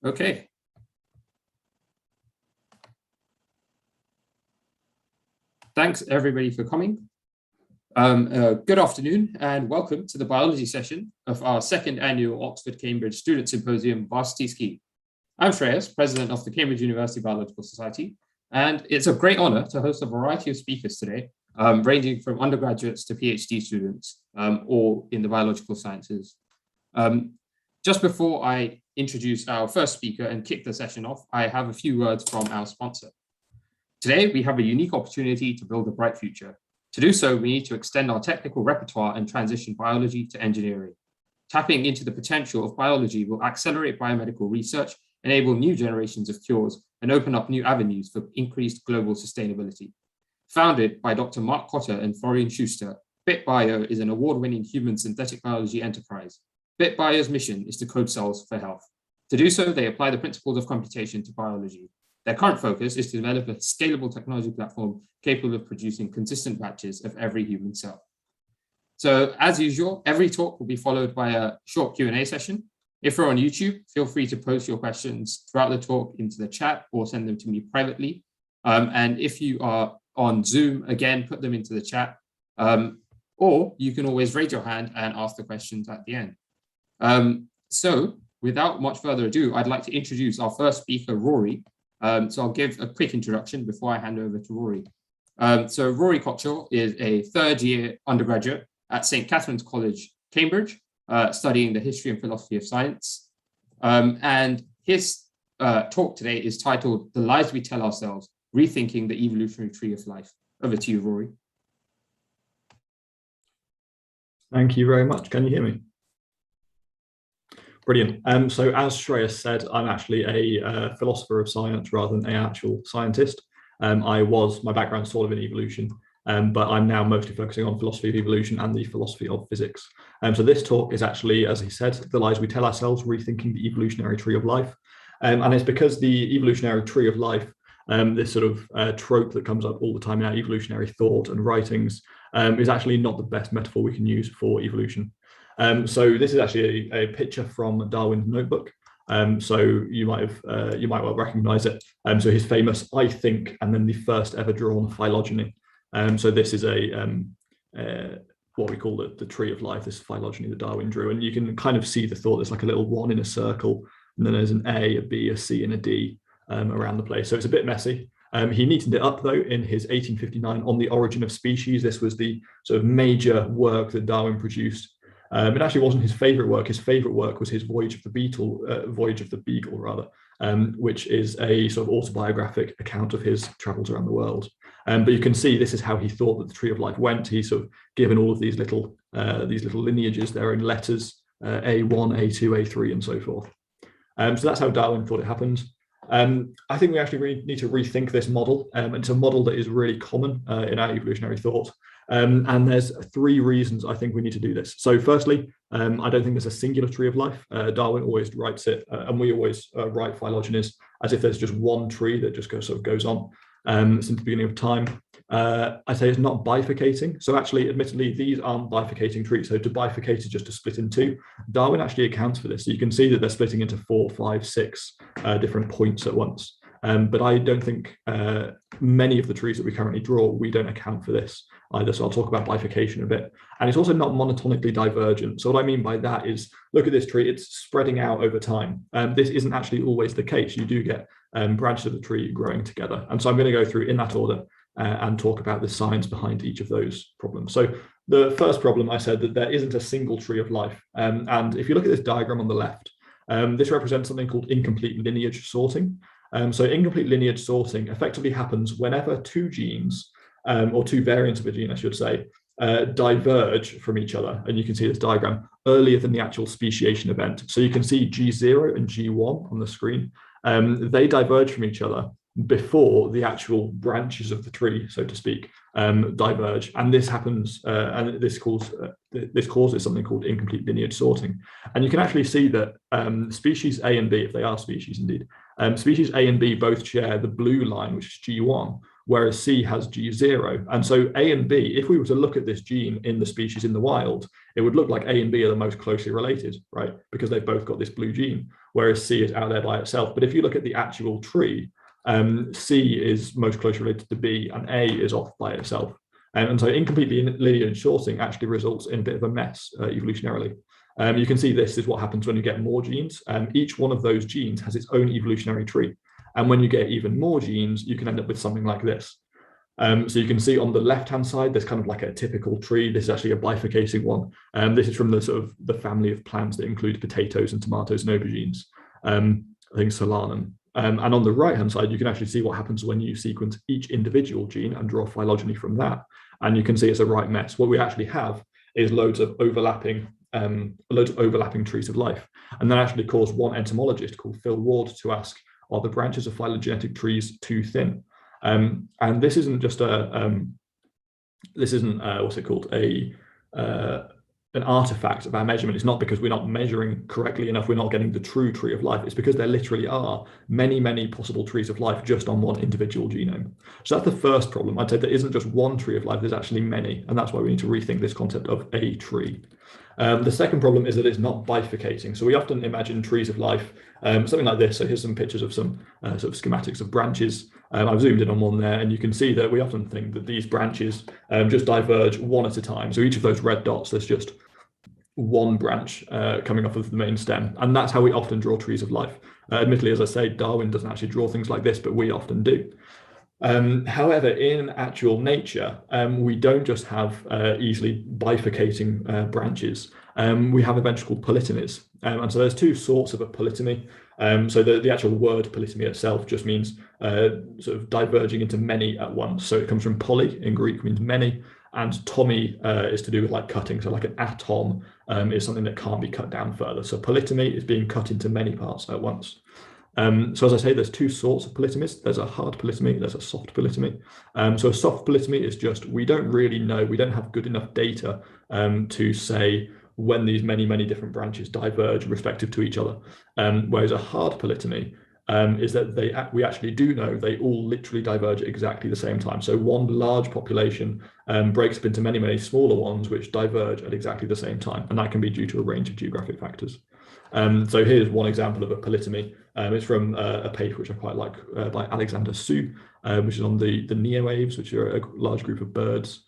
Okay. Thanks everybody for coming. Good afternoon and welcome to the biology session of our second annual Oxford-Cambridge Student Symposium Varsity Scheme. I'm Shreyas, President of the Cambridge University Biological Society, and it's a great honor to host a variety of speakers today, ranging from undergraduates to PhD students, all in the biological sciences. Just before I introduce our first speaker and kick the session off, I have a few words from our sponsor. Today, we have a unique opportunity to build a bright future. To do so, we need to extend our technical repertoire and transition biology to engineering. Tapping into the potential of biology will accelerate biomedical research, enable new generations of cures, and open up new avenues for increased global sustainability. Founded by Dr. Mark Cotter and Florian Schuster, BitBio is an award-winning human synthetic biology enterprise. BitBio's mission is to code cells for health. To do so, they apply the principles of computation to biology. Their current focus is to develop a scalable technology platform capable of producing consistent batches of every human cell. So as usual, every talk will be followed by a short Q&A session. If you're on YouTube, feel free to post your questions throughout the talk into the chat or send them to me privately. And if you are on Zoom, again, put them into the chat. Or you can always raise your hand and ask the questions at the end. So without much further ado, I'd like to introduce our first speaker, Rory. So I'll give a quick introduction before I hand over to Rory. So Rory Cockshaw is a third-year undergraduate at St. Catherine's College, Cambridge, studying the history and philosophy of science. And his talk today is titled "The Lies We Tell Ourselves, Rethinking the Evolutionary Tree of Life." Over to you, Rory. Thank you very much. Can you hear me? Brilliant. So as Shreyas said, I'm actually a philosopher of science rather than an actual scientist. My background sort of in evolution, but I'm now mostly focusing on philosophy of evolution and the philosophy of physics. So this talk is actually, as he said, The Lies We Tell Ourselves, Rethinking the Evolutionary Tree of Life. And it's because the evolutionary tree of life, this sort of trope that comes up all the time in our evolutionary thought and writings, is actually not the best metaphor we can use for evolution. So this is actually a picture from Darwin's notebook. So you might well recognize it. So his famous "I think," and then the first ever drawn phylogeny. So this is what we call the tree of life, this phylogeny that Darwin drew. And you can kind of see the thought. There's like a little one in a circle, and then there's an A, a B, a C, and a D around the place. So it's a bit messy. He neatened it up, though, in his 1859 On the Origin of Species. This was the sort of major work that Darwin produced. It actually wasn't his favorite work. His favorite work was his Voyage of the Beagle, which is a sort of autobiographic account of his travels around the world. But you can see this is how he thought that the tree of life went. He sort of given all of these little lineages their own letters, A1, A2, A3, and so forth. So that's how Darwin thought it happened. I think we actually really need to rethink this model. It's a model that is really common in our evolutionary thought. And there's three reasons I think we need to do this. So firstly, I don't think there's a singular tree of life. Darwin always writes it, and we always write phylogenies as if there's just one tree that just goes on since the beginning of time. I say it's not bifurcating. So actually, admittedly, these aren't bifurcating trees. So to bifurcate is just to split in two. Darwin actually accounts for this. So you can see that they're splitting into 4, 5, 6 different points at once. But I don't think many of the trees that we currently draw, we don't account for this either. So I'll talk about bifurcation a bit. And it's also not monotonically divergent. So what I mean by that is, look at this tree, it's spreading out over time. This isn't actually always the case. You do get branches of the tree growing together. And so I'm going to go through in that order and talk about the science behind each of those problems. So the first problem, I said that there isn't a single tree of life. And if you look at this diagram on the left, this represents something called incomplete lineage sorting. So incomplete lineage sorting effectively happens whenever two genes, or two variants of a gene, I should say, diverge from each other. And you can see this diagram earlier than the actual speciation event. So you can see G0 and G1 on the screen. They diverge from each other before the actual branches of the tree, so to speak, diverge. And this happens, and this causes something called incomplete lineage sorting. And you can actually see that species A and B, if they are species indeed, species A and B both share the blue line, which is G1, whereas C has G0. And so A and B, if we were to look at this gene in the species in the wild, it would look like A and B are the most closely related, right? Because they've both got this blue gene, whereas C is out there by itself. But if you look at the actual tree, C is most closely related to B and A is off by itself. And so incomplete linear sorting actually results in a bit of a mess evolutionarily. You can see this is what happens when you get more genes. Each one of those genes has its own evolutionary tree. And when you get even more genes, you can end up with something like this. So you can see on the left-hand side, there's kind of like a typical tree. This is actually a bifurcating one. This is from the sort of the family of plants that include potatoes and tomatoes and aubergines. I think solanum. And on the right-hand side, you can actually see what happens when you sequence each individual gene and draw phylogeny from that. And you can see it's a right mess. What we actually have is loads of overlapping trees of life. And that actually caused one entomologist called Phil Ward to ask, are the branches of phylogenetic trees too thin? And this isn't just what's it called, an artifact of our measurement. It's not because we're not measuring correctly enough, we're not getting the true tree of life. It's because there literally are many, many possible trees of life just on one individual genome. So that's the first problem. I'd say there isn't just one tree of life, there's actually many. And that's why we need to rethink this concept of a tree. The second problem is that it's not bifurcating. So we often imagine trees of life, something like this. So here's some pictures of some sort of schematics of branches. I've zoomed in on one there, and you can see that we often think that these branches just diverge one at a time. So each of those red dots, there's just one branch coming off of the main stem. And that's how we often draw trees of life. Admittedly, as I say, Darwin doesn't actually draw things like this, but we often do. However, in actual nature, we don't just have easily bifurcating branches. We have a branch called polytomies. And so there's two sorts of a polytomy. So the actual word polytomy itself just means sort of diverging into many at once. So it comes from poly in Greek, means many, and tomy is to do with like cutting. So like an atom is something that can't be cut down further. So polytomy is being cut into many parts at once. So as I say, there's two sorts of polytomies. There's a hard polytomy, there's a soft polytomy. So a soft polytomy is just, we don't really know, we don't have good enough data to say when these many, many different branches diverge respective to each other. Whereas a hard polytomy is that we actually do know they all literally diverge at exactly the same time. So one large population breaks up into many, many smaller ones which diverge at exactly the same time. And that can be due to a range of geographic factors. So here's one example of a polytomy. It's from a paper which I quite like by Alexander Su, which is on the neoaves, which are a large group of birds.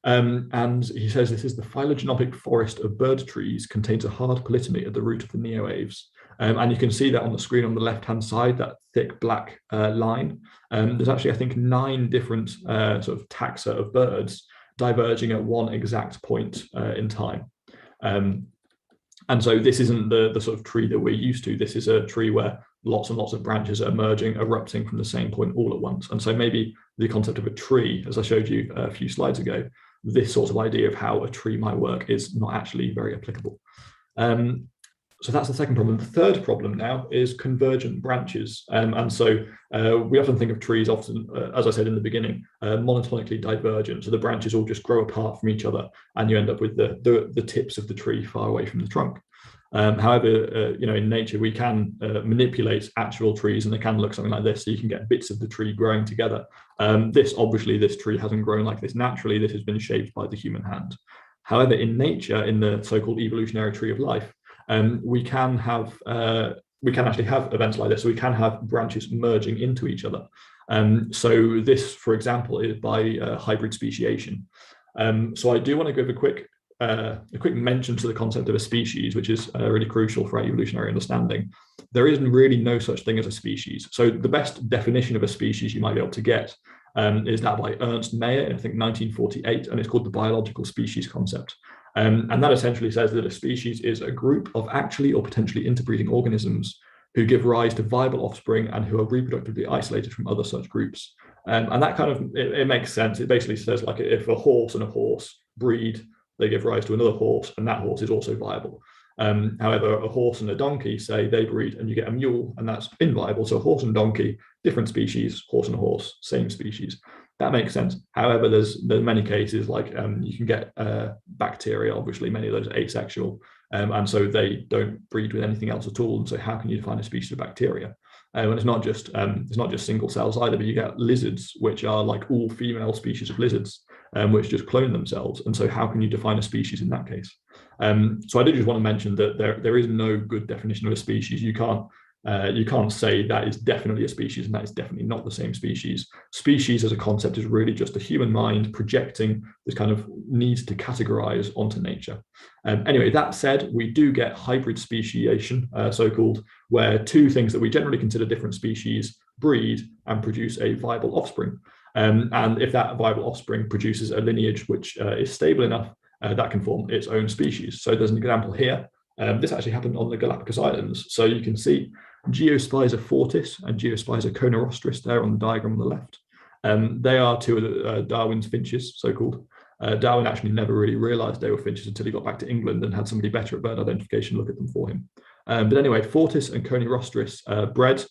And he says this is the phylogenetic forest of bird trees contains a hard polytomy at the root of the neoaves. And you can see that on the screen on the left-hand side, that thick black line. There's actually, I think, 9 different sort of taxa of birds diverging at one exact point in time. And so this isn't the sort of tree that we're used to. This is a tree where lots and lots of branches are emerging, erupting from the same point all at once. And so maybe the concept of a tree, as I showed you a few slides ago, this sort of idea of how a tree might work is not actually very applicable. So that's the second problem. The third problem now is convergent branches. And so we often think of trees often, as I said in the beginning, monotonically divergent. So the branches all just grow apart from each other and you end up with the tips of the tree far away from the trunk. However, in nature, we can manipulate actual trees and they can look something like this. So you can get bits of the tree growing together. Obviously, this tree hasn't grown like this naturally. This has been shaped by the human hand. However, in nature, in the so-called evolutionary tree of life, we can actually have events like this. So we can have branches merging into each other. So this, for example, is by hybrid speciation. So I do want to give a quick mention to the concept of a species, which is really crucial for our evolutionary understanding. There is really no such thing as a species. So the best definition of a species you might be able to get is that by Ernst Mayr in, I think, 1948, and it's called the biological species concept. And that essentially says that a species is a group of actually or potentially interbreeding organisms who give rise to viable offspring and who are reproductively isolated from other such groups. And that kind of, it makes sense. It basically says, like, if a horse and a horse breed, they give rise to another horse, and that horse is also viable. However, a horse and a donkey, say, they breed and you get a mule, and that's inviable. So a horse and a donkey, different species, horse and a horse, same species. That makes sense. However, there's many cases, like you can get bacteria, obviously, many of those are asexual, and so they don't breed with anything else at all. And so how can you define a species of bacteria? And it's not just single cells either, but you get lizards, which are like all female species of lizards, which just clone themselves. And so how can you define a species in that case? So I did just want to mention that there is no good definition of a species. You can't say that is definitely a species and that is definitely not the same species. Species as a concept is really just a human mind projecting this kind of need to categorize onto nature. Anyway, that said, we do get hybrid speciation, so-called, where two things that we generally consider different species breed and produce a viable offspring. And if that viable offspring produces a lineage which is stable enough, that can form its own species. So there's an example here. This actually happened on the Galapagos Islands. So you can see Geospiza fortis and Geospiza conorostris there on the diagram on the left. They are two of Darwin's finches, so-called. Darwin actually never really realized they were finches until he got back to England and had somebody better at bird identification look at them for him. But anyway, fortis and conorostris bred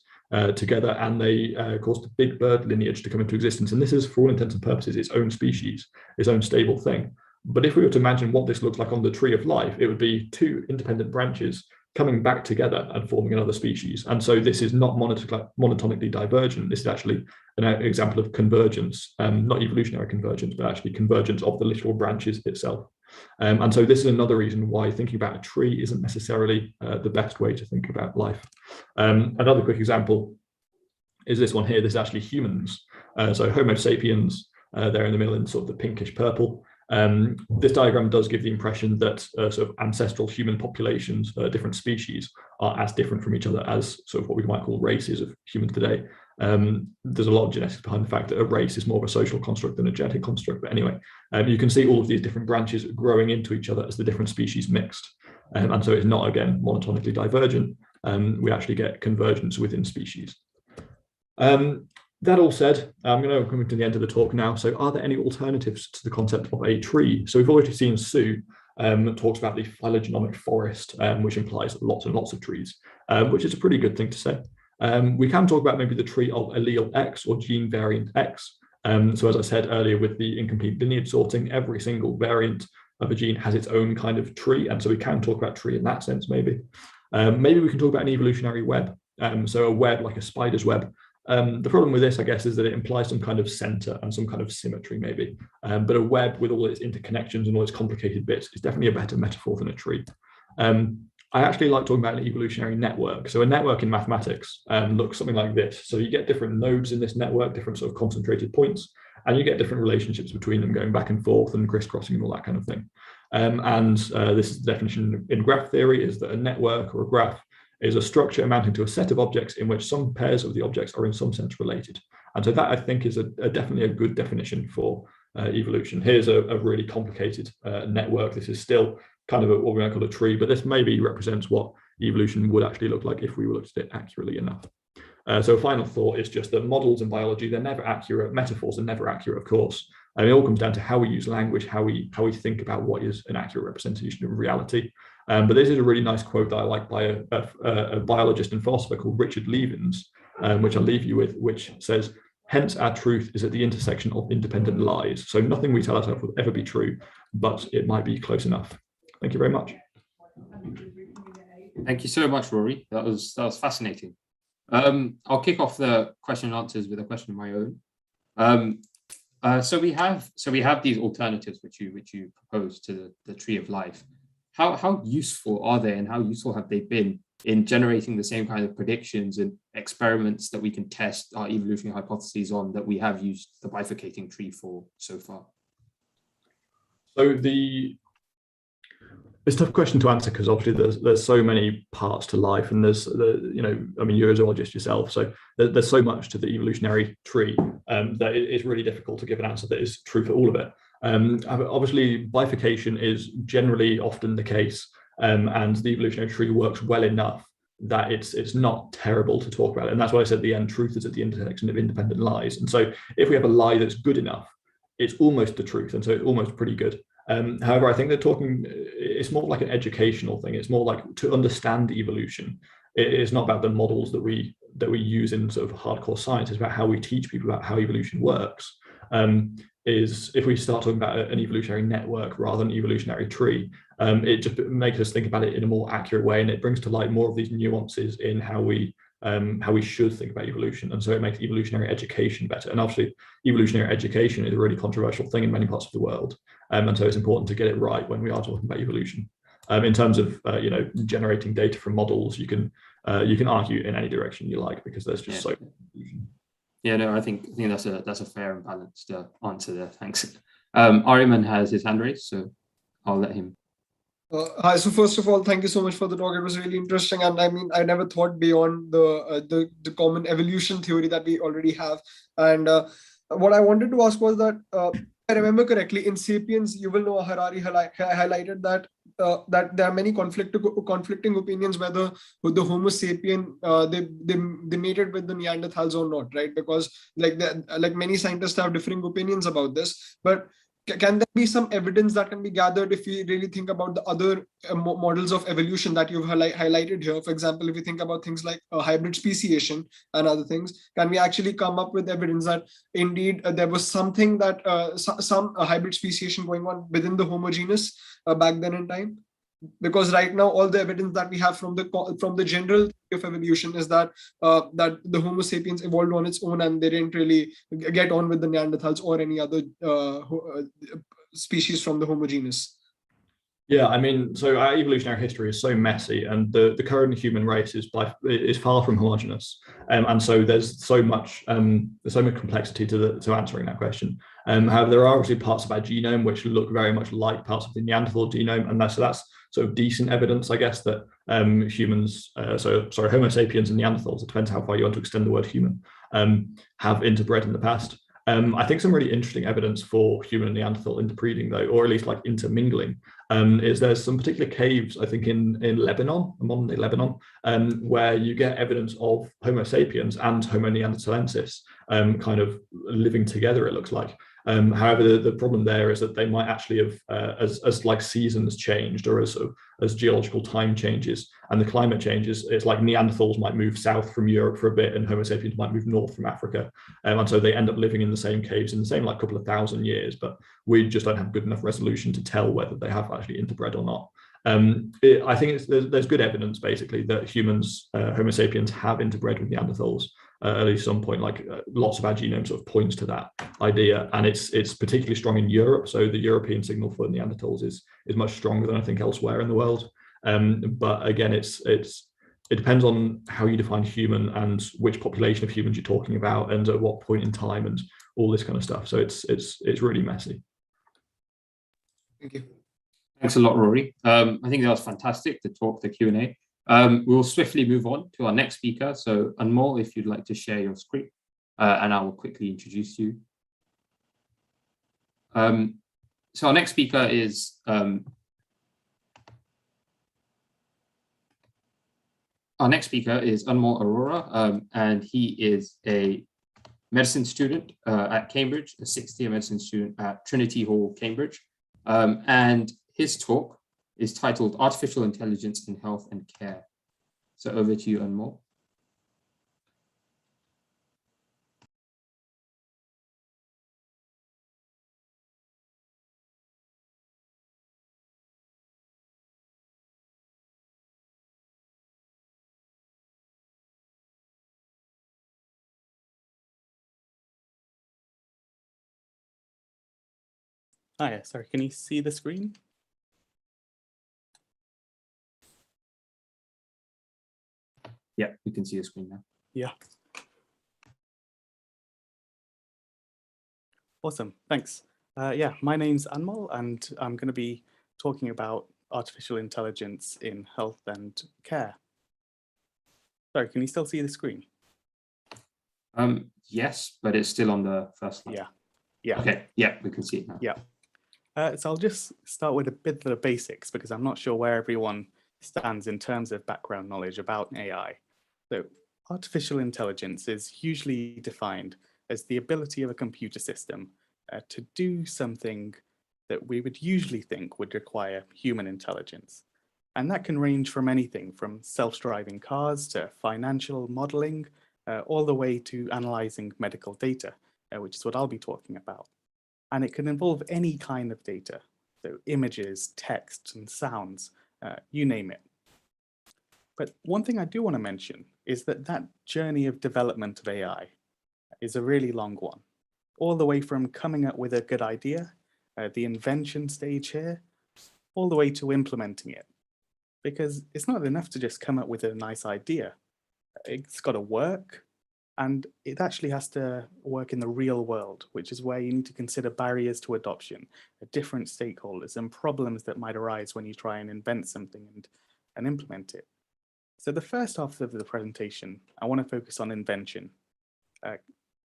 together, and they caused a big bird lineage to come into existence. And this is, for all intents and purposes, its own species, its own stable thing. But if we were to imagine what this looks like on the tree of life, it would be two independent branches coming back together and forming another species. And so this is not monotonically divergent. This is actually an example of convergence, not evolutionary convergence, but actually convergence of the literal branches itself. And so this is another reason why thinking about a tree isn't necessarily the best way to think about life. Another quick example is this one here. This is actually humans. So Homo sapiens, there in the middle in sort of the pinkish purple. This diagram does give the impression that sort of ancestral human populations, different species, are as different from each other as sort of what we might call races of humans today. There's a lot of genetics behind the fact that a race is more of a social construct than a genetic construct. But anyway, you can see all of these different branches growing into each other as the different species mixed. And so it's not, again, monotonically divergent. We actually get convergence within species. That all said, I'm going to come to the end of the talk now. So are there any alternatives to the concept of a tree? So we've already seen Sue talks about the phylogenomic forest, which implies lots and lots of trees, which is a pretty good thing to say. We can talk about maybe the tree of allele X or gene variant X. So as I said earlier, with the incomplete lineage sorting, every single variant of a gene has its own kind of tree. And so we can talk about tree in that sense, maybe. Maybe we can talk about an evolutionary web. So a web like a spider's web. The problem with this, I guess, is that it implies some kind of center and some kind of symmetry, maybe. But a web with all its interconnections and all its complicated bits is definitely a better metaphor than a tree. I actually like talking about an evolutionary network. So a network in mathematics looks something like this. So you get different nodes in this network, different sort of concentrated points, and you get different relationships between them going back and forth and crisscrossing and all that kind of thing. This is the definition in graph theory, is that a network or a graph is a structure amounting to a set of objects in which some pairs of the objects are in some sense related. And so that, I think, is definitely a good definition for evolution. Here's a really complicated network. This is still kind of what we might call a tree, but this maybe represents what evolution would actually look like if we looked at it accurately enough. So a final thought is just that models in biology, they're never accurate. Metaphors are never accurate, of course. And it all comes down to how we use language, how we think about what is an accurate representation of reality. But this is a really nice quote that I like by a biologist and philosopher called Richard Levins, which I'll leave you with, which says, "Hence our truth is at the intersection of independent lies." So nothing we tell ourselves will ever be true, but it might be close enough. Thank you very much. Thank you so much, Rory. That was fascinating. I'll kick off the question and answers with a question of my own. So we have these alternatives which you propose to the tree of life. How useful are they, and how useful have they been in generating the same kind of predictions and experiments that we can test our evolutionary hypotheses on that we have used the bifurcating tree for so far? So it's a tough question to answer because obviously there's so many parts to life, and you're a zoologist yourself, so there's so much to the evolutionary tree that it's really difficult to give an answer that is true for all of it. Obviously, bifurcation is generally often the case, and the evolutionary tree works well enough that it's not terrible to talk about. And that's why I said at the end, truth is at the intersection of independent lies. And so if we have a lie that's good enough, it's almost the truth, and so it's almost pretty good. However, I think it's more like an educational thing. It's more like to understand evolution. It's not about the models that we use in sort of hardcore science. It's about how we teach people about how evolution works. Is if we start talking about an evolutionary network rather than an evolutionary tree, it just makes us think about it in a more accurate way, and it brings to light more of these nuances in how we how we should think about evolution. And so it makes evolutionary education better. And obviously, evolutionary education is a really controversial thing in many parts of the world. And so it's important to get it right when we are talking about evolution. In terms of generating data from models, you can argue in any direction you like, because there's just so. Yeah, no, I think that's a fair and balanced answer there. Thanks. Ariman has his hand raised, so I'll let him. Hi. So first of all, thank you so much for the talk. It was really interesting, and I mean, I never thought beyond the common evolution theory that we already have. And what I wanted to ask was that, if I remember correctly, in *Sapiens*, you will know Harari highlighted that that there are many conflicting opinions whether with the Homo sapien they mated with the Neanderthals or not, right? Because like many scientists have differing opinions about this, but can there be some evidence that can be gathered if we really think about the other models of evolution that you've highlighted here? For example, if we think about things like hybrid speciation and other things, can we actually come up with evidence that indeed there was something that some hybrid speciation going on within the Homo genus back then in time? Because right now all the evidence that we have from the general theory of evolution is that that the Homo sapiens evolved on its own and they didn't really get on with the Neanderthals or any other species from the Homo genus. Yeah, I mean, so our evolutionary history is so messy, and the current human race is far from homogeneous, and so there's so much complexity to answering that question. However, there are obviously parts of our genome which look very much like parts of the Neanderthal genome, and that's sort of decent evidence, I guess, that Homo sapiens and Neanderthals, it depends how far you want to extend the word human, have interbred in the past. I think some really interesting evidence for human and Neanderthal interbreeding, though, or at least like intermingling, is there's some particular caves, I think, in Lebanon, modern-day Lebanon, where you get evidence of Homo sapiens and Homo neanderthalensis kind of living together, it looks like. However, the problem there is that they might actually have, as like seasons changed, or as geological time changes and the climate changes, it's like Neanderthals might move south from Europe for a bit and Homo sapiens might move north from Africa. And so they end up living in the same caves in the same like couple of thousand years, but we just don't have good enough resolution to tell whether they have actually interbred or not. I think there's good evidence basically that humans, Homo sapiens, have interbred with Neanderthals at least some point. Like lots of our genome sort of points to that idea, and it's particularly strong in Europe. So the European signal for Neanderthals is much stronger than I think elsewhere in the world. But again, it depends on how you define human and which population of humans you're talking about and at what point in time and all this kind of stuff. So it's really messy. Thank you. Thanks a lot, Rory. I think that was fantastic, the talk, the Q&A. We'll swiftly move on to our next speaker. So Anmol, if you'd like to share your screen, and I will quickly introduce you. So our next speaker is Anmol Arora, and he is a medicine student at Cambridge, a sixth-year medicine student at Trinity Hall, Cambridge. And his talk is titled Artificial Intelligence in Health and Care. So over to you, Anmol. Hi, sorry, can you see the screen? Yeah, you can see the screen now. Yeah. Awesome, thanks. Yeah, my name's Anmol, and I'm going to be talking about artificial intelligence in health and care. Sorry, can you still see the screen? Yes, but it's still on the first slide. Yeah. Yeah. Okay, yeah, we can see it now. Yeah. So I'll just start with a bit of the basics because I'm not sure where everyone stands in terms of background knowledge about AI. So artificial intelligence is usually defined as the ability of a computer system to do something that we would usually think would require human intelligence. And that can range from anything from self-driving cars to financial modeling, all the way to analyzing medical data, which is what I'll be talking about. And it can involve any kind of data, so images, text, and sounds, you name it. But one thing I do want to mention is that that journey of development of AI is a really long one, all the way from coming up with a good idea, the invention stage here, all the way to implementing it. Because it's not enough to just come up with a nice idea. It's got to work, and it actually has to work in the real world, which is where you need to consider barriers to adoption, different stakeholders, and problems that might arise when you try and invent something and implement it. So the first half of the presentation, I want to focus on invention,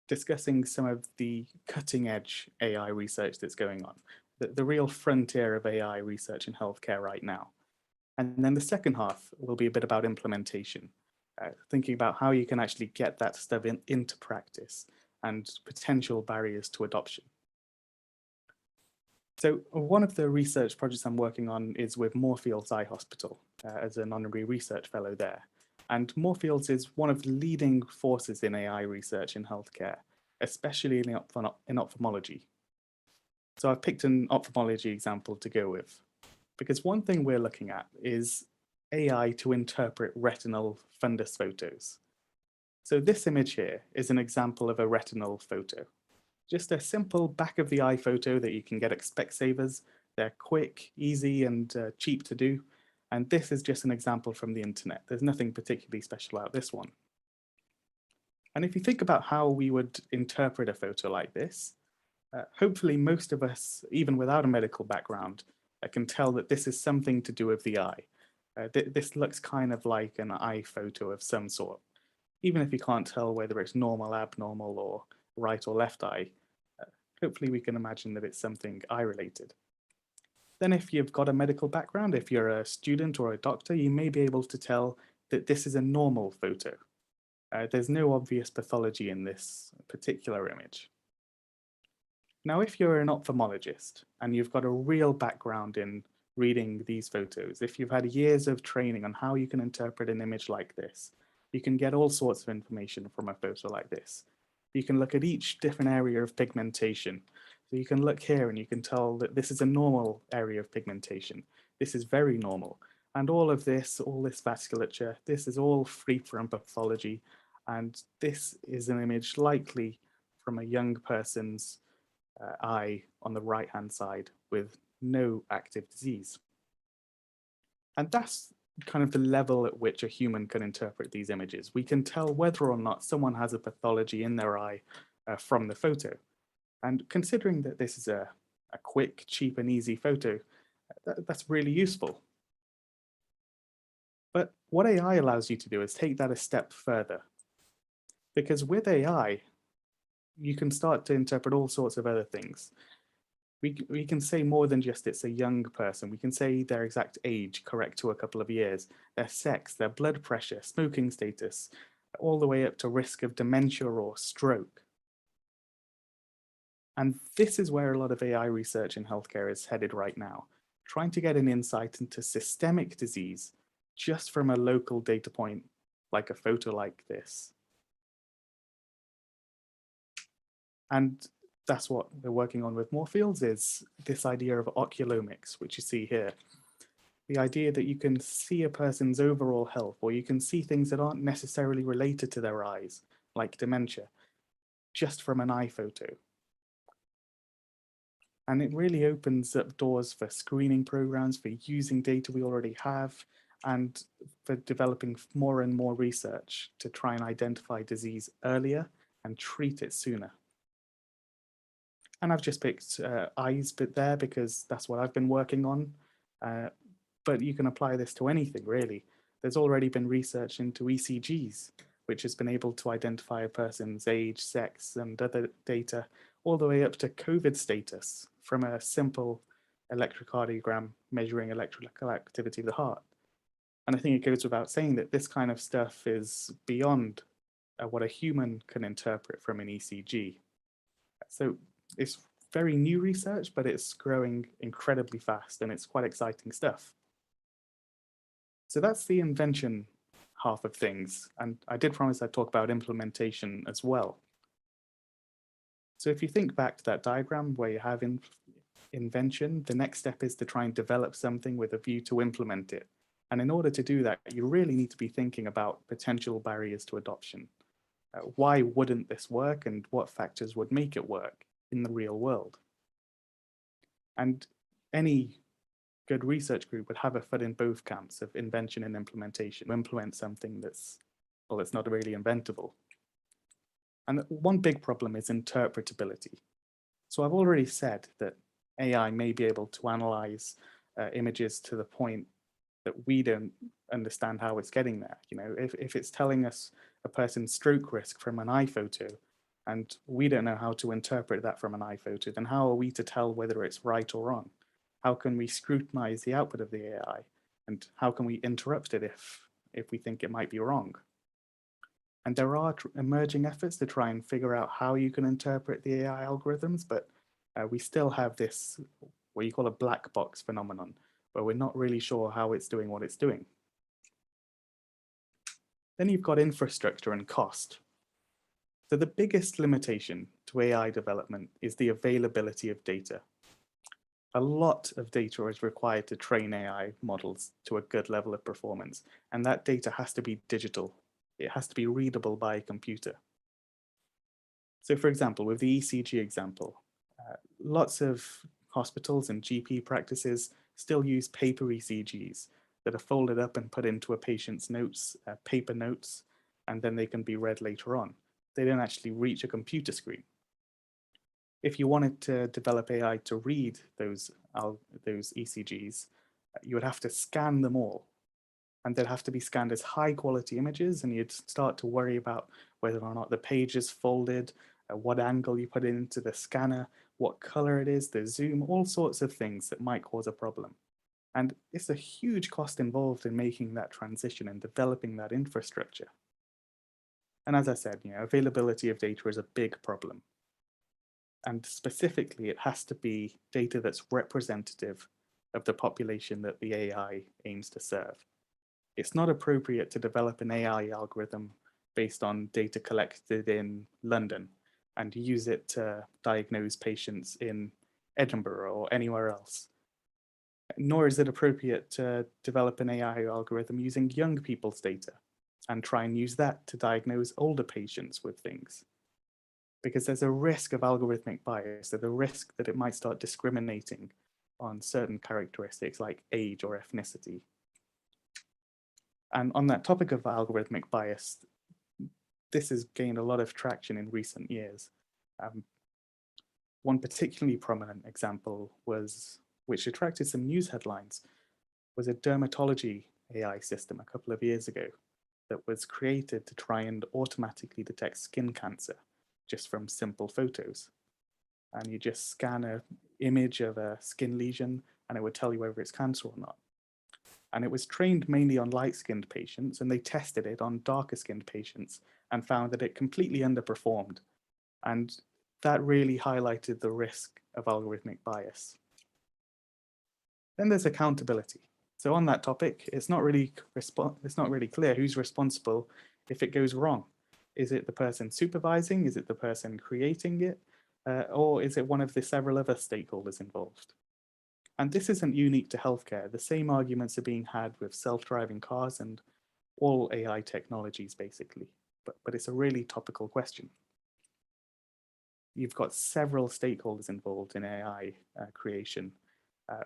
discussing some of the cutting edge AI research that's going on, the real frontier of AI research in healthcare right now. And then the second half will be a bit about implementation, thinking about how you can actually get that stuff into practice and potential barriers to adoption. So one of the research projects I'm working on is with Moorfields Eye Hospital as an honorary research fellow there. And Moorfields is one of the leading forces in AI research in healthcare, especially in ophthalmology. So I've picked an ophthalmology example to go with, because one thing we're looking at is AI to interpret retinal fundus photos. So this image here is an example of a retinal photo. Just a simple back of the eye photo that you can get at Specsavers. They're quick, easy, and cheap to do. And this is just an example from the internet. There's nothing particularly special about this one. And if you think about how we would interpret a photo like this, hopefully most of us, even without a medical background, can tell that this is something to do with the eye. This looks kind of like an eye photo of some sort. Even if you can't tell whether it's normal, abnormal, or right or left eye, hopefully we can imagine that it's something eye-related. Then if you've got a medical background, if you're a student or a doctor, you may be able to tell that this is a normal photo. There's no obvious pathology in this particular image. Now, if you're an ophthalmologist and you've got a real background in reading these photos, if you've had years of training on how you can interpret an image like this, you can get all sorts of information from a photo like this. You can look at each different area of pigmentation. So you can look here and you can tell that this is a normal area of pigmentation. This is very normal. And all of this, all this vasculature, this is all free from pathology. And this is an image likely from a young person's eye on the right-hand side with no active disease. And that's kind of the level at which a human can interpret these images. We can tell whether or not someone has a pathology in their eye from the photo. And considering that this is a quick, cheap, and easy photo, that's really useful. But what AI allows you to do is take that a step further. Because with AI, you can start to interpret all sorts of other things. We can say more than just it's a young person. We can say their exact age, correct to a couple of years, their sex, their blood pressure, smoking status, all the way up to risk of dementia or stroke. And this is where a lot of AI research in healthcare is headed right now, trying to get an insight into systemic disease just from a local data point, like a photo like this. And that's what we're working on with Moorfields, is this idea of oculomics, which you see here. The idea that you can see a person's overall health, or you can see things that aren't necessarily related to their eyes, like dementia, just from an eye photo. And it really opens up doors for screening programs, for using data we already have, and for developing more and more research to try and identify disease earlier and treat it sooner. And I've just picked eyes bit there because that's what I've been working on. But you can apply this to anything, really. There's already been research into ECGs, which has been able to identify a person's age, sex, and other data, all the way up to COVID status from a simple electrocardiogram measuring electrical activity of the heart. And I think it goes without saying that this kind of stuff is beyond what a human can interpret from an ECG. So it's very new research, but it's growing incredibly fast and it's quite exciting stuff. So that's the invention half of things. And I did promise I'd talk about implementation as well. So if you think back to that diagram where you have invention, the next step is to try and develop something with a view to implement it. And in order to do that, you really need to be thinking about potential barriers to adoption. Why wouldn't this work, and what factors would make it work in the real world? And any good research group would have a foot in both camps of invention and implementation, implement something that's, well, it's not really inventable. And one big problem is interpretability. So I've already said that AI may be able to analyze images to the point that we don't understand how it's getting there. You know, if it's telling us a person's stroke risk from an eye photo, and we don't know how to interpret that from an eye photo, then how are we to tell whether it's right or wrong? How can we scrutinize the output of the AI? And how can we interrupt it if we think it might be wrong? And there are emerging efforts to try and figure out how you can interpret the AI algorithms, but we still have this, what you call a black box phenomenon, where we're not really sure how it's doing what it's doing. Then you've got infrastructure and cost. So the biggest limitation to AI development is the availability of data. A lot of data is required to train AI models to a good level of performance, and that data has to be digital. It has to be readable by a computer. So for example, with the ECG example, lots of hospitals and GP practices still use paper ECGs that are folded up and put into a patient's notes, paper notes, and then they can be read later on. They don't actually reach a computer screen. If you wanted to develop AI to read those ECGs, you would have to scan them all. And they'd have to be scanned as high quality images, and you'd start to worry about whether or not the page is folded, what angle you put it into the scanner, what color it is, the zoom, all sorts of things that might cause a problem. And it's a huge cost involved in making that transition and developing that infrastructure. And as I said, you know, availability of data is a big problem. And specifically, it has to be data that's representative of the population that the AI aims to serve. It's not appropriate to develop an AI algorithm based on data collected in London and use it to diagnose patients in Edinburgh or anywhere else. Nor is it appropriate to develop an AI algorithm using young people's data and try and use that to diagnose older patients with things. Because there's a risk of algorithmic bias, there's a risk that it might start discriminating on certain characteristics like age or ethnicity. And on that topic of algorithmic bias, this has gained a lot of traction in recent years. One particularly prominent example which attracted some news headlines, was a dermatology AI system a couple of years ago that was created to try and automatically detect skin cancer just from simple photos. And you just scan an image of a skin lesion and it would tell you whether it's cancer or not. And it was trained mainly on light-skinned patients, and they tested it on darker-skinned patients and found that it completely underperformed. And that really highlighted the risk of algorithmic bias. Then there's accountability. So on that topic, it's not really clear who's responsible if it goes wrong. Is it the person supervising? Is it the person creating it? Or is it one of the several other stakeholders involved? And this isn't unique to healthcare. The same arguments are being had with self-driving cars and all AI technologies, basically. But it's a really topical question. You've got several stakeholders involved in AI creation,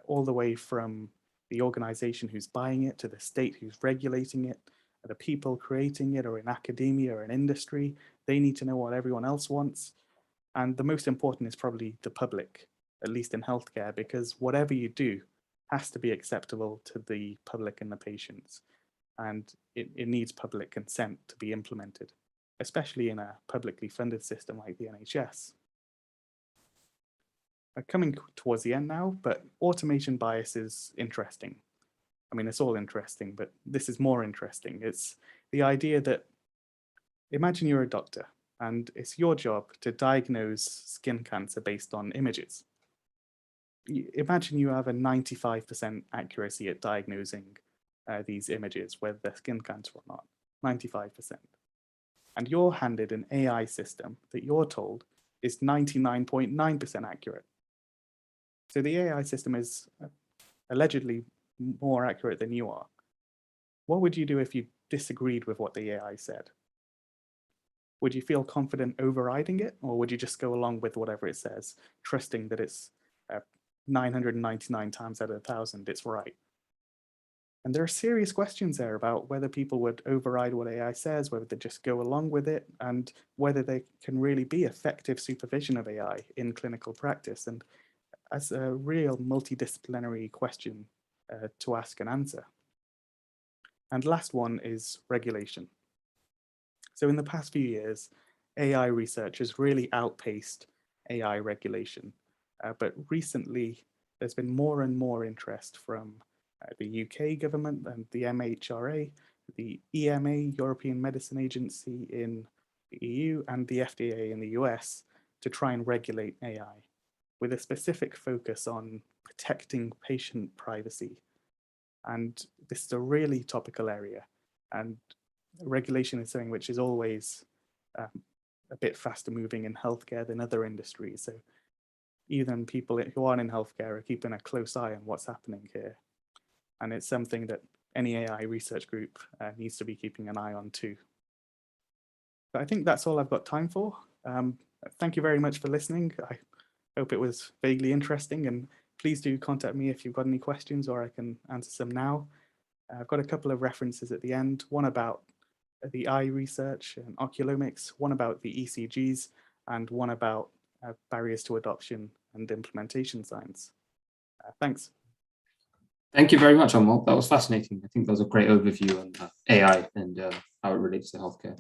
all the way from the organization who's buying it to the state who's regulating it, the people creating it, or in academia or in industry. They need to know what everyone else wants. And the most important is probably the public, at least in healthcare, because whatever you do has to be acceptable to the public and the patients. And it needs public consent to be implemented, especially in a publicly funded system like the NHS. Coming towards the end now, but automation bias is interesting. I mean, it's all interesting, but this is more interesting. It's the idea that, imagine you're a doctor and it's your job to diagnose skin cancer based on images. Imagine you have a 95% accuracy at diagnosing these images, whether they're skin cancer or not, 95%. And you're handed an AI system that you're told is 99.9% accurate. So the AI system is allegedly more accurate than you are. what would you do if you disagreed with what the AI said? Would you feel confident overriding it, or would you just go along with whatever it says, trusting that it's 999 times out of 1,000, it's right? And there are serious questions there about whether people would override what AI says, whether they just go along with it, and whether they can really be effective supervision of AI in clinical practice. And that's a real multidisciplinary question to ask and answer. And last one is regulation. So in the past few years, AI research has really outpaced AI regulation. But recently, there's been more and more interest from the UK government and the MHRA, the EMA, European Medicine Agency in the EU, and the FDA in the US to try and regulate AI, with a specific focus on protecting patient privacy. And this is a really topical area, and regulation is something which is always a bit faster moving in healthcare than other industries. So even people who aren't in healthcare are keeping a close eye on what's happening here. And it's something that any AI research group needs to be keeping an eye on too. But I think that's all I've got time for. Thank you very much for listening. I hope it was vaguely interesting, and please do contact me if you've got any questions, or I can answer some now. I've got a couple of references at the end, one about the eye research and oculomics, one about the ECGs, and one about barriers to adoption and implementation science. Thanks. Thank you very much, Anmol. That was fascinating. I think that was a great overview on AI and how it relates to healthcare.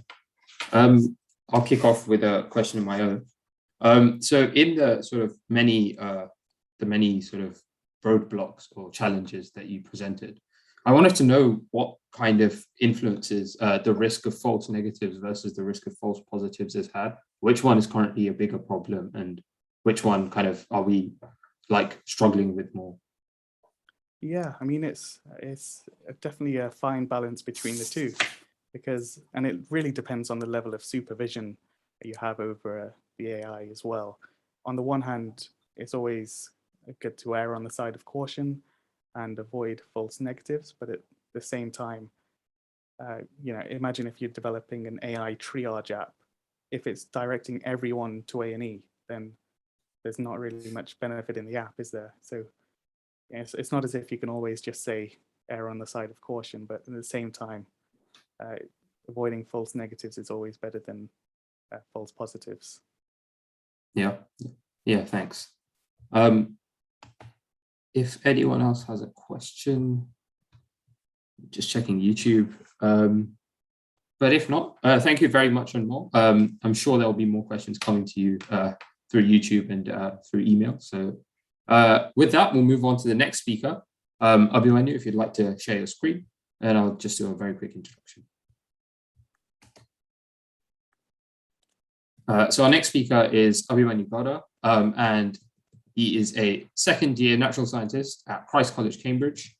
I'll kick off with a question of my own. So in the sort of many sort of roadblocks or challenges that you presented, I wanted to know what kind of influences the risk of false negatives versus the risk of false positives has had. Which one is currently a bigger problem, and which one kind of are we like struggling with more? Yeah, I mean, it's definitely a fine balance between the two, and it really depends on the level of supervision that you have over the AI as well. On the one hand, it's always good to err on the side of caution and avoid false negatives, but at the same time, imagine if you're developing an AI triage app. If it's directing everyone to A&E, then there's not really much benefit in the app, is there? So it's not as if you can always just say err on the side of caution, but at the same time, avoiding false negatives is always better than false positives. Yeah, thanks. If anyone else has a question, just checking YouTube. But if not, thank you very much, Anmol. I'm sure there will be more questions coming to you through YouTube and through email. So with that, we'll move on to the next speaker. Abhimanyu, if you'd like to share your screen, and I'll just do a very quick introduction. So our next speaker is Abhimanyu Gowda, and he is a second-year natural scientist at Christ College, Cambridge.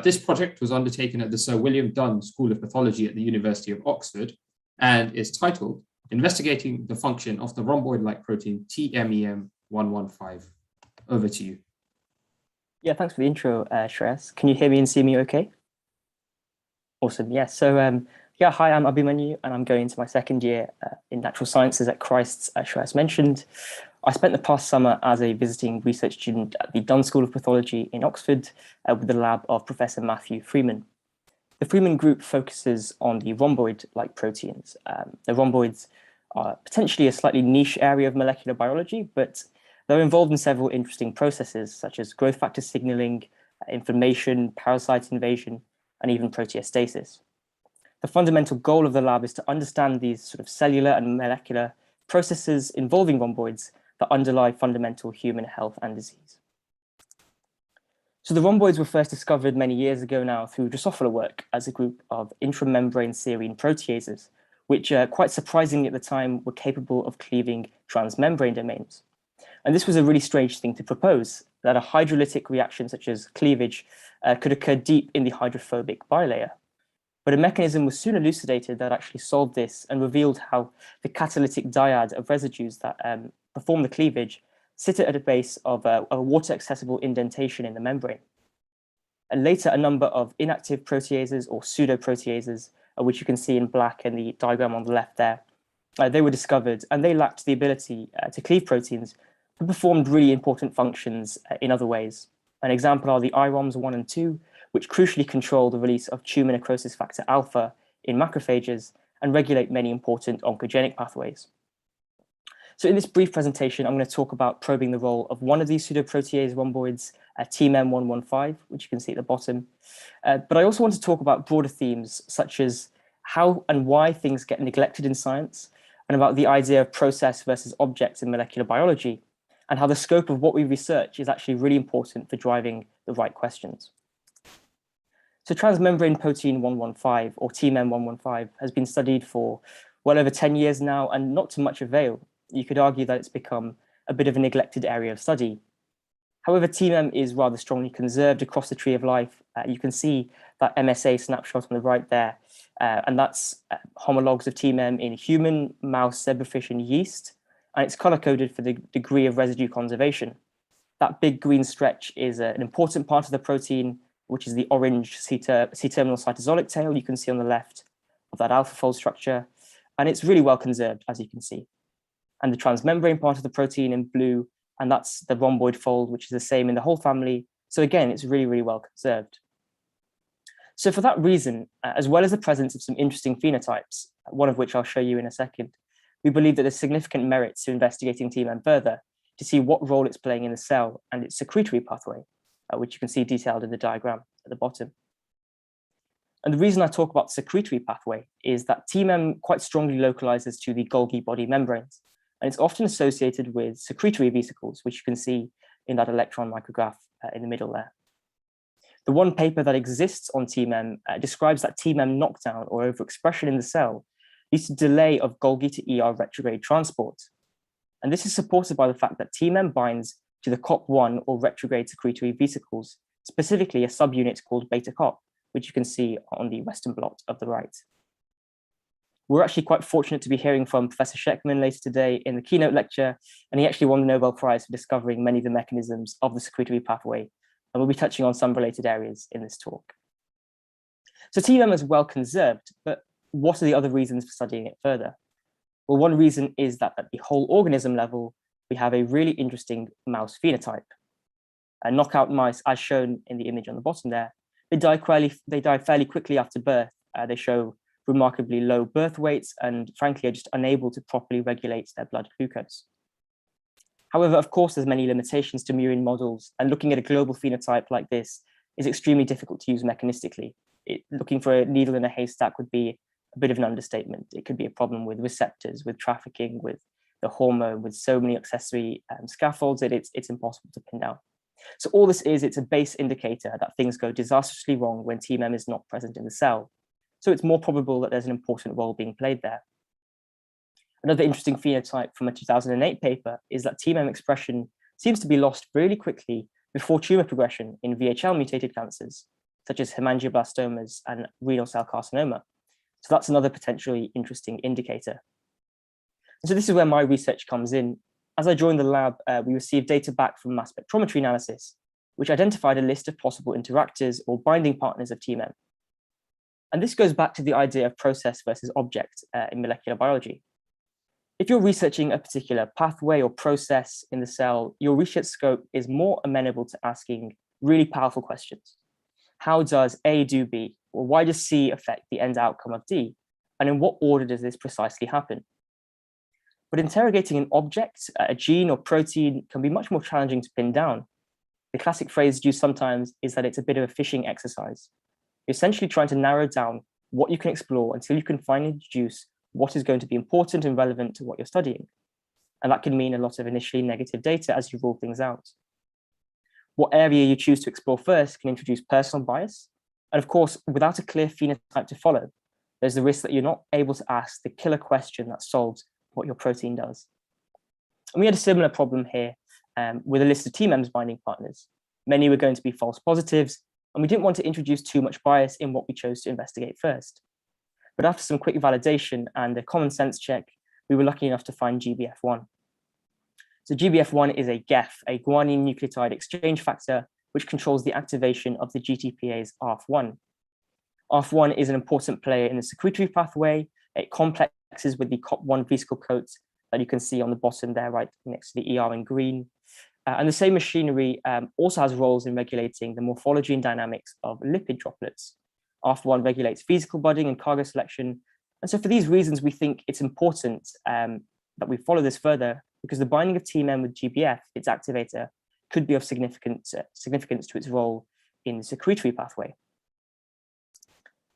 This project was undertaken at the Sir William Dunn School of Pathology at the University of Oxford, and is titled Investigating the Function of the Rhomboid-like Protein TMEM115. Over to you. Yeah, thanks for the intro, Shreyas. Can you hear me and see me okay? Awesome, yeah. So hi, I'm Abhimanyu, and I'm going into my second year in natural sciences at Christ's, as Shreyas mentioned. I spent the past summer as a visiting research student at the Dunn School of Pathology in Oxford with the lab of Professor Matthew Freeman. The Freeman group focuses on the rhomboid-like proteins. The rhomboids are potentially a slightly niche area of molecular biology, but they're involved in several interesting processes, such as growth factor signaling, inflammation, parasite invasion, and even proteostasis. The fundamental goal of the lab is to understand these sort of cellular and molecular processes involving rhomboids that underlie fundamental human health and disease. So the rhomboids were first discovered many years ago now through Drosophila work as a group of intramembrane serine proteases, which quite surprisingly at the time were capable of cleaving transmembrane domains. And this was a really strange thing to propose, that a hydrolytic reaction such as cleavage could occur deep in the hydrophobic bilayer. But a mechanism was soon elucidated that actually solved this and revealed how the catalytic dyad of residues that perform the cleavage sit at the base of a water-accessible indentation in the membrane. And later, a number of inactive proteases or pseudoproteases, which you can see in black in the diagram on the left there, they were discovered, and they lacked the ability to cleave proteins, but performed really important functions in other ways. An example are the IROMs 1 and 2, which crucially control the release of tumor necrosis factor alpha in macrophages and regulate many important oncogenic pathways. So in this brief presentation, I'm going to talk about probing the role of one of these pseudoprotease rhomboids, TMEM115, which you can see at the bottom. But I also want to talk about broader themes, such as how and why things get neglected in science, and about the idea of process versus objects in molecular biology, and how the scope of what we research is actually really important for driving the right questions. So transmembrane protein 115, or TMEM115, has been studied for well over 10 years now, and not to much avail. You could argue that it's become a bit of a neglected area of study. However, TMEM is rather strongly conserved across the tree of life. You can see that MSA snapshot on the right there, and that's homologs of TMEM in human, mouse, zebrafish, and yeast, and it's color-coded for the degree of residue conservation. That big green stretch is an important part of the protein, which is the orange C-terminal cytosolic tail you can see on the left of that alpha fold structure, and it's really well conserved, as you can see. And the transmembrane part of the protein in blue, and that's the rhomboid fold, which is the same in the whole family. So again, it's really, really well conserved. So for that reason, as well as the presence of some interesting phenotypes, one of which I'll show you in a second, we believe that there's significant merit to investigating TMEM further to see what role it's playing in the cell and its secretory pathway, which you can see detailed in the diagram at the bottom. And the reason I talk about the secretory pathway is that TMEM quite strongly localizes to the Golgi body membranes, and it's often associated with secretory vesicles, which you can see in that electron micrograph in the middle there. The one paper that exists on TMEM describes that TMEM knockdown or overexpression in the cell leads to delay of Golgi to ER retrograde transport. And this is supported by the fact that TMEM binds to the COP1 or retrograde secretory vesicles, specifically a subunit called beta-COP, which you can see on the Western blot of the right. We're actually quite fortunate to be hearing from Professor Sheckman later today in the keynote lecture, and he actually won the Nobel Prize for discovering many of the mechanisms of the secretory pathway, and we'll be touching on some related areas in this talk. So TMEM is well conserved, but what are the other reasons for studying it further? Well, one reason is that at the whole organism level, we have a really interesting mouse phenotype. Knockout mice, as shown in the image on the bottom there, they die fairly quickly after birth. They show remarkably low birth weights and frankly are just unable to properly regulate their blood glucose. However, of course, there's many limitations to murine models, and looking at a global phenotype like this is extremely difficult to use mechanistically. Looking for a needle in a haystack would be a bit of an understatement. It could be a problem with receptors, with trafficking, with the hormone, with so many accessory scaffolds that it's impossible to pin down. So all this is, it's a base indicator that things go disastrously wrong when TMEM is not present in the cell. So it's more probable that there's an important role being played there. Another interesting phenotype from a 2008 paper is that TMEM expression seems to be lost really quickly before tumor progression in VHL mutated cancers, such as hemangioblastomas and renal cell carcinoma. So that's another potentially interesting indicator. And so this is where my research comes in. As I joined the lab, we received data back from mass spectrometry analysis, which identified a list of possible interactors or binding partners of TMEM. And this goes back to the idea of process versus object in molecular biology. If you're researching a particular pathway or process in the cell, your research scope is more amenable to asking really powerful questions. How does A do B? Or why does C affect the end outcome of D? And in what order does this precisely happen? But interrogating an object, a gene or protein, can be much more challenging to pin down. The classic phrase used sometimes is that it's a bit of a fishing exercise. You're essentially trying to narrow down what you can explore until you can finally deduce what is going to be important and relevant to what you're studying. And that can mean a lot of initially negative data as you rule things out. What area you choose to explore first can introduce personal bias. And of course, without a clear phenotype to follow, there's the risk that you're not able to ask the killer question that solves what your protein does. And we had a similar problem here with a list of TMEM's binding partners. Many were going to be false positives, and we didn't want to introduce too much bias in what we chose to investigate first. But after some quick validation and a common sense check, we were lucky enough to find GBF1. So GBF1 is a GEF, a guanine nucleotide exchange factor which controls the activation of the GTPase ARF1. ARF1 is an important player in the secretory pathway. It complexes with the COP1 vesicle coat that you can see on the bottom there, right next to the ER in green. And the same machinery also has roles in regulating the morphology and dynamics of lipid droplets. ARF1 regulates vesicle budding and cargo selection. And so for these reasons, we think it's important that we follow this further, because the binding of TMEM with GBF, its activator, could be of significance to its role in the secretory pathway.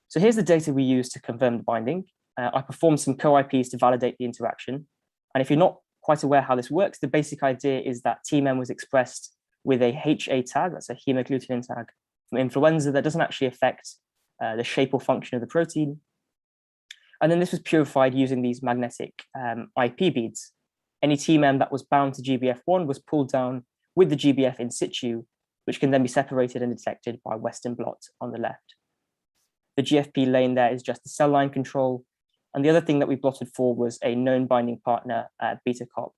So here's the data we use to confirm the binding. I performed some co-IPs to validate the interaction. And if you're not quite aware how this works, the basic idea is that TMEM was expressed with a HA tag, that's a hemagglutinin tag from influenza that doesn't actually affect the shape or function of the protein. And then this was purified using these magnetic IP beads. Any TMEM that was bound to GBF1 was pulled down with the GBF in situ, which can then be separated and detected by Western blot on the left. The GFP lane there is just the cell line control. And the other thing that we blotted for was a known binding partner, beta COP,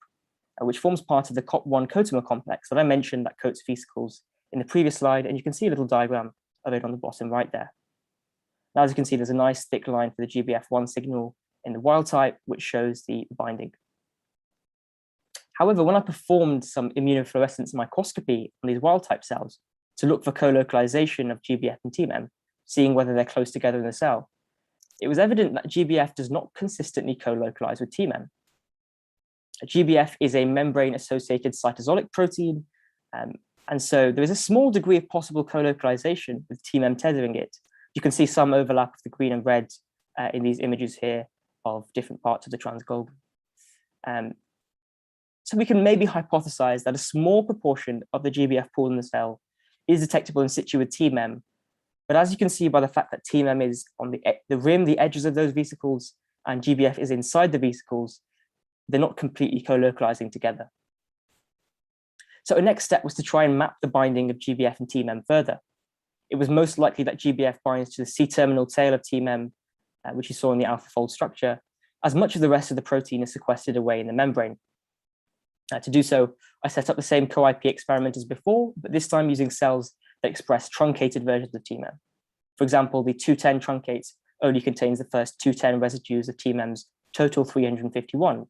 which forms part of the COP1 coatomer complex that I mentioned that coats vesicles in the previous slide. And you can see a little diagram of it on the bottom right there. Now, as you can see, there's a nice thick line for the GBF1 signal in the wild type, which shows the binding. However, when I performed some immunofluorescence microscopy on these wild type cells to look for co-localization of GBF and TMEM, seeing whether they're close together in the cell, it was evident that GBF does not consistently co-localize with TMEM. GBF is a membrane-associated cytosolic protein, and so there is a small degree of possible co-localization with TMEM tethering it. You can see some overlap of the green and red in these images here of different parts of the transgolgi. So we can maybe hypothesize that a small proportion of the GBF pool in the cell is detectable in situ with TMEM. But as you can see by the fact that TMEM is on the rim, the edges of those vesicles, and GBF is inside the vesicles, they're not completely co-localizing together. So a next step was to try and map the binding of GBF and TMEM further. It was most likely that GBF binds to the C-terminal tail of TMEM, which you saw in the alpha fold structure, as much of the rest of the protein is sequestered away in the membrane. To do so, I set up the same co-IP experiment as before, but this time using cells that express truncated versions of TMEM. For example, the 210 truncate only contains the first 210 residues of TMEM's total 351,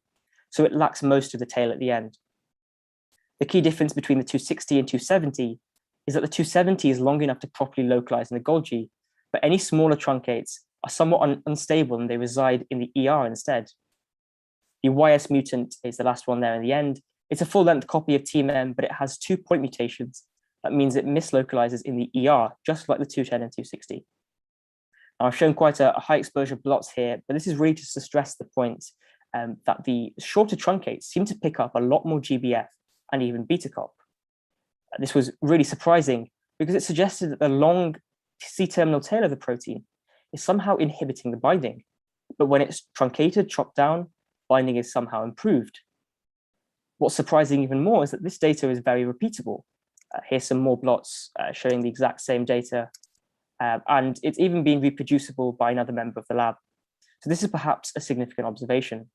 so it lacks most of the tail at the end. The key difference between the 260 and 270 is that the 270 is long enough to properly localize in the Golgi, but any smaller truncates are somewhat unstable and they reside in the ER instead. The YS mutant is the last one there in the end. It's a full-length copy of TMEM, but it has 2 point mutations. That means it mislocalizes in the ER, just like the 210 and 260. Now, I've shown quite a high exposure blots here, but this is really just to stress the point that the shorter truncates seem to pick up a lot more GBF and even beta COP. This was really surprising because it suggested that the long C-terminal tail of the protein is somehow inhibiting the binding, but when it's truncated, chopped down, binding is somehow improved. What's surprising even more is that this data is very repeatable. Here's some more blots showing the exact same data, and it's even been reproducible by another member of the lab. So this is perhaps a significant observation.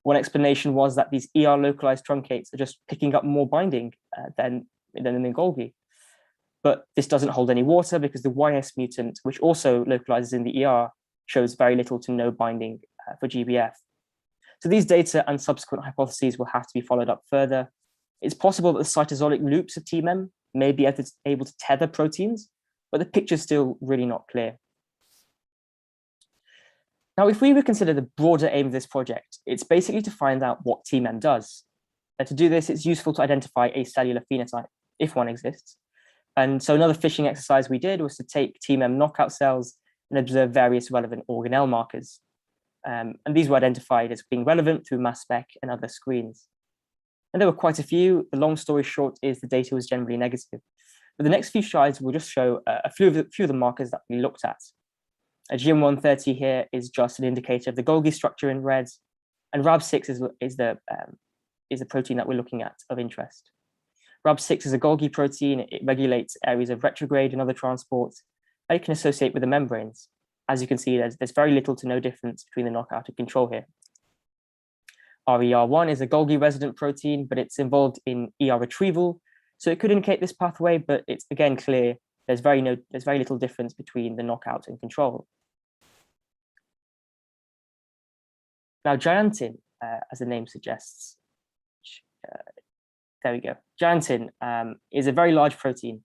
One explanation was that these ER localized truncates are just picking up more binding than in the Golgi. But this doesn't hold any water because the YS mutant, which also localizes in the ER, shows very little to no binding for GBF. So these data and subsequent hypotheses will have to be followed up further. It's possible that the cytosolic loops of TMEM may be able to tether proteins, but the picture's still really not clear. Now, if we would consider the broader aim of this project, it's basically to find out what TMEM does. And to do this, it's useful to identify a cellular phenotype, if one exists. And so another fishing exercise we did was to take TMEM knockout cells and observe various relevant organelle markers. And these were identified as being relevant through mass spec and other screens. And there were quite a few. The long story short is the data was generally negative. But the next few slides will just show a few of the markers that we looked at. GM130 here is just an indicator of the Golgi structure in red, and RAB6 is the protein that we're looking at of interest. RAB6 is a Golgi protein. It regulates areas of retrograde and other transport, and it can associate with the membranes. As you can see, there's very little to no difference between the knockout and control here. RER1 is a Golgi resident protein, but it's involved in ER retrieval. So it could indicate this pathway, but it's again clear there's very little difference between the knockout and control. Now, giantin, as the name suggests, there we go. Giantin is a very large protein,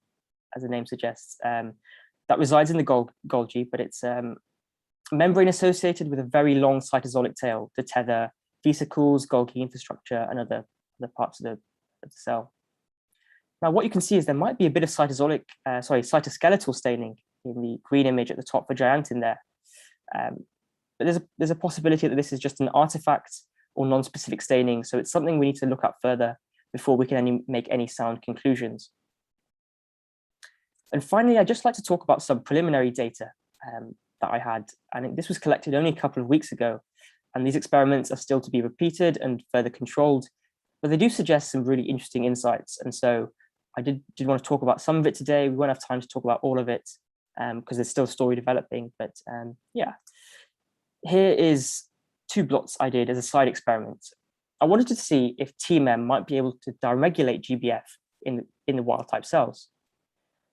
as the name suggests, that resides in the Golgi, but it's membrane associated with a very long cytosolic tail to tether vesicles, Golgi infrastructure, and other parts of the cell. Now, what you can see is there might be a bit of cytoskeletal staining in the green image at the top for giantin there. But there's a possibility that this is just an artifact or non-specific staining. So it's something we need to look at further before we can make any sound conclusions. And finally, I'd just like to talk about some preliminary data that I had. And this was collected only a couple of weeks ago. And these experiments are still to be repeated and further controlled, but they do suggest some really interesting insights. And so I did want to talk about some of it today. We won't have time to talk about all of it because there's still a story developing, but yeah. Here is 2 blots I did as a side experiment. I wanted to see if TMEM might be able to downregulate GBF in the wild type cells.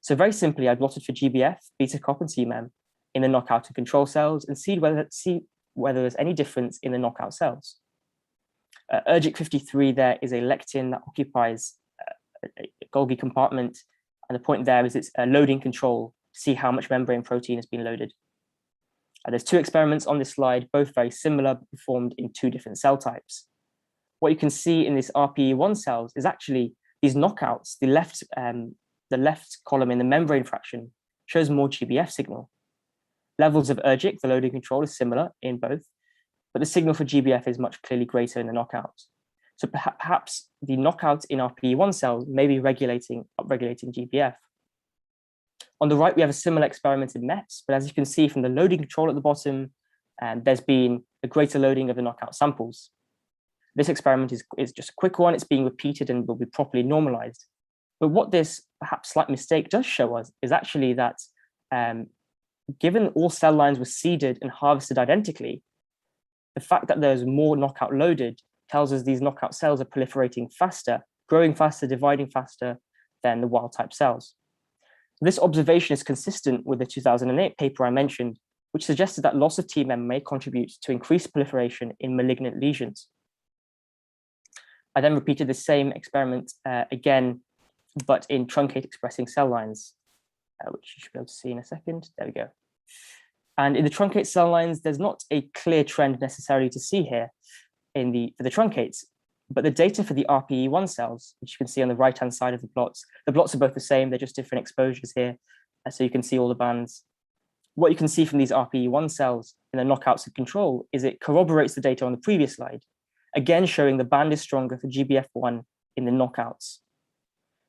So very simply, I blotted for GBF, beta cop, and TMEM in the knockout and control cells and see whether there's any difference in the knockout cells. ERGIC53 there is a lectin that occupies a Golgi compartment, and the point there is it's a loading control to see how much membrane protein has been loaded. There's 2 experiments on this slide, both very similar, but performed in 2 different cell types. What you can see in this RPE1 cells is actually these knockouts. The left column in the membrane fraction shows more GBF signal. Levels of ERGIC, the loading control, is similar in both, but the signal for GBF is much clearly greater in the knockout. So perhaps the knockout in RPE1 cells may be upregulating GBF. On the right, we have a similar experiment in MEPS, but as you can see from the loading control at the bottom, there's been a greater loading of the knockout samples. This experiment is just a quick one. It's being repeated and will be properly normalized. But what this perhaps slight mistake does show us is actually that given all cell lines were seeded and harvested identically, the fact that there's more knockout loaded tells us these knockout cells are proliferating faster, growing faster, dividing faster than the wild type cells. This observation is consistent with the 2008 paper I mentioned, which suggested that loss of TMEM may contribute to increased proliferation in malignant lesions. I then repeated the same experiment again, but in truncate expressing cell lines, which you should be able to see in a second. There we go. And in the truncate cell lines, there's not a clear trend necessarily to see here for the truncates, but the data for the RPE1 cells, which you can see on the right-hand side of the plots are both the same, they're just different exposures here. So you can see all the bands. What you can see from these RPE1 cells in the knockouts and control is it corroborates the data on the previous slide, again showing the band is stronger for GBF1 in the knockouts.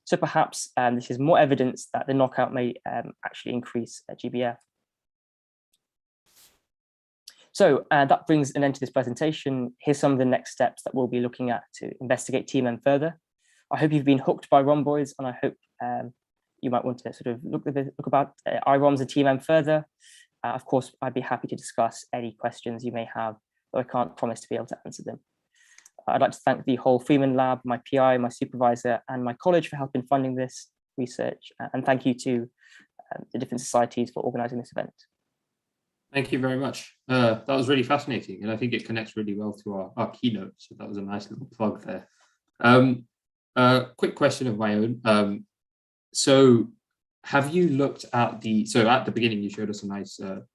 So perhaps this is more evidence that the knockout may actually increase GBF. So that brings an end to this presentation. Here's some of the next steps that we'll be looking at to investigate TMEM further. I hope you've been hooked by rhomboids, and I hope you might want to sort of look about iROMs and TMEM further. Of course, I'd be happy to discuss any questions you may have, though I can't promise to be able to answer them. I'd like to thank the whole Freeman Lab, my PI, my supervisor, and my college for helping funding this research. And thank you to the different societies for organizing this event. Thank you very much. That was really fascinating, and I think it connects really well to our keynote. So that was a nice little plug there. Quick question of my own. So have you looked at so at the beginning, you showed us a nice sort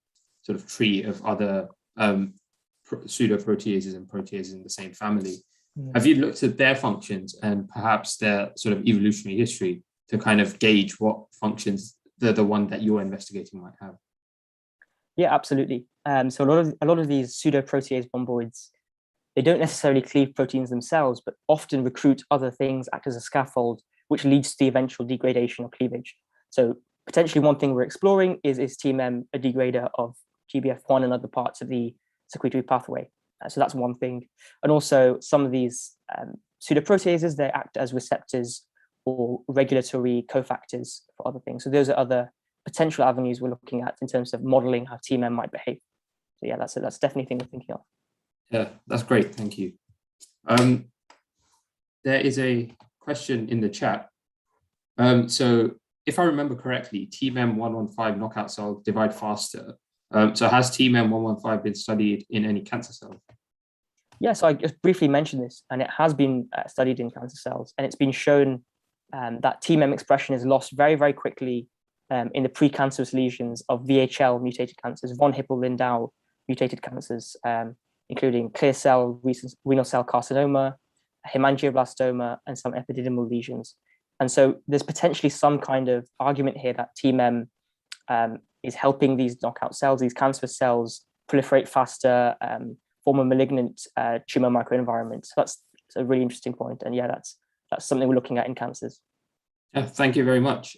of tree of other pseudoproteases and proteases in the same family. Mm. Have you looked at their functions and perhaps their sort of evolutionary history to kind of gauge what functions the one that you're investigating might have? Yeah, absolutely. So a lot of these pseudoprotease rhomboids, they don't necessarily cleave proteins themselves, but often recruit other things, act as a scaffold, which leads to the eventual degradation or cleavage. So potentially one thing we're exploring is TMEM a degrader of GBF1 and other parts of the secretory pathway. So that's one thing. And also some of these pseudoproteases, they act as receptors or regulatory cofactors for other things. So those are other potential avenues we're looking at in terms of modeling how TMEM might behave. So yeah, that's definitely a thing we're thinking of. Yeah, that's great. Thank you. There is a question in the chat So if I remember correctly, TMEM115 knockout cells divide faster. So has TMEM115 been studied in any cancer cells? Yeah, so I just briefly mentioned this, and it has been studied in cancer cells, and it's been shown that TMEM expression is lost very, very quickly in the precancerous lesions of VHL mutated cancers, von Hippel-Lindau mutated cancers, including clear cell renal cell carcinoma, hemangioblastoma, and some epididymal lesions. And so there's potentially some kind of argument here that TMEM is helping these knockout cells, these cancerous cells, proliferate faster, form a malignant tumor microenvironment. So that's a really interesting point. And yeah, that's something we're looking at in cancers. Yeah, thank you very much.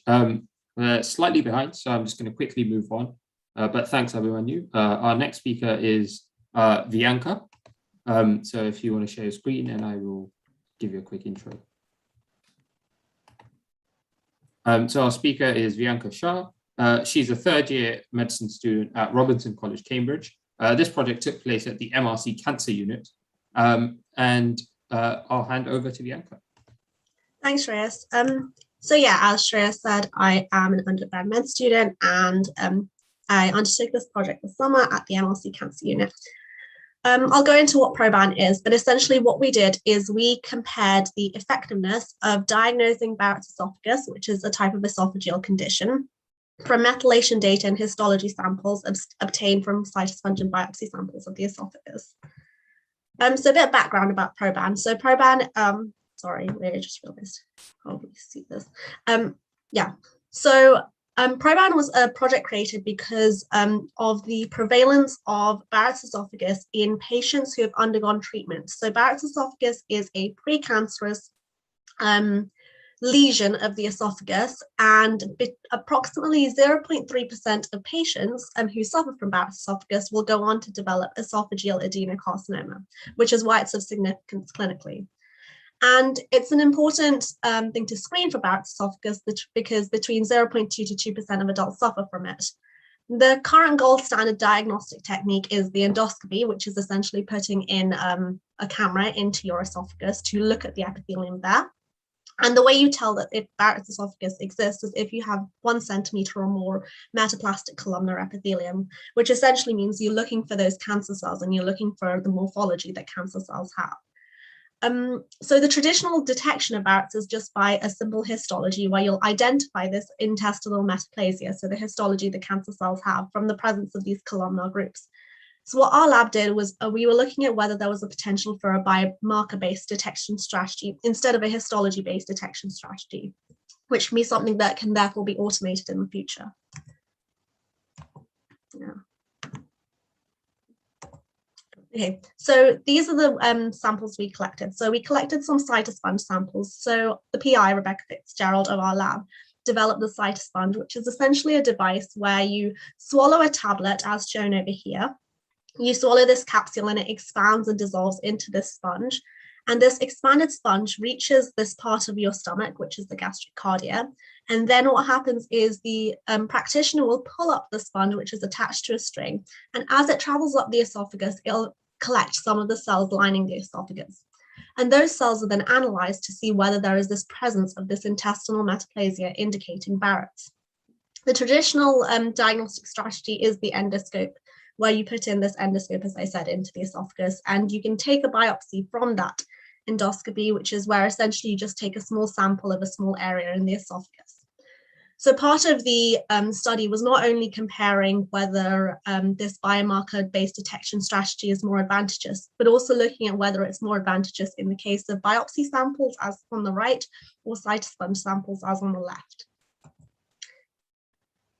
Slightly behind, so I'm just going to quickly move on. But thanks, Abhimanyu. Our next speaker is Vianca. So if you want to share your screen, and I will give you a quick intro. So our speaker is Vianca Shah. She's a third-year medicine student at Robinson College, Cambridge. This project took place at the MRC Cancer Unit. And I'll hand over to Vianca. Thanks, Shreyas. So yeah, as Shreyas said, I am an undergrad med student, and I undertook this project this summer at the MRC Cancer Unit. I'll go into what PROBAN is, but essentially what we did is we compared the effectiveness of diagnosing Barrett's esophagus, which is a type of esophageal condition, from methylation data and histology samples obtained from cytosponge and biopsy samples of the esophagus. So a bit of background about PROBAN. So PROBAN, sorry, I just realized, probably see this. PROBAN was a project created because of the prevalence of Barrett's esophagus in patients who have undergone treatment. So Barrett's esophagus is a precancerous lesion of the esophagus, and approximately 0.3% of patients who suffer from Barrett's esophagus will go on to develop esophageal adenocarcinoma, which is why it's of significance clinically. And it's an important thing to screen for Barrett's esophagus because between 0.2 to 2% of adults suffer from it. The current gold standard diagnostic technique is the endoscopy, which is essentially putting in a camera into your esophagus to look at the epithelium there. And the way you tell that if Barrett's esophagus exists is if you have 1 centimeter or more metaplastic columnar epithelium, which essentially means you're looking for those cancer cells and you're looking for the morphology that cancer cells have. So the traditional detection of Barrett's is just by a simple histology where you'll identify this intestinal metaplasia, so the histology the cancer cells have from the presence of these columnar groups. So what our lab did was we were looking at whether there was a potential for a biomarker-based detection strategy instead of a histology-based detection strategy, which can be something that can therefore be automated in the future. Yeah. Okay, so these are the samples we collected. So we collected some Cytosponge samples. So the PI, Rebecca Fitzgerald of our lab, developed the Cytosponge, which is essentially a device where you swallow a tablet as shown over here. You swallow this capsule and it expands and dissolves into this sponge. And this expanded sponge reaches this part of your stomach, which is the gastric cardia. And then what happens is the practitioner will pull up the sponge, which is attached to a string. And as it travels up the esophagus, it'll collect some of the cells lining the esophagus. And those cells are then analyzed to see whether there is this presence of this intestinal metaplasia indicating Barrett's. The traditional diagnostic strategy is the endoscope, where you put in this endoscope, as I said, into the esophagus, and you can take a biopsy from that endoscopy, which is where essentially you just take a small sample of a small area in the esophagus. So part of the study was not only comparing whether this biomarker-based detection strategy is more advantageous, but also looking at whether it's more advantageous in the case of biopsy samples as on the right or cytosponge samples as on the left.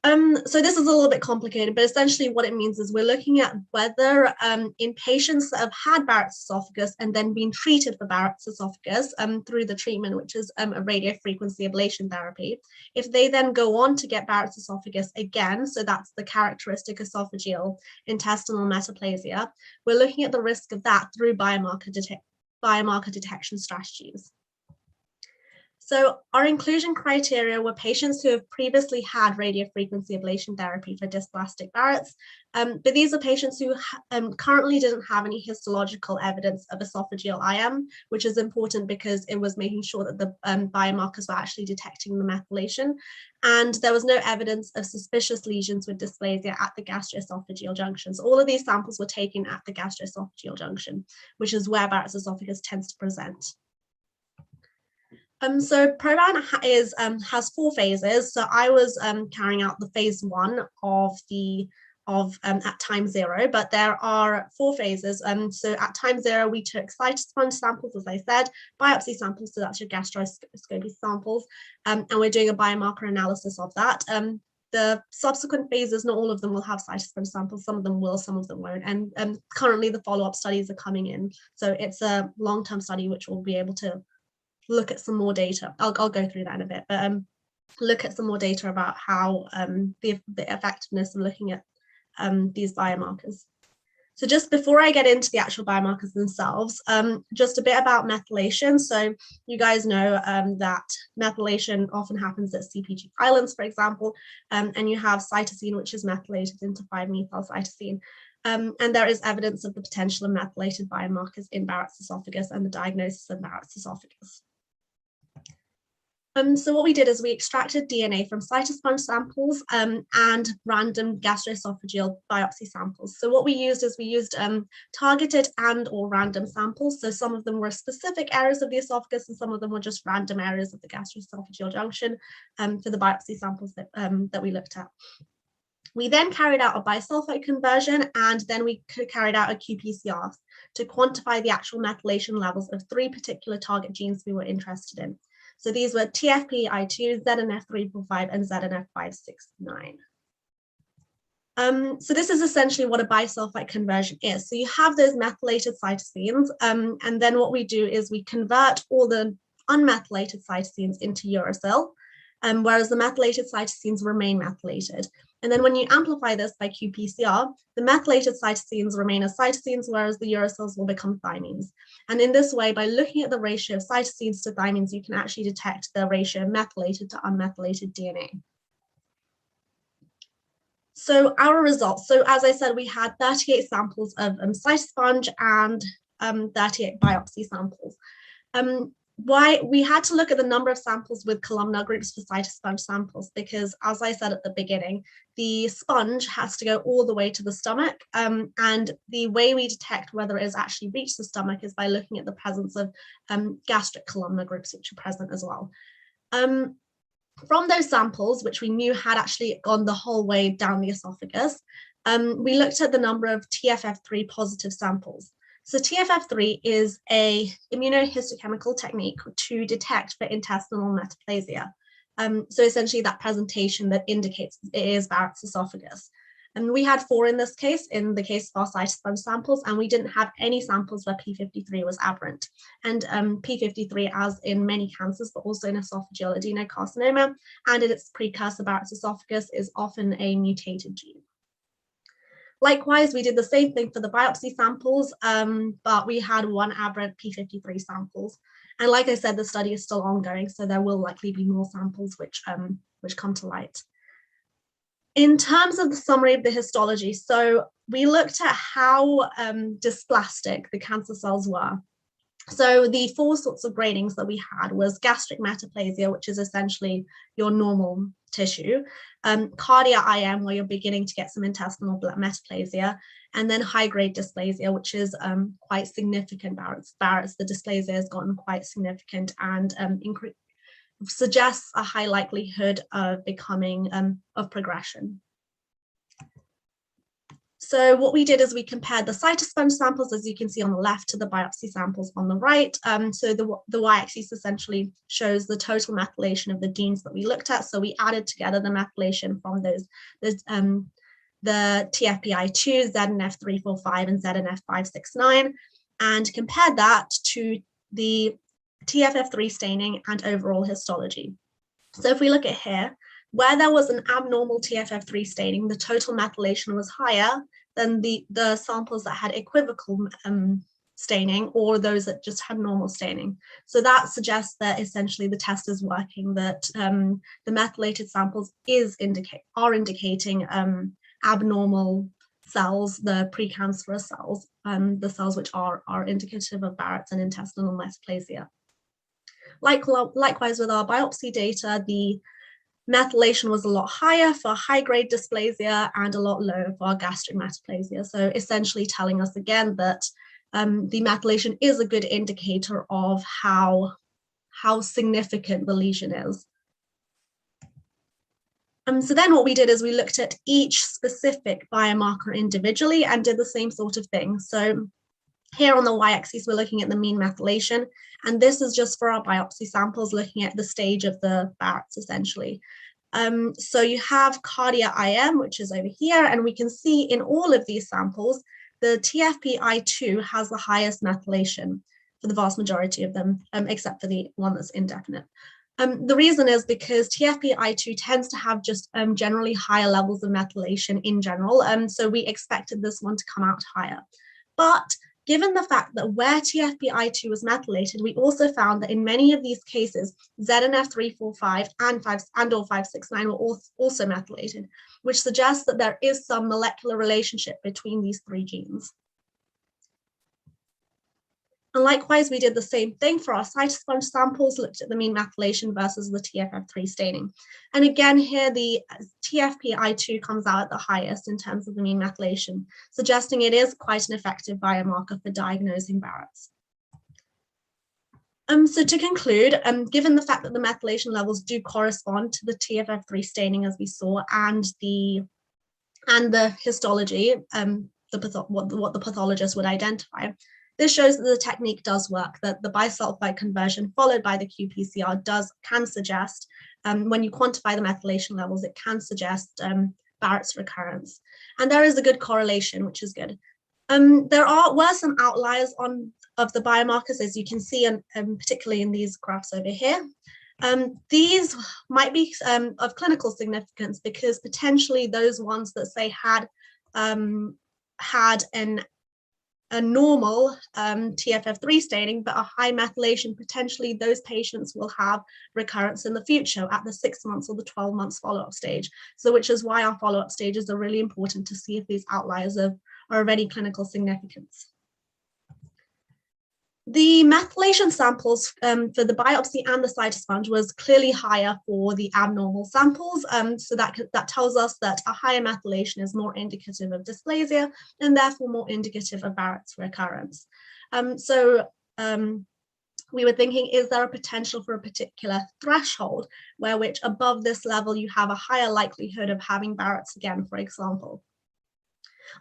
So this is a little bit complicated, but essentially what it means is we're looking at whether in patients that have had Barrett's esophagus and then been treated for Barrett's esophagus through the treatment, which is a radiofrequency ablation therapy, if they then go on to get Barrett's esophagus again, so that's the characteristic esophageal intestinal metaplasia, we're looking at the risk of that through biomarker detection strategies. So our inclusion criteria were patients who have previously had radiofrequency ablation therapy for dysplastic Barrett's, but these are patients who currently didn't have any histological evidence of esophageal IM, which is important because it was making sure that the biomarkers were actually detecting the methylation, and there was no evidence of suspicious lesions with dysplasia at the gastroesophageal junctions. All of these samples were taken at the gastroesophageal junction, which is where Barrett's esophagus tends to present. So PROBAN has 4 phases. So I was carrying out the phase 1 at time 0, but there are 4 phases. So at time 0, we took cytosponge samples, as I said, biopsy samples, so that's your gastroscopy samples, and we're doing a biomarker analysis of that. The subsequent phases, not all of them will have cytosponge samples, some of them will, some of them won't, and currently the follow-up studies are coming in. So it's a long-term study which will be able to look at some more data. I'll go through that in a bit, but look at some more data about how the effectiveness of looking at these biomarkers. So just before I get into the actual biomarkers themselves, just a bit about methylation. So you guys know that methylation often happens at CpG islands, for example, and you have cytosine, which is methylated into 5-methylcytosine. And there is evidence of the potential of methylated biomarkers in Barrett's esophagus and the diagnosis of Barrett's esophagus. So what we did is we extracted DNA from cytosponge samples and random gastroesophageal biopsy samples. So what we used is we used targeted and or random samples. So some of them were specific areas of the esophagus and some of them were just random areas of the gastroesophageal junction for the biopsy samples that we looked at. We then carried out a bisulfite conversion, and then we carried out a qPCR to quantify the actual methylation levels of 3 particular target genes we were interested in. So these were TFP-I2, ZNF345, and ZNF569. So this is essentially what a bisulfite conversion is. So you have those methylated cytosines, and then what we do is we convert all the unmethylated cytosines into uracil, whereas the methylated cytosines remain methylated. And then when you amplify this by qPCR, the methylated cytosines remain as cytosines, whereas the uracils will become thymines. And in this way, by looking at the ratio of cytosines to thymines, you can actually detect the ratio of methylated to unmethylated DNA. So our results, so as I said, we had 38 samples of cytosponge and 38 biopsy samples. Why we had to look at the number of samples with columnar groups for cytosponge samples, because as I said at the beginning, the sponge has to go all the way to the stomach, and the way we detect whether it has actually reached the stomach is by looking at the presence of gastric columnar groups, which are present as well. From those samples, which we knew had actually gone the whole way down the esophagus, we looked at the number of TFF3 positive samples. So TFF3 is an immunohistochemical technique to detect for intestinal metaplasia. So essentially that presentation that indicates it is Barrett's esophagus. And we had 4 in this case, in the case of our cytosponge samples, and we didn't have any samples where P53 was aberrant. And P53, as in many cancers, but also in esophageal adenocarcinoma, and in its precursor Barrett's esophagus, is often a mutated gene. Likewise, we did the same thing for the biopsy samples, but we had 1 aberrant P53 samples. And like I said, the study is still ongoing, so there will likely be more samples which come to light. In terms of the summary of the histology, so we looked at how dysplastic the cancer cells were. So the 4 sorts of gradings that we had was gastric metaplasia, which is essentially your normal tissue, cardia IM, where you're beginning to get some intestinal metaplasia, and then high-grade dysplasia, which is quite significant. Barrett's, the dysplasia has gotten quite significant and suggests a high likelihood of becoming of progression. So what we did is we compared the cytosponge samples, as you can see on the left, to the biopsy samples on the right. So the y-axis essentially shows the total methylation of the genes that we looked at. So we added together the methylation from those, the TFP-I2, ZNF345, and ZNF569, and compared that to the TFF3 staining and overall histology. So if we look at here, where there was an abnormal TFF3 staining, the total methylation was higher than the samples that had equivocal staining or those that just had normal staining. So that suggests that essentially the test is working, that the methylated samples are indicating abnormal cells, the precancerous cells, the cells which are indicative of Barrett's and intestinal metaplasia. Likewise with our biopsy data, the methylation was a lot higher for high-grade dysplasia and a lot lower for gastric metaplasia. So essentially telling us again that the methylation is a good indicator of how significant the lesion is. So then what we did is we looked at each specific biomarker individually and did the same sort of thing. So here on the y-axis, we're looking at the mean methylation, and this is just for our biopsy samples, looking at the stage of the Barrett's essentially. So you have cardia IM, which is over here, and we can see in all of these samples, the TFP-I2 has the highest methylation for the vast majority of them, except for the one that's indefinite. The reason is because TFP-I2 tends to have just generally higher levels of methylation in general, so we expected this one to come out higher. But given the fact that where TFP-I2 was methylated, we also found that in many of these cases, ZNF345 and/or 569 were also methylated, which suggests that there is some molecular relationship between these three genes. And likewise, we did the same thing for our cytosponge samples, looked at the mean methylation versus the TFF3 staining. And again, here the TFP-I2 comes out at the highest in terms of the mean methylation, suggesting it is quite an effective biomarker for diagnosing Barrett's. So to conclude, given the fact that the methylation levels do correspond to the TFF3 staining as we saw, and the histology, what the pathologist would identify, this shows that the technique does work, that the bisulfite conversion followed by the qPCR can suggest, when you quantify the methylation levels, it can suggest Barrett's recurrence. And there is a good correlation, which is good. There were some outliers of the biomarkers, as you can see, particularly in these graphs over here. These might be of clinical significance because potentially those ones that say had a normal TFF3 staining, but a high methylation, potentially those patients will have recurrence in the future at the 6 months or the 12 months follow-up stage. So which is why our follow-up stages are really important to see if these outliers are of any clinical significance. The methylation samples for the biopsy and the cytosponge was clearly higher for the abnormal samples. So that tells us that a higher methylation is more indicative of dysplasia and therefore more indicative of Barrett's recurrence. We were thinking, is there a potential for a particular threshold which above this level you have a higher likelihood of having Barrett's again, for example?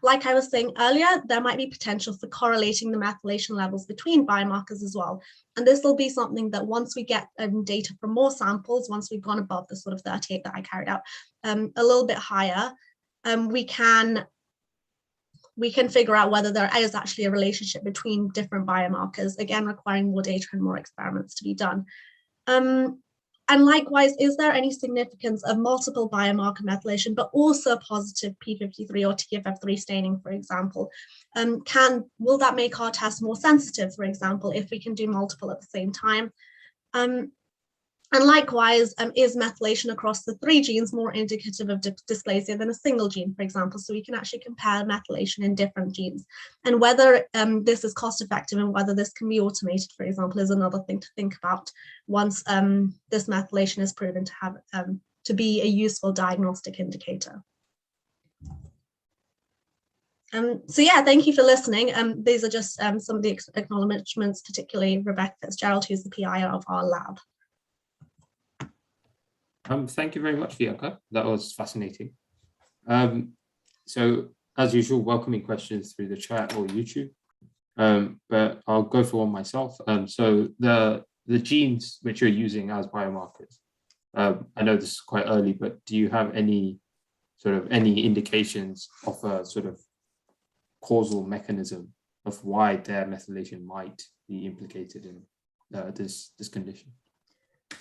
Like I was saying earlier, there might be potential for correlating the methylation levels between biomarkers as well. And this will be something that once we get data from more samples, once we've gone above the sort of 38 that I carried out, a little bit higher, we can figure out whether there is actually a relationship between different biomarkers, again, requiring more data and more experiments to be done. And likewise, is there any significance of multiple biomarker methylation, but also positive P53 or TFF3 staining, for example? Will that make our test more sensitive, for example, if we can do multiple at the same time? And likewise, is methylation across the three genes more indicative of dysplasia than a single gene, for example? So we can actually compare methylation in different genes. And whether this is cost effective and whether this can be automated, for example, is another thing to think about once this methylation is proven to have to be a useful diagnostic indicator. So yeah, thank you for listening. These are just some of the acknowledgements, particularly Rebecca Fitzgerald, who's the PI of our lab. Thank you very much, Vianca. That was fascinating. So as usual, welcoming questions through the chat or YouTube, but I'll go for one myself. So the genes which you're using as biomarkers, I know this is quite early, but do you have any indications of a sort of causal mechanism of why their methylation might be implicated in this condition?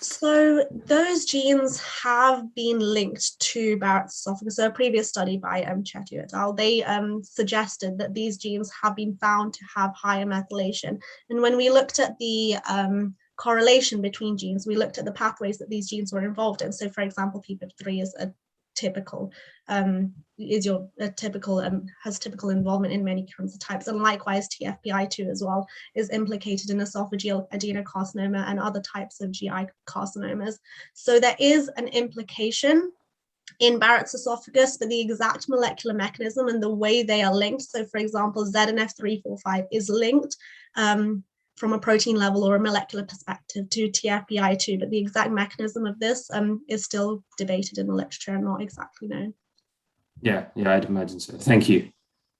So those genes have been linked to Barrett's esophagus. So a previous study by Chetty et al. They suggested that these genes have been found to have higher methylation. And when we looked at the correlation between genes, we looked at the pathways that these genes were involved in. So for example, PPIP3 is a typical has typical involvement in many cancer types, and likewise TFPI2 as well is implicated in esophageal adenocarcinoma and other types of GI carcinomas. So there is an implication in Barrett's esophagus, but the exact molecular mechanism and the way they are linked. So for example, ZNF345 is linked from a protein level or a molecular perspective to TFPI2, but the exact mechanism of this is still debated in the literature and not exactly known. Yeah, I'd imagine so. Thank you.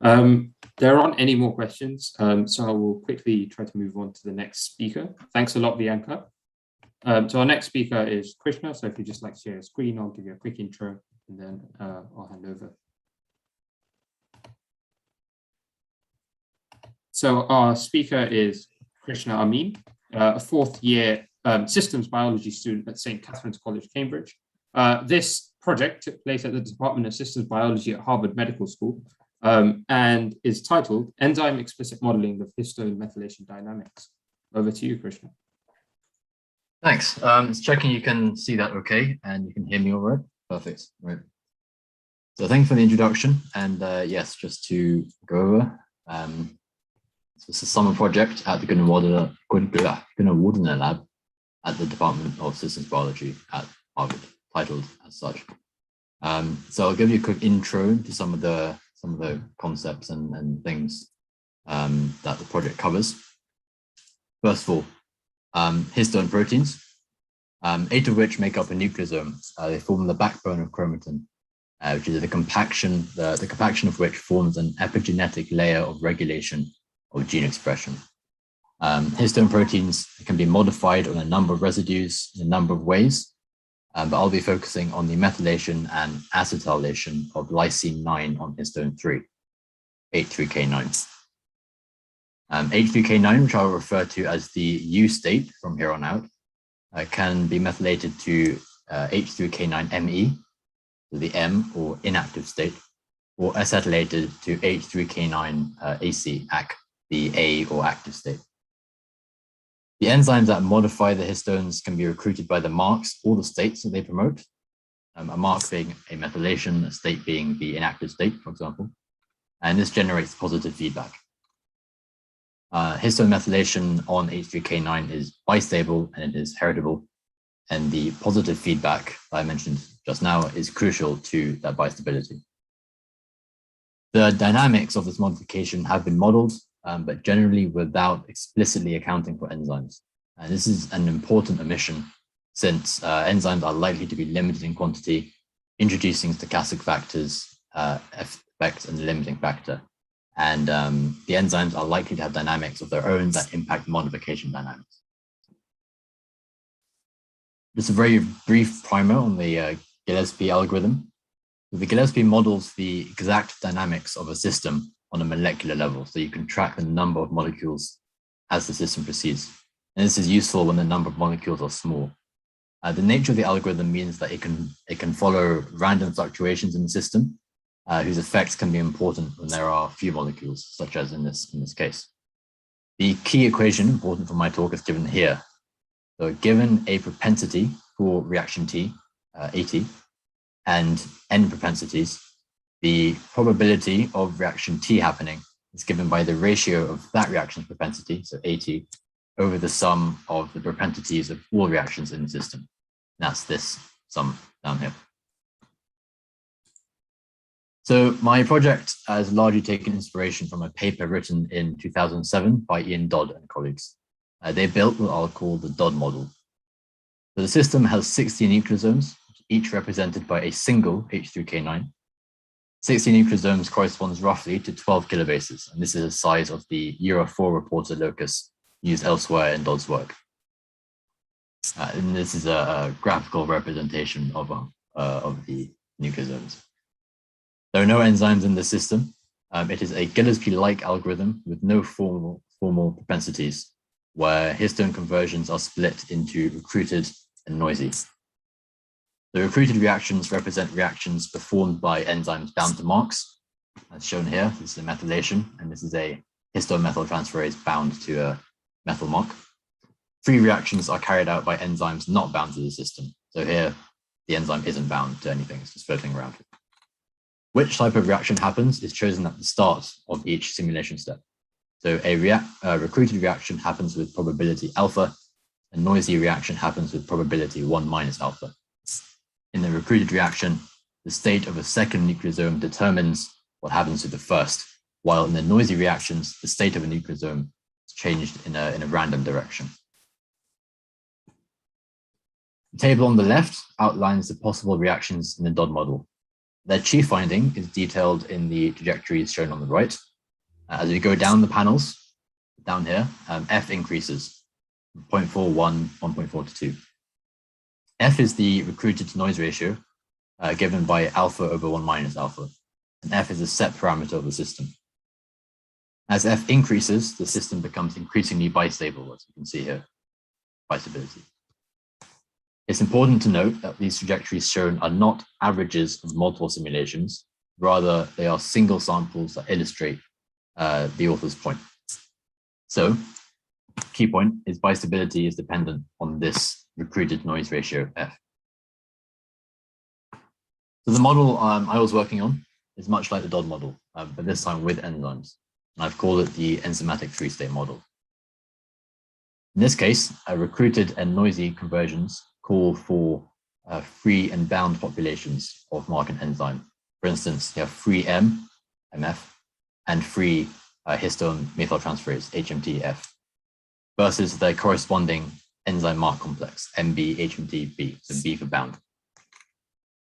There aren't any more questions, so I will quickly try to move on to the next speaker. Thanks a lot, Vianca. So our next speaker is Krishna. So if you'd just like to share your screen, I'll give you a quick intro and then I'll hand over. So our speaker is Krishna Amin, a fourth-year systems biology student at St. Catherine's College, Cambridge. This project took place at the Department of Systems Biology at Harvard Medical School and is titled Enzyme-explicit Modeling of Histone Methylation Dynamics. Over to you, Krishna. Thanks. It's checking you can see that okay and you can hear me all right. Perfect. Right. So thanks for the introduction. And yes, just to go over, so it's a summer project at the Gunnar Wardner Lab at the Department of Systems Biology at Harvard, titled as such. So I'll give you a quick intro to some of the concepts and things that the project covers. First of all, histone proteins, 8 of which make up a nucleosome. They form the backbone of chromatin, which is the compaction of which forms an epigenetic layer of regulation of gene expression. Histone proteins can be modified on a number of residues in a number of ways, but I'll be focusing on the methylation and acetylation of lysine 9 on histone 3, H3K9. H3K9, which I'll refer to as the U state from here on out, can be methylated to H3K9ME, so the M or inactive state, or acetylated to H3K9AC, AC, the A or active state. The enzymes that modify the histones can be recruited by the marks or the states that they promote, a mark being a methylation, a state being the inactive state, for example, and this generates positive feedback. Histone methylation on H3K9 is bistable and it is heritable, and the positive feedback that I mentioned just now is crucial to that bistability. The dynamics of this modification have been modeled, but generally without explicitly accounting for enzymes. And this is an important omission since enzymes are likely to be limited in quantity, introducing stochastic factors affect a limiting factor. And the enzymes are likely to have dynamics of their own that impact modification dynamics. Just a very brief primer on the Gillespie algorithm. The Gillespie models the exact dynamics of a system on a molecular level, so you can track the number of molecules as the system proceeds. And this is useful when the number of molecules are small. The nature of the algorithm means that it can follow random fluctuations in the system, whose effects can be important when there are few molecules, such as in this case. The key equation important for my talk is given here. So given a propensity for reaction T, AT, and n propensities, the probability of reaction T happening is given by the ratio of that reaction's propensity, so AT, over the sum of the propensities of all reactions in the system. And that's this sum down here. So my project has largely taken inspiration from a paper written in 2007 by Ian Dodd and colleagues. They built what I'll call the Dodd model. So the system has 60 nucleosomes, each represented by a single H3K9. 60 nucleosomes corresponds roughly to 12 kilobases, and this is the size of the EURA4 reporter locus used elsewhere in Dodd's work. And this is a graphical representation of the nucleosomes. There are no enzymes in the system. It is a Gillespie-like algorithm with no formal propensities, where histone conversions are split into recruited and noisy. The recruited reactions represent reactions performed by enzymes bound to marks, as shown here. This is a methylation, and this is a histone methyltransferase bound to a methyl mark. Free reactions are carried out by enzymes not bound to the system. So here, the enzyme isn't bound to anything, it's just floating around. Which type of reaction happens is chosen at the start of each simulation step. So a recruited reaction happens with probability alpha, a noisy reaction happens with probability 1 minus alpha. In the recruited reaction, the state of a second nucleosome determines what happens to the first, while in the noisy reactions, the state of a nucleosome is changed in a random direction. The table on the left outlines the possible reactions in the DOD model. Their chief finding is detailed in the trajectories shown on the right. As we go down the panels, down here, F increases, 0.41, 1.4 to 2. F is the recruited to noise ratio given by alpha over 1 minus alpha. And F is a set parameter of the system. As F increases, the system becomes increasingly bistable, as you can see here, bistability. It's important to note that these trajectories shown are not averages of multiple simulations, rather they are single samples that illustrate the author's point. So, key point is bistability is dependent on this recruited noise ratio F. So the model I was working on is much like the DOD model, but this time with enzymes. And I've called it the enzymatic three-state model. In this case, recruited and noisy conversions call for free and bound populations of mark and enzyme. For instance, you have free M, MF, and free histone methyltransferase, HMT-F, versus the corresponding enzyme mark complex, MB, HMT-B, so B for bound.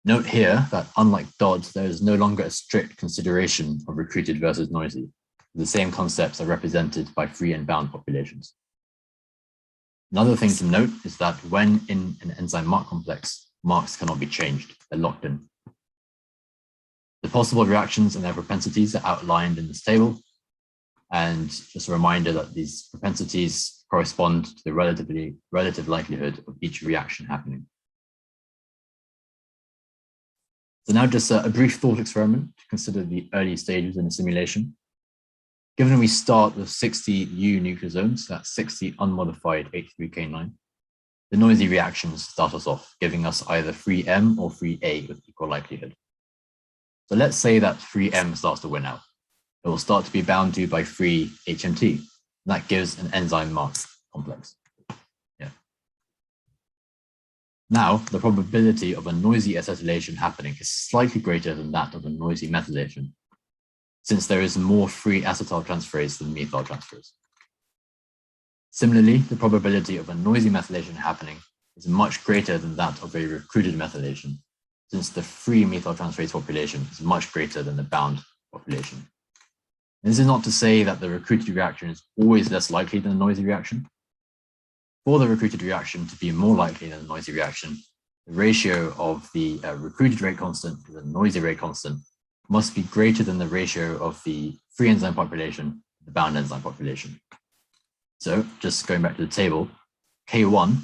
Note here that unlike DOD, there is no longer a strict consideration of recruited versus noisy. The same concepts are represented by free and bound populations. Another thing to note is that when in an enzyme mark complex, marks cannot be changed, they're locked in. The possible reactions and their propensities are outlined in this table. And just a reminder that these propensities correspond to the relative likelihood of each reaction happening. So now just a brief thought experiment to consider the early stages in a simulation. Given we start with 60 U nucleosomes, that's 60 unmodified H3K9, the noisy reactions start us off, giving us either free M or free A with equal likelihood. So let's say that free M starts to win out. It will start to be bound to by free HMT. And that gives an enzyme mark complex. Yeah. Now, the probability of a noisy acetylation happening is slightly greater than that of a noisy methylation, since there is more free acetyltransferase than methyltransferase. Similarly, the probability of a noisy methylation happening is much greater than that of a recruited methylation, since the free methyltransferase population is much greater than the bound population. And this is not to say that the recruited reaction is always less likely than a noisy reaction. For the recruited reaction to be more likely than a noisy reaction, the ratio of the recruited rate constant to the noisy rate constant must be greater than the ratio of the free enzyme population to the bound enzyme population. So just going back to the table, K1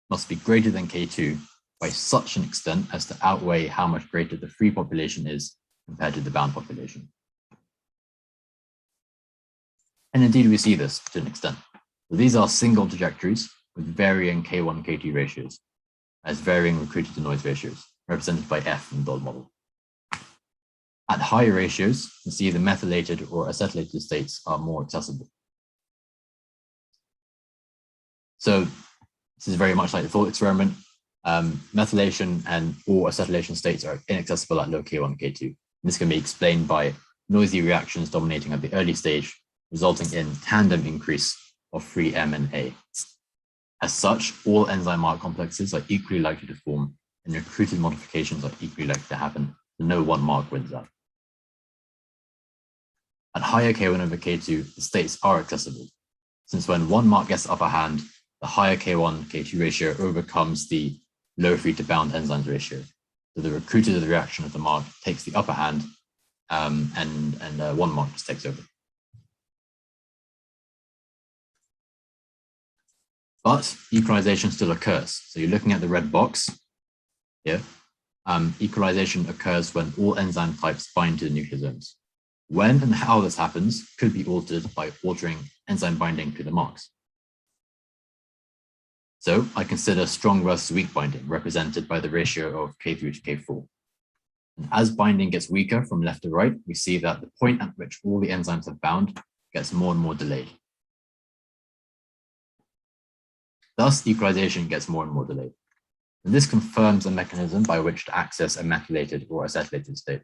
must be greater than K2 by such an extent as to outweigh how much greater the free population is compared to the bound population. And indeed, we see this to an extent. So these are single trajectories with varying K1, K2 ratios, as varying recruited to noise ratios, represented by F in the DOD model. At higher ratios, you see the methylated or acetylated states are more accessible. So this is very much like the thought experiment. Methylation and or acetylation states are inaccessible at low K1, K2. This can be explained by noisy reactions dominating at the early stage, resulting in tandem increase of free M and A. As such, all enzyme mark complexes are equally likely to form, and recruited modifications are equally likely to happen, so no one mark wins out. At higher K1 over K2, the states are accessible, since when one mark gets the upper hand, the higher K1, K2 ratio overcomes the low free to bound enzymes ratio. So the recruited of the reaction of the mark takes the upper hand, and one mark just takes over. But equalization still occurs. So you're looking at the red box here. Equalization occurs when all enzyme types bind to the nucleosomes. When and how this happens could be altered by altering enzyme binding to the marks. So I consider strong versus weak binding, represented by the ratio of K3 to K4. And as binding gets weaker from left to right, we see that the point at which all the enzymes have bound gets more and more delayed. Thus, equalization gets more and more delayed. And this confirms a mechanism by which to access a methylated or acetylated state,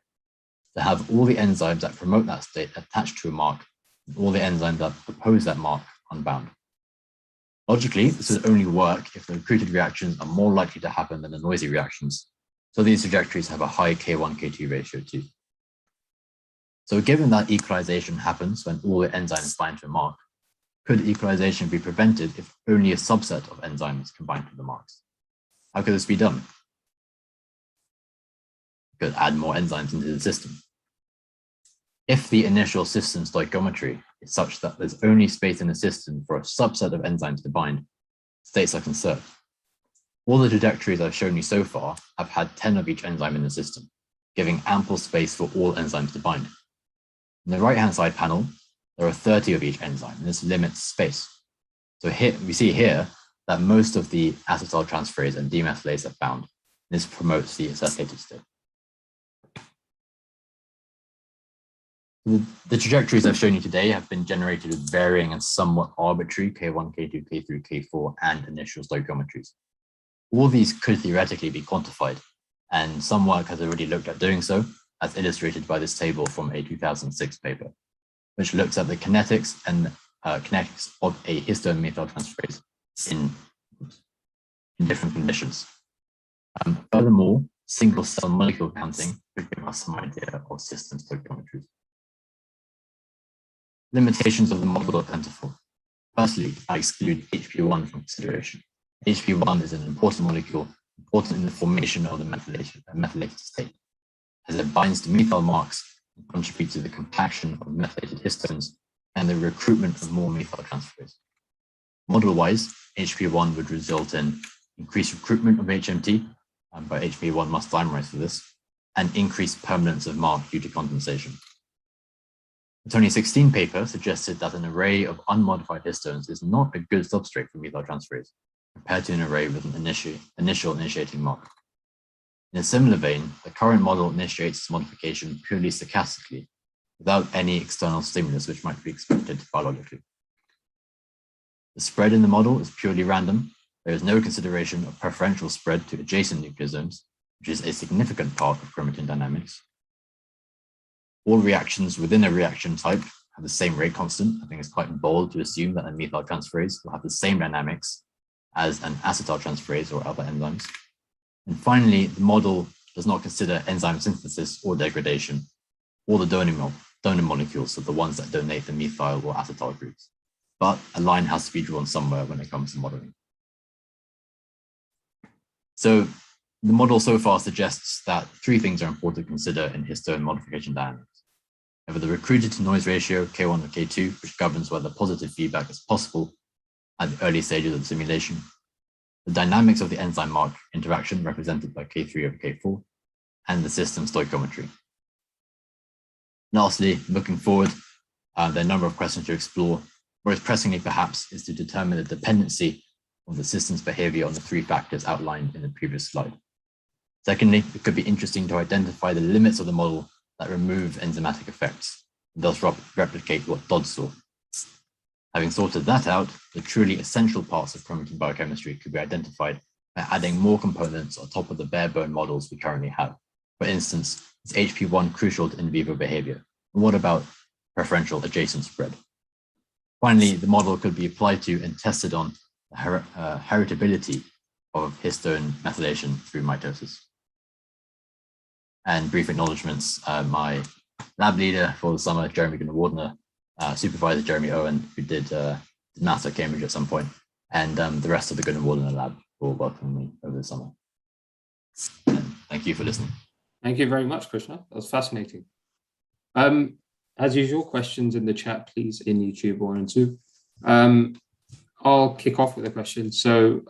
to have all the enzymes that promote that state attached to a mark, and all the enzymes that oppose that mark unbound. Logically, this would only work if the recruited reactions are more likely to happen than the noisy reactions, so these trajectories have a high K1, K2 ratio too. So given that equalization happens when all the enzymes bind to a mark, could equalization be prevented if only a subset of enzymes combine to the marks? How could this be done? You could add more enzymes into the system. If the initial system stoichiometry is such that there's only space in the system for a subset of enzymes to bind, states are conserved. All the trajectories I've shown you so far have had 10 of each enzyme in the system, giving ample space for all enzymes to bind. In the right-hand side panel, there are 30 of each enzyme, and this limits space. So here we see here that most of the acetyltransferase and demethylase are bound. This promotes the acetylated state. The trajectories I've shown you today have been generated with varying and somewhat arbitrary K1, K2, K3, K4, and initial stoichiometries. All these could theoretically be quantified, and some work has already looked at doing so, as illustrated by this table from a 2006 paper, which looks at the kinetics and kinetics of a histone methyltransferase in different conditions. Furthermore, single cell molecule counting could give us some idea of system stoichiometries. Limitations of the model are plentiful. Firstly, I exclude HP1 from consideration. HP1 is an important molecule, important in the formation of the methylated state, as it binds to methyl marks and contributes to the compaction of methylated histones and the recruitment of more methyltransferase. Model-wise, HP1 would result in increased recruitment of HMT, but HP1 must dimerize for this, and increased permanence of mark due to condensation. The 2016 paper suggested that an array of unmodified histones is not a good substrate for methyltransferase, compared to an array with an initial initiating mark. In a similar vein, the current model initiates its modification purely stochastically, without any external stimulus which might be expected biologically. The spread in the model is purely random. There is no consideration of preferential spread to adjacent nucleosomes, which is a significant part of chromatin dynamics. All reactions within a reaction type have the same rate constant. I think it's quite bold to assume that a methyltransferase will have the same dynamics as an acetyltransferase or other enzymes. And finally, the model does not consider enzyme synthesis or degradation, or the donor molecules, so the ones that donate the methyl or acetyl groups. But a line has to be drawn somewhere when it comes to modeling. So the model so far suggests that three things are important to consider in histone modification dynamics. We have the recruited to noise ratio, K1 or K2, which governs whether positive feedback is possible at the early stages of the simulation. The dynamics of the enzyme mark interaction, represented by K3 over K4, and the system stoichiometry. Lastly, looking forward, there are a number of questions to explore. Most pressingly, perhaps, is to determine the dependency of the system's behavior on the three factors outlined in the previous slide. Secondly, it could be interesting to identify the limits of the model that remove enzymatic effects, and thus replicate what Dodd saw. Having sorted that out, the truly essential parts of chromatin biochemistry could be identified by adding more components on top of the bare bone models we currently have. For instance, is HP1 crucial to in vivo behavior? And what about preferential adjacent spread? Finally, the model could be applied to and tested on the heritability of histone methylation through mitosis. And brief acknowledgements, my lab leader for the summer, Jeremy Gunnar-Wardner, supervisor Jeremy Owen, who did maths at Cambridge at some point, and the rest of the Gunnar-Wardner lab for welcoming me over the summer. And thank you for listening. Thank you very much, Krishna. That was fascinating. As usual, questions in the chat, please, in YouTube or in Zoom. I'll kick off with a question. So,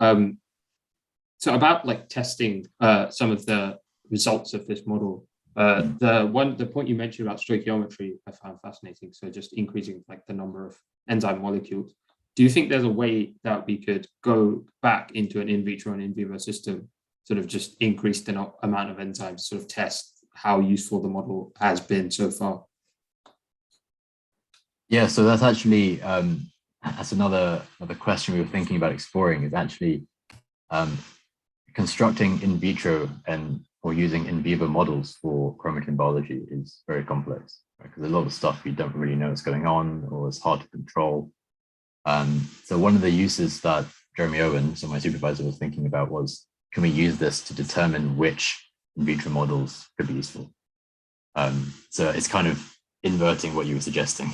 so about like testing some of the results of this model. The point you mentioned about stoichiometry, I found fascinating. So just increasing like the number of enzyme molecules. Do you think there's a way that we could go back into an in vitro and in vivo system, sort of just increase the amount of enzymes, sort of test how useful the model has been so far? Yeah, so that's actually that's another question we were thinking about exploring, is actually constructing in vitro or using in vivo models for chromatin biology is very complex, right? Because a lot of stuff we don't really know what's going on, or it's hard to control. So one of the uses that Jeremy Owen, so my supervisor, was thinking about was, can we use this to determine which in vitro models could be useful? So it's kind of inverting what you were suggesting.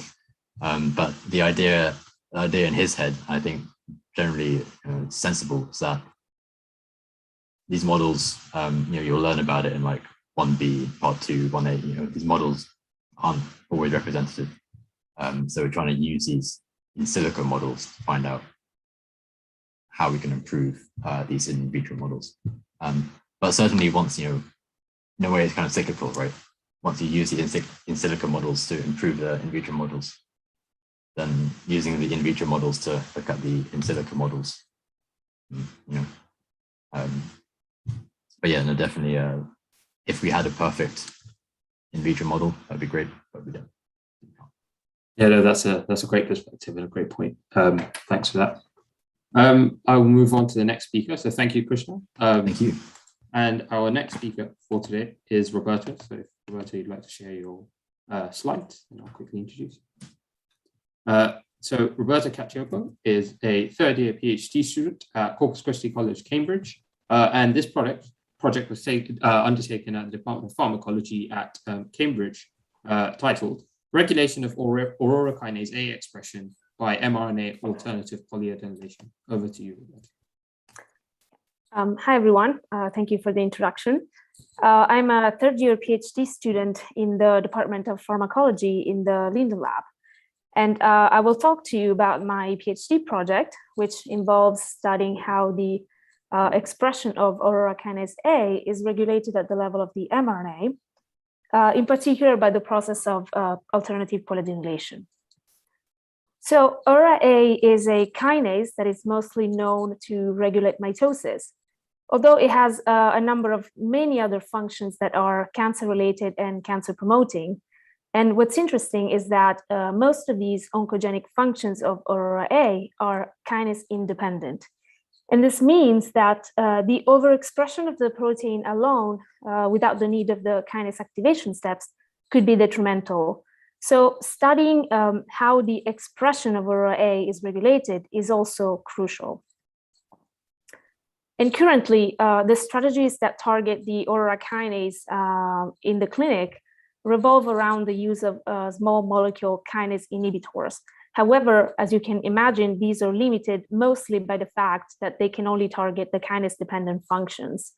But the idea in his head, I think generally sensible, is that these models, you'll learn about it in like 1B, part 2, 1A, these models aren't always representative. So we're trying to use these in silico models to find out how we can improve these in vitro models. But certainly once, in a way it's kind of cyclical, right? Once you use the in silico models to improve the in vitro models, then using the in vitro models to look at the in silico models, but yeah, no, definitely, if we had a perfect in vitro model, that'd be great, but we don't. Yeah, no, that's a great perspective and a great point. Thanks for that. I will move on to the next speaker. So thank you, Krishna. Thank you. And our next speaker for today is Roberta. So if Roberta, you'd like to share your slides, and I'll quickly introduce you. So Roberta Cacioppo is a third-year PhD student at Corpus Christi College, Cambridge. And this project was undertaken at the Department of Pharmacology at Cambridge, titled Regulation of Aurora Kinase A expression by mRNA alternative polyadenylation. Over to you, Roberta. Hi, everyone. Thank you for the introduction. I'm a third-year PhD student in the Department of Pharmacology in the Linden Lab. And I will talk to you about my PhD project, which involves studying how the expression of Aurora Kinase A is regulated at the level of the mRNA, in particular by the process of alternative polyadenylation. So Aurora A is a kinase that is mostly known to regulate mitosis, although it has a number of many other functions that are cancer-related and cancer-promoting. And what's interesting is that most of these oncogenic functions of Aurora A are kinase independent. And this means that the overexpression of the protein alone, without the need of the kinase activation steps, could be detrimental. So studying how the expression of Aurora A is regulated is also crucial. And currently, the strategies that target the Aurora kinase in the clinic revolve around the use of small molecule kinase inhibitors. However, as you can imagine, these are limited mostly by the fact that they can only target the kinase-dependent functions.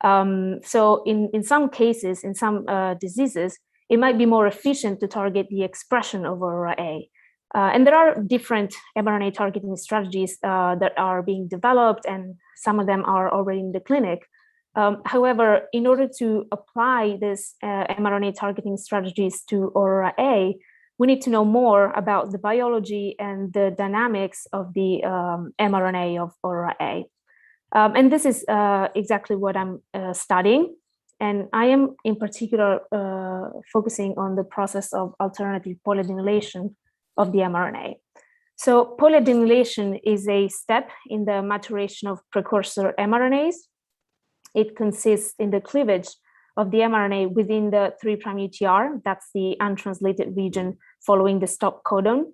So in some cases, in some diseases, it might be more efficient to target the expression of Aurora A. And there are different mRNA targeting strategies that are being developed, and some of them are already in the clinic. However, in order to apply this mRNA targeting strategies to Aurora A, we need to know more about the biology and the dynamics of the mRNA of Aurora A. And this is exactly what I'm studying. And I am in particular focusing on the process of alternative polyadenylation of the mRNA. So polyadenylation is a step in the maturation of precursor mRNAs. It consists in the cleavage of the mRNA within the 3' UTR, that's the untranslated region following the stop codon.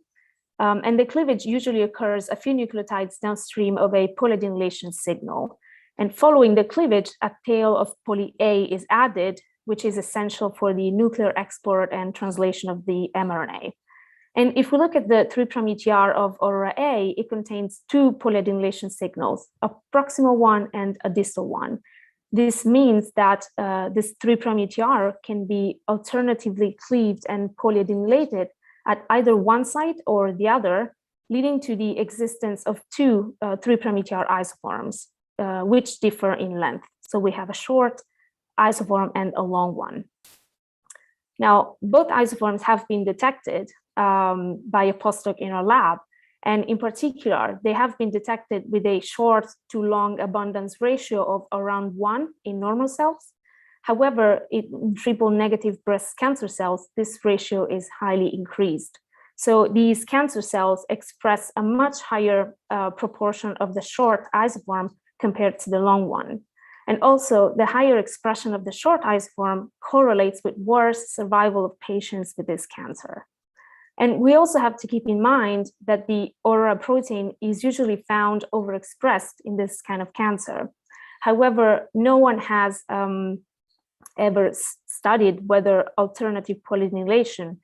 And the cleavage usually occurs a few nucleotides downstream of a polyadenylation signal. And following the cleavage, a tail of poly A is added, which is essential for the nuclear export and translation of the mRNA. And if we look at the 3' UTR of Aurora A, it contains two polyadenylation signals, a proximal one and a distal one. This means that this 3' UTR can be alternatively cleaved and polyadenylated at either one site or the other leading to the existence of two 3' isoforms, which differ in length. So we have a short isoform and a long one. Now, both isoforms have been detected by a postdoc in our lab, and in particular, they have been detected with a short to long abundance ratio of around 1 in normal cells. However, in triple negative breast cancer cells, this ratio is highly increased. So these cancer cells express a much higher proportion of the short isoform compared to the long one. And also, the higher expression of the short isoform correlates with worse survival of patients with this cancer. And we also have to keep in mind that the Aurora protein is usually found overexpressed in this kind of cancer. However, no one has ever studied whether alternative polyadenylation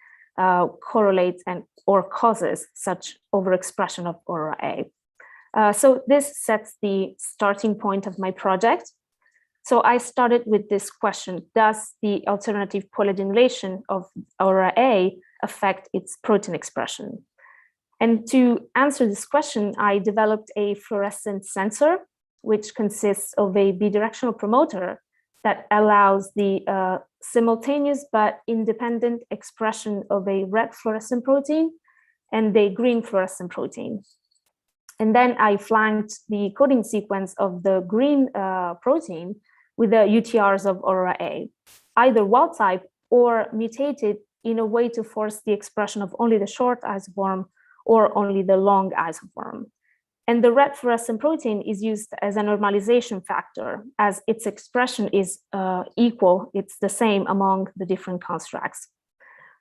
correlates or causes such overexpression of Aurora A. So this sets the starting point of my project. So I started with this question: does the alternative polyadenylation of Aurora A affect its protein expression? And to answer this question, I developed a fluorescent sensor, which consists of a bidirectional promoter that allows the simultaneous but independent expression of a red fluorescent protein and a green fluorescent protein. And then I flanked the coding sequence of the green protein with the UTRs of Aurora A, either wild type or mutated in a way to force the expression of only the short isoform or only the long isoform. And the red fluorescent protein is used as a normalization factor, as its expression is equal, it's the same among the different constructs.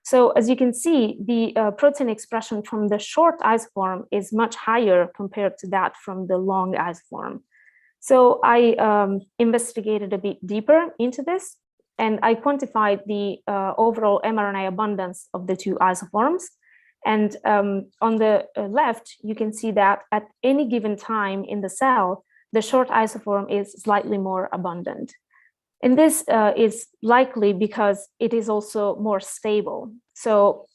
So as you can see, the protein expression from the short isoform is much higher compared to that from the long isoform. So I investigated a bit deeper into this, and I quantified the overall mRNA abundance of the two isoforms. And on the left, you can see that at any given time in the cell, the short isoform is slightly more abundant. And this is likely because it is also more stable. So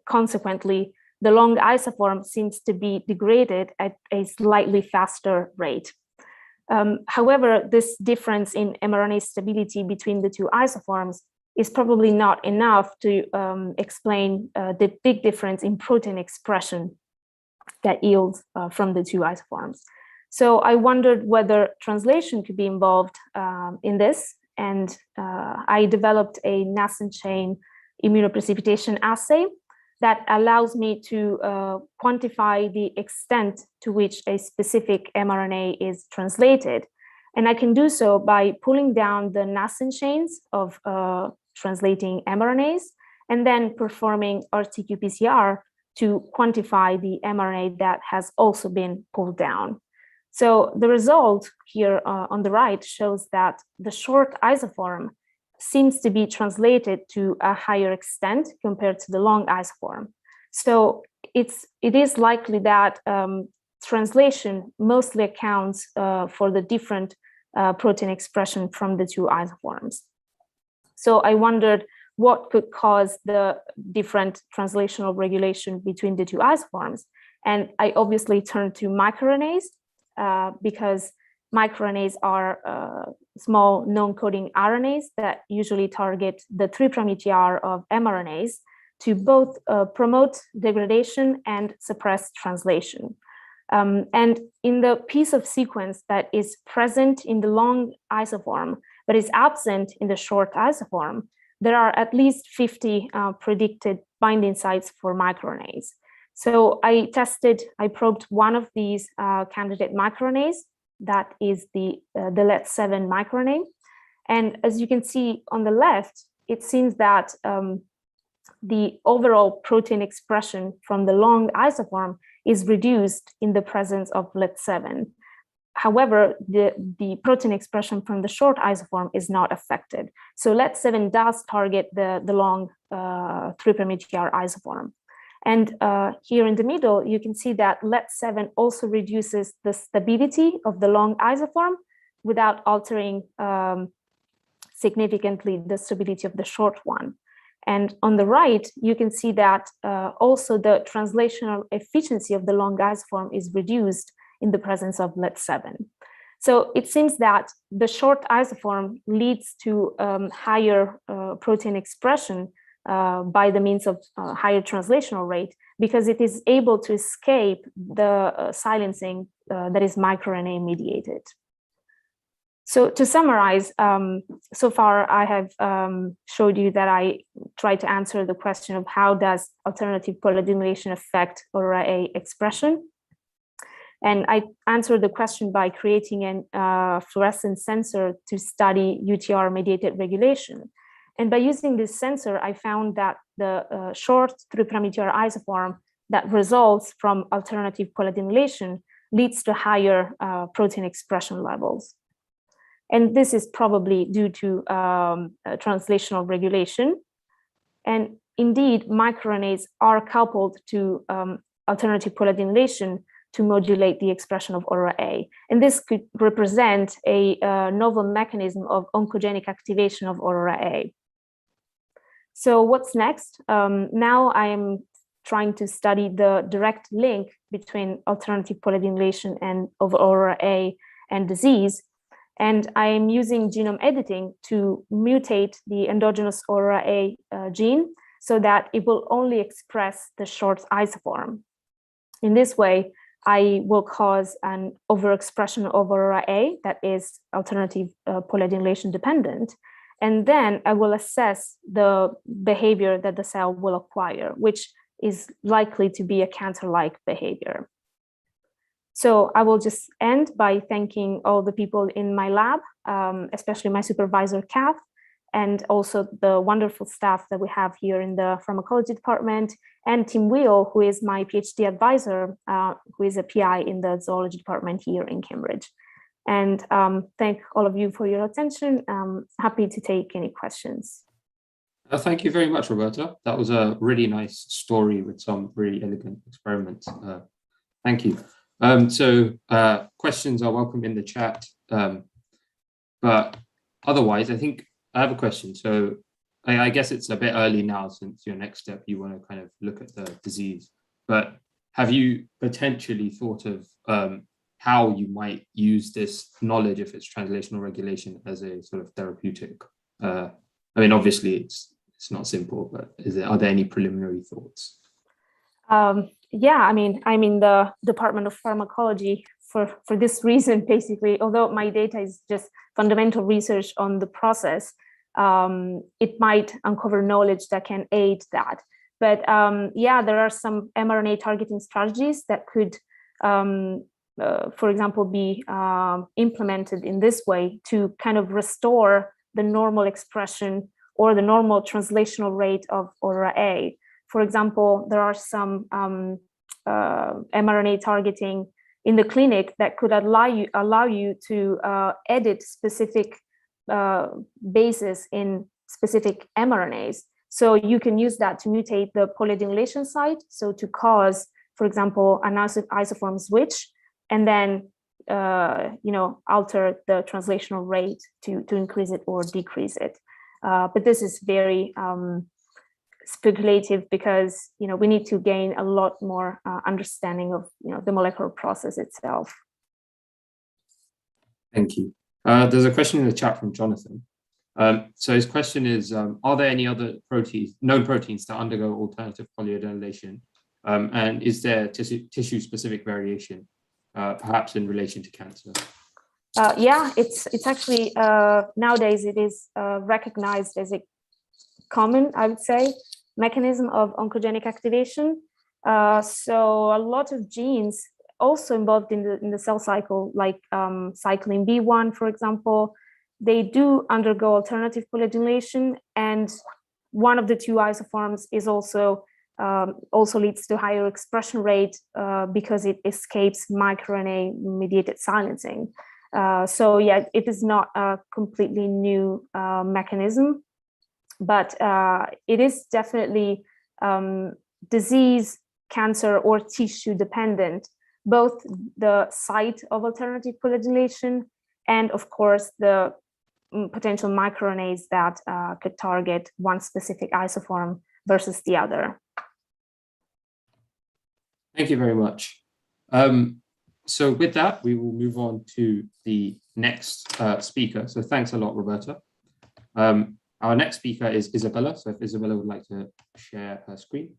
consequently, the long isoform seems to be degraded at a slightly faster rate. However, this difference in mRNA stability between the two isoforms is probably not enough to explain the big difference in protein expression that yields from the two isoforms. So I wondered whether translation could be involved in this, and I developed a nascent chain immunoprecipitation assay that allows me to quantify the extent to which a specific mRNA is translated. And I can do so by pulling down the nascent chains of translating mRNAs and then performing RT-qPCR to quantify the mRNA that has also been pulled down. So the result here on the right shows that the short isoform seems to be translated to a higher extent compared to the long isoform. So it is likely that translation mostly accounts for the different protein expression from the two isoforms. So I wondered what could cause the different translational regulation between the two isoforms. And I obviously turned to microRNAs because microRNAs are small non-coding RNAs that usually target the 3' UTR of mRNAs to both promote degradation and suppress translation. And in the piece of sequence that is present in the long isoform, but is absent in the short isoform, there are at least 50 predicted binding sites for microRNAs. So I probed one of these candidate microRNAs, that is the LET7 microRNA. And as you can see on the left, it seems that the overall protein expression from the long isoform is reduced in the presence of LET7. However, the protein expression from the short isoform is not affected. So LET7 does target the long 3' UTR isoform. And here in the middle, you can see that LET7 also reduces the stability of the long isoform without altering significantly the stability of the short one. And on the right, you can see that also the translational efficiency of the long isoform is reduced in the presence of LET7. So it seems that the short isoform leads to higher protein expression by the means of higher translational rate, because it is able to escape the silencing that is microRNA mediated. So to summarize, so far I have showed you that I tried to answer the question of how does alternative polyadenylation affect Aurora A expression. And I answered the question by creating a fluorescent sensor to study UTR-mediated regulation. And by using this sensor, I found that the short 3' UTR isoform that results from alternative polyadenylation leads to higher protein expression levels. And this is probably due to translational regulation. And indeed, microRNAs are coupled to alternative polyadenylation to modulate the expression of Aurora A. And this could represent a novel mechanism of oncogenic activation of Aurora A. So what's next? Now I am trying to study the direct link between alternative polyadenylation and of Aurora A and disease. And I am using genome editing to mutate the endogenous Aurora A gene so that it will only express the short isoform. In this way, I will cause an overexpression of Aurora A that is alternative polyadenylation dependent. And then I will assess the behavior that the cell will acquire, which is likely to be a cancer-like behavior. So I will just end by thanking all the people in my lab, especially my supervisor, Kath, and also the wonderful staff that we have here in the pharmacology department, and Tim Wheel, who is my PhD advisor, who is a PI in the zoology department here in Cambridge. And thank all of you for your attention. I'm happy to take any questions. Thank you very much, Roberta. That was a really nice story with some really elegant experiments. Thank you. Questions are welcome in the chat. But otherwise, I think I have a question. So I guess it's a bit early now, since your next step, you want to kind of look at the disease. But have you potentially thought of how you might use this knowledge, if it's translational regulation, as a sort of therapeutic? I mean, obviously it's not simple, but are there any preliminary thoughts? Yeah, I mean, I'm in the Department of Pharmacology for this reason, basically. Although my data is just fundamental research on the process, it might uncover knowledge that can aid that. But yeah, there are some mRNA targeting strategies that could, for example, be implemented in this way to kind of restore the normal expression or the normal translational rate of Aurora A. For example, there are some mRNA targeting in the clinic that could allow you to edit specific bases in specific mRNAs. So you can use that to mutate the polyadenylation site, so to cause, for example, an isoform switch, and then alter the translational rate to increase it or decrease it. But this is very speculative, because we need to gain a lot more understanding of the molecular process itself. Thank you. There's a question in the chat from Jonathan. So his question is, are there any other known proteins that undergo alternative polyadenylation? And is there tissue-specific variation, perhaps in relation to cancer? Yeah, it's actually, nowadays it is recognized as a common, I would say, mechanism of oncogenic activation. So a lot of genes also involved in the cell cycle, like cyclin B1, for example, they do undergo alternative polyadenylation, and one of the two isoforms is also leads to higher expression rate because it escapes microRNA mediated silencing. So yeah, it is not a completely new mechanism, but it is definitely disease, cancer, or tissue dependent, both the site of alternative polyadenylation and, of course, the potential microRNAs that could target one specific isoform versus the other. Thank you very much. So with that, we will move on to the next speaker. So thanks a lot, Roberta. Our next speaker is Isabella. So if Isabella would like to share her screen,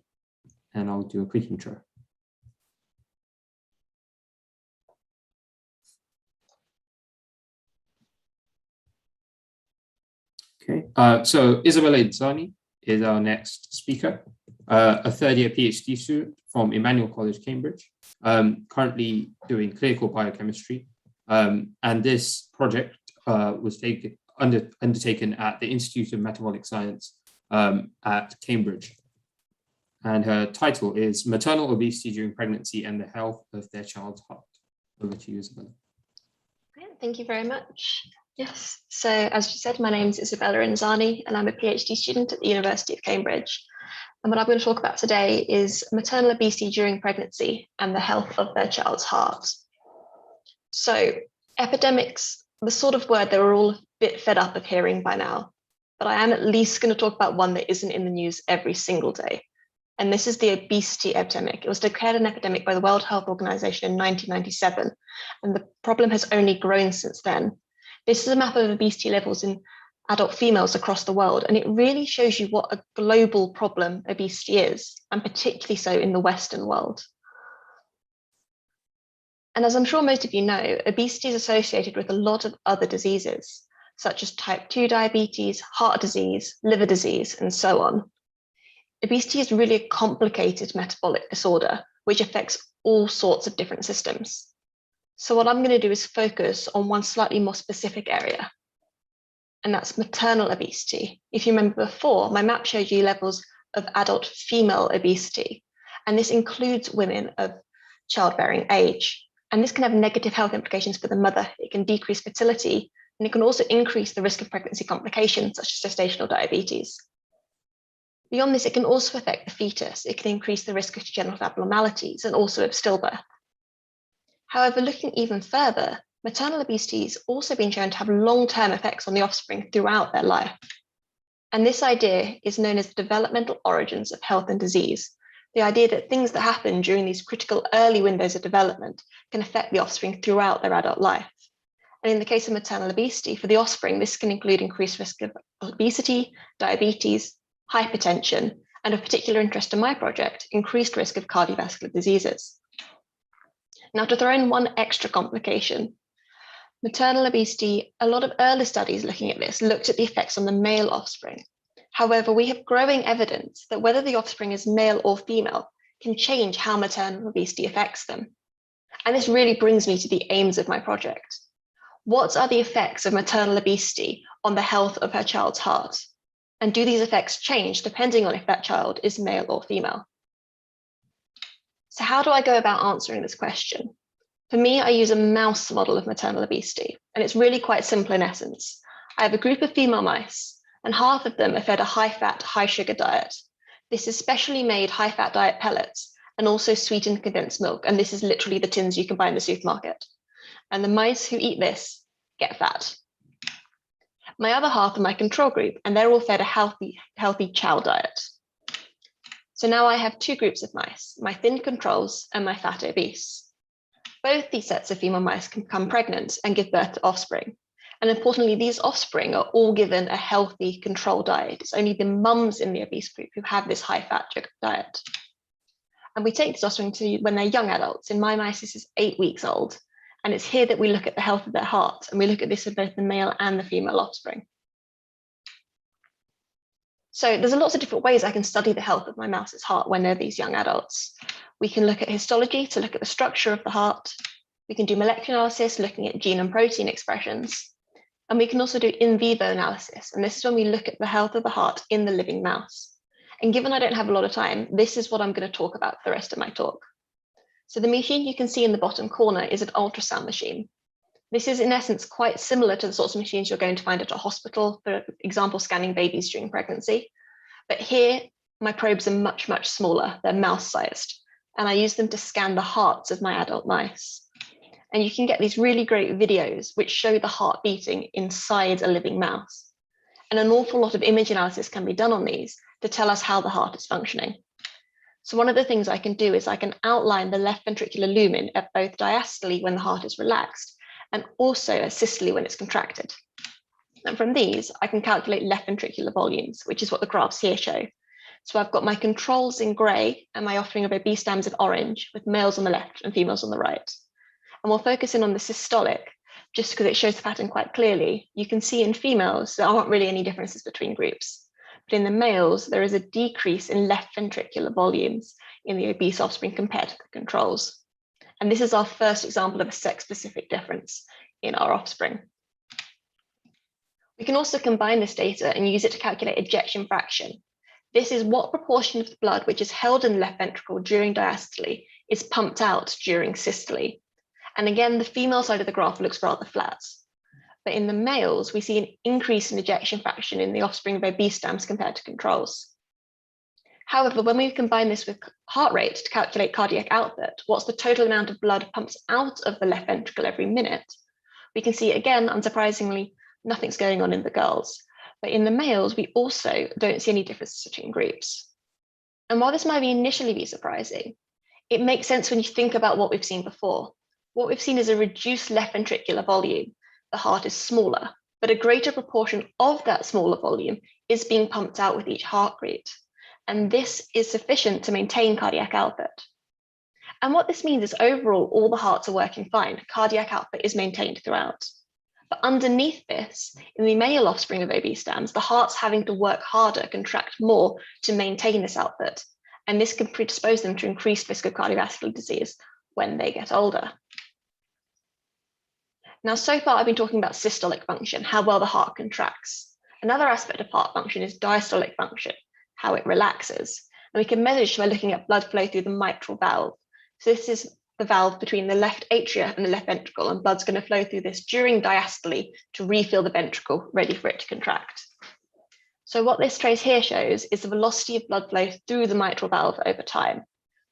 and I'll do a quick intro. Okay, so Isabella Inzani is our next speaker, a third-year PhD student from Emmanuel College, Cambridge, currently doing clinical biochemistry. And this project was undertaken at the Institute of Metabolic Science at Cambridge. And her title is Maternal Obesity During Pregnancy and the Health of Their Child's Heart. Over to you, Isabella. Thank you very much. Yes, so as you said, my name is Isabella Inzani and I'm a PhD student at the University of Cambridge. And what I'm going to talk about today is maternal obesity during pregnancy and the health of their child's heart. So epidemics, the sort of word that we're all a bit fed up of hearing by now, but I am at least going to talk about one that isn't in the news every single day. And this is the obesity epidemic. It was declared an epidemic by the World Health Organization in 1997, and the problem has only grown since then. This is a map of obesity levels in adult females across the world, and it really shows you what a global problem obesity is, and particularly so in the Western world. And as I'm sure most of you know, obesity is associated with a lot of other diseases, such as type 2 diabetes, heart disease, liver disease, and so on. Obesity is really a complicated metabolic disorder, which affects all sorts of different systems. So what I'm going to do is focus on one slightly more specific area, and that's maternal obesity. If you remember before, my map showed you levels of adult female obesity, and this includes women of childbearing age. And this can have negative health implications for the mother. It can decrease fertility, and it can also increase the risk of pregnancy complications, such as gestational diabetes. Beyond this, it can also affect the fetus. It can increase the risk of genital abnormalities and also of stillbirth. However, looking even further, maternal obesity has also been shown to have long-term effects on the offspring throughout their life. And this idea is known as the developmental origins of health and disease, the idea that things that happen during these critical early windows of development can affect the offspring throughout their adult life. And in the case of maternal obesity, for the offspring, this can include increased risk of obesity, diabetes, hypertension, and of particular interest to my project, increased risk of cardiovascular diseases. Now, to throw in one extra complication, maternal obesity, a lot of early studies looking at this looked at the effects on the male offspring. However, we have growing evidence that whether the offspring is male or female can change how maternal obesity affects them. And this really brings me to the aims of my project. What are the effects of maternal obesity on the health of her child's heart? And do these effects change depending on if that child is male or female? So how do I go about answering this question? For me, I use a mouse model of maternal obesity, and it's really quite simple in essence. I have a group of female mice, and half of them are fed a high-fat, high-sugar diet. This is specially made high-fat diet pellets, and also sweetened condensed milk, and this is literally the tins you can buy in the supermarket. And the mice who eat this get fat. My other half are my control group, and they're all fed a healthy chow diet. So now I have two groups of mice, my thin controls and my fat obese. Both these sets of female mice can become pregnant and give birth to offspring. And importantly, these offspring are all given a healthy control diet. It's only the mums in the obese group who have this high-fat diet. And we take this offspring to when they're young adults. In my mice, this is 8 weeks old. And it's here that we look at the health of their heart, and we look at this with both the male and the female offspring. So there's lots of different ways I can study the health of my mouse's heart when they're these young adults. We can look at histology to look at the structure of the heart. We can do molecular analysis, looking at gene and protein expressions. And we can also do in vivo analysis. And this is when we look at the health of the heart in the living mouse. And given I don't have a lot of time, this is what I'm going to talk about for the rest of my talk. So the machine you can see in the bottom corner is an ultrasound machine. This is in essence quite similar to the sorts of machines you're going to find at a hospital, for example, scanning babies during pregnancy. But here, my probes are much, much smaller. They're mouse-sized. And I use them to scan the hearts of my adult mice. And you can get these really great videos which show the heart beating inside a living mouse. And an awful lot of image analysis can be done on these to tell us how the heart is functioning. So one of the things I can do is I can outline the left ventricular lumen at both diastole when the heart is relaxed and also asystole when it's contracted. And from these, I can calculate left ventricular volumes, which is what the graphs here show. So I've got my controls in gray and my offspring of obese dams in orange, with males on the left and females on the right. And we'll focus in on the systolic, just because it shows the pattern quite clearly. You can see in females, there aren't really any differences between groups. But in the males, there is a decrease in left ventricular volumes in the obese offspring compared to the controls. And this is our first example of a sex-specific difference in our offspring. We can also combine this data and use it to calculate ejection fraction. This is what proportion of the blood which is held in the left ventricle during diastole is pumped out during systole. And again, the female side of the graph looks rather flat. But in the males, we see an increase in ejection fraction in the offspring of obese dams compared to controls. However, when we combine this with heart rate to calculate cardiac output, what's the total amount of blood pumped out of the left ventricle every minute, we can see again, unsurprisingly, nothing's going on in the girls. But in the males, we also don't see any differences between groups. And while this might initially be surprising, it makes sense when you think about what we've seen before. What we've seen is a reduced left ventricular volume. The heart is smaller, but a greater proportion of that smaller volume is being pumped out with each heartbeat. And this is sufficient to maintain cardiac output. And what this means is overall, all the hearts are working fine. Cardiac output is maintained throughout. But underneath this, in the male offspring of obese dams, the heart's having to work harder, contract more to maintain this output. And this can predispose them to increased risk of cardiovascular disease when they get older. Now, so far, I've been talking about systolic function, how well the heart contracts. Another aspect of heart function is diastolic function, how it relaxes. And we can measure by looking at blood flow through the mitral valve. So this is the valve between the left atria and the left ventricle, and blood's going to flow through this during diastole to refill the ventricle, ready for it to contract. So what this trace here shows is the velocity of blood flow through the mitral valve over time.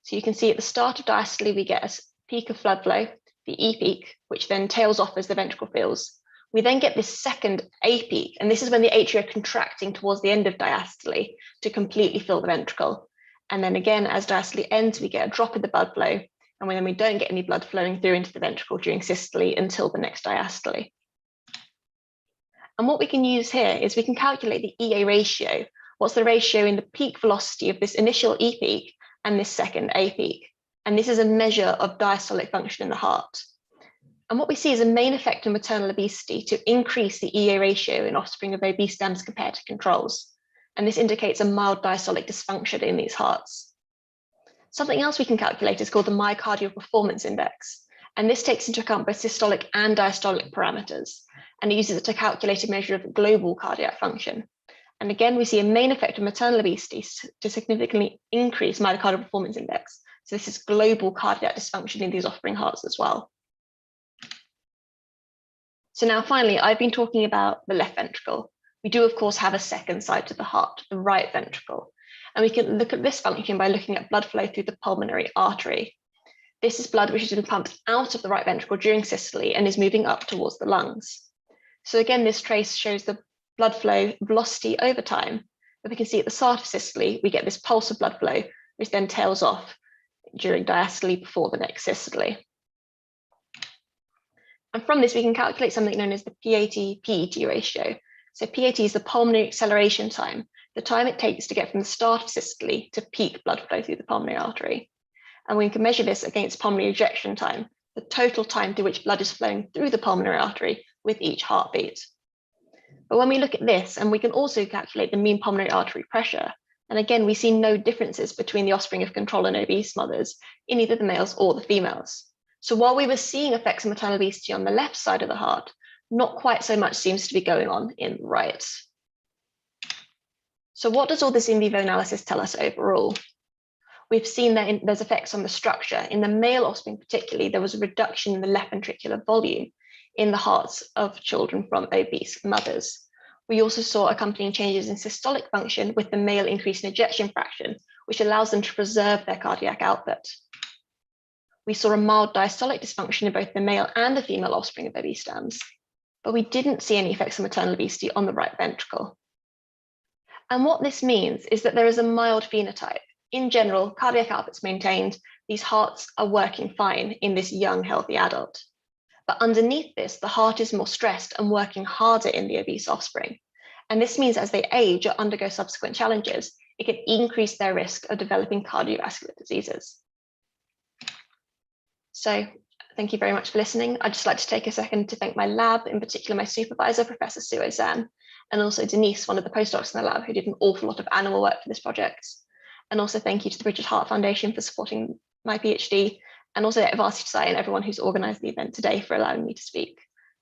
So you can see at the start of diastole, we get a peak of blood flow, the E peak, which then tails off as the ventricle fills. We then get this second A peak, and this is when the atria are contracting towards the end of diastole to completely fill the ventricle. And then again, as diastole ends, we get a drop in the blood flow, and then we don't get any blood flowing through into the ventricle during systole until the next diastole. And what we can use here is we can calculate the EA ratio. What's the ratio in the peak velocity of this initial E peak and this second A peak? And this is a measure of diastolic function in the heart. And what we see is a main effect of maternal obesity to increase the EA ratio in offspring of obese dams compared to controls. And this indicates a mild diastolic dysfunction in these hearts. Something else we can calculate is called the myocardial performance index. And this takes into account both systolic and diastolic parameters. And it uses it to calculate a measure of global cardiac function. And again, we see a main effect of maternal obesity to significantly increase myocardial performance index. So this is global cardiac dysfunction in these offspring hearts as well. So now finally, I've been talking about the left ventricle. We do, of course, have a second side to the heart, the right ventricle. And we can look at this function by looking at blood flow through the pulmonary artery. This is blood which has been pumped out of the right ventricle during systole and is moving up towards the lungs. So again, this trace shows the blood flow velocity over time. But we can see at the start of systole, we get this pulse of blood flow, which then tails off during diastole before the next systole. And from this, we can calculate something known as the PAT-PET ratio. So PAT is the pulmonary acceleration time, the time it takes to get from the start of systole to peak blood flow through the pulmonary artery. And we can measure this against pulmonary ejection time, the total time through which blood is flowing through the pulmonary artery with each heartbeat. But when we look at this, and we can also calculate the mean pulmonary artery pressure, and again, we see no differences between the offspring of control and obese mothers in either the males or the females. So while we were seeing effects of maternal obesity on the left side of the heart, not quite so much seems to be going on in the right. So what does all this in vivo analysis tell us overall? We've seen that there's effects on the structure. In the male offspring particularly, there was a reduction in the left ventricular volume in the hearts of children from obese mothers. We also saw accompanying changes in systolic function with the male increase in ejection fraction, which allows them to preserve their cardiac output. we saw a mild diastolic dysfunction in both the male and the female offspring of obesitans, but we didn't see any effects of maternal obesity on the right ventricle. And what this means is that there is a mild phenotype. In general, cardiac output's maintained, these hearts are working fine in this young, healthy adult. But underneath this, the heart is more stressed and working harder in the obese offspring. And this means as they age or undergo subsequent challenges, it can increase their risk of developing cardiovascular diseases. So thank you very much for listening. I'd just like to take a second to thank my lab, in particular my supervisor, Professor Sue Zan, and also Denise, one of the postdocs in the lab, who did an awful lot of animal work for this project. And also thank you to the British Heart Foundation for supporting my PhD, and also at Varsity and everyone who's organised the event today for allowing me to speak.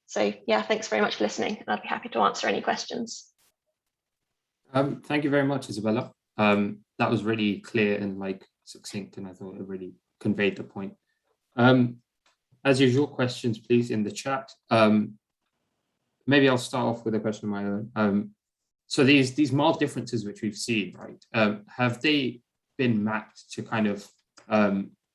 So yeah, thanks very much for listening, and I'd be happy to answer any questions. Thank you very much, Isabella. That was really clear and like succinct, and I thought it really conveyed the point. As usual, questions please in the chat. Maybe I'll start off with a question of my own. So these mild differences which we've seen, right? Have they been mapped to kind of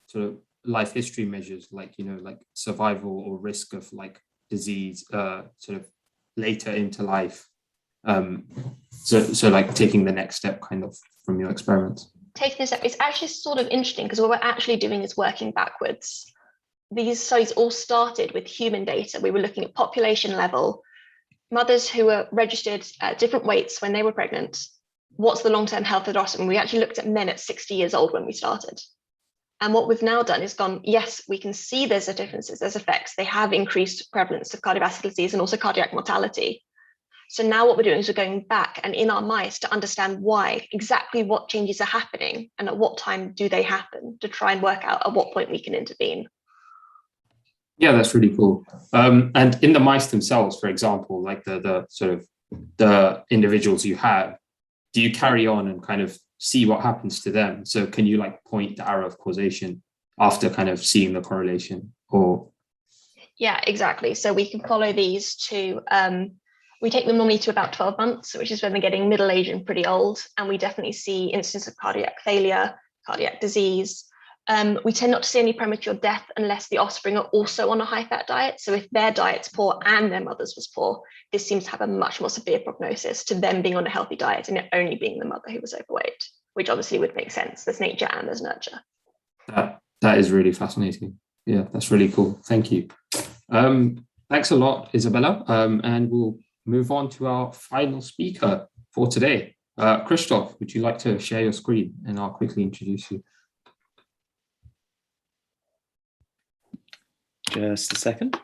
sort of life history measures, like, you know, like survival or risk of like disease sort of later into life? So like taking the next step kind of from your experiments. Taking this step, it's actually sort of interesting because what we're actually doing is working backwards. These studies all started with human data. We were looking at population level, mothers who were registered at different weights when they were pregnant. What's the long-term health of their offspring? We actually looked at men at 60 years old when we started. And what we've now done is gone, yes, we can see there's a differences, there's effects. They have increased prevalence of cardiovascular disease and also cardiac mortality. So now what we're doing is we're going back and in our mice to understand why, exactly what changes are happening and at what time do they happen, to try and work out at what point we can intervene. Yeah, that's really cool. And in the mice themselves, for example, like the sort of the individuals you have, do you carry on and kind of see what happens to them? So can you like point the arrow of causation after kind of seeing the correlation? Or yeah, exactly. So we can follow these to we take them normally to about 12 months, which is when they're getting middle age and pretty old. And we definitely see instances of cardiac failure, cardiac disease. We tend not to see any premature death unless the offspring are also on a high-fat diet. So if their diet's poor and their mother's was poor, this seems to have a much more severe prognosis to them being on a healthy diet and it only being the mother who was overweight, which obviously would make sense. There's nature and there's nurture. That is really fascinating. Yeah, that's really cool. Thank you. Thanks a lot, Isabella. And we'll move on to our final speaker for today. Krzysztof, would you like to share your screen and I'll quickly introduce you. Just a second.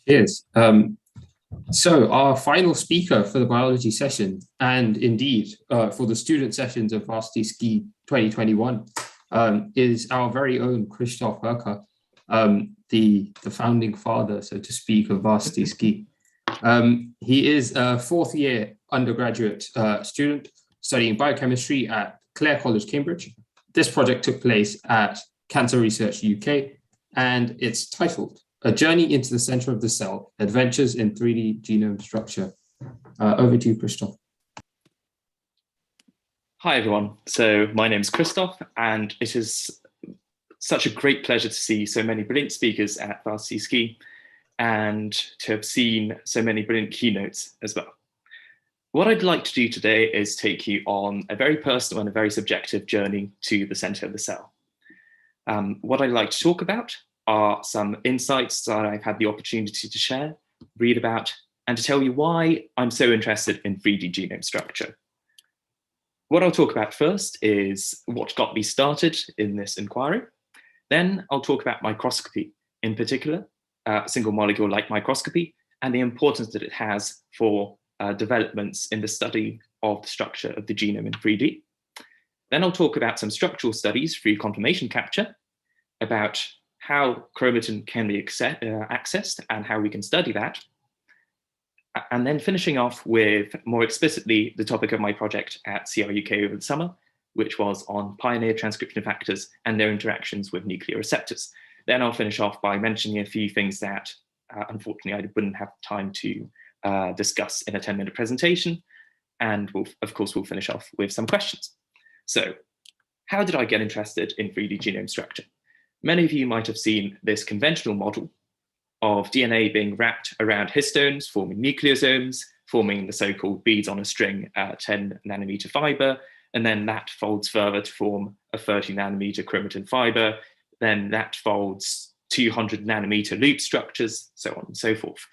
Cheers. So our final speaker for the biology session, and indeed for the student sessions of Varsity Ski 2021, is our very own Krzysztof Herka, the founding father, so to speak, of Varsity Ski. He is a fourth-year undergraduate student studying biochemistry at Clare College, Cambridge. This project took place at Cancer Research UK, and it's titled A Journey into the Center of the Cell, Adventures in 3D Genome Structure. Over to you, Krzysztof. Hi, everyone. So my name is Krzysztof, and it is such a great pleasure to see so many brilliant speakers at Varsity Ski and to have seen so many brilliant keynotes as well. What I'd like to do today is take you on a very personal and a very subjective journey to the center of the cell. What I'd like to talk about are some insights that I've had the opportunity to share, read about, and to tell you why I'm so interested in 3D genome structure. What I'll talk about first is what got me started in this inquiry. Then I'll talk about microscopy, in particular, single molecule-like microscopy, and the importance that it has for developments in the study of the structure of the genome in 3D. Then I'll talk about some structural studies through conformation capture, about how chromatin can be accessed and how we can study that. And then finishing off with more explicitly the topic of my project at CR UK over the summer, which was on pioneer transcription factors and their interactions with nuclear receptors. Then I'll finish off by mentioning a few things that unfortunately I wouldn't have time to discuss in a 10-minute presentation. And of course, we'll finish off with some questions. So how did I get interested in 3D genome structure? Many of you might have seen this conventional model of DNA being wrapped around histones, forming nucleosomes, forming the so-called beads on a string 10 nanometer fiber, and then that folds further to form a 30 nanometer chromatin fiber, then that folds 200 nanometer loop structures, so on and so forth.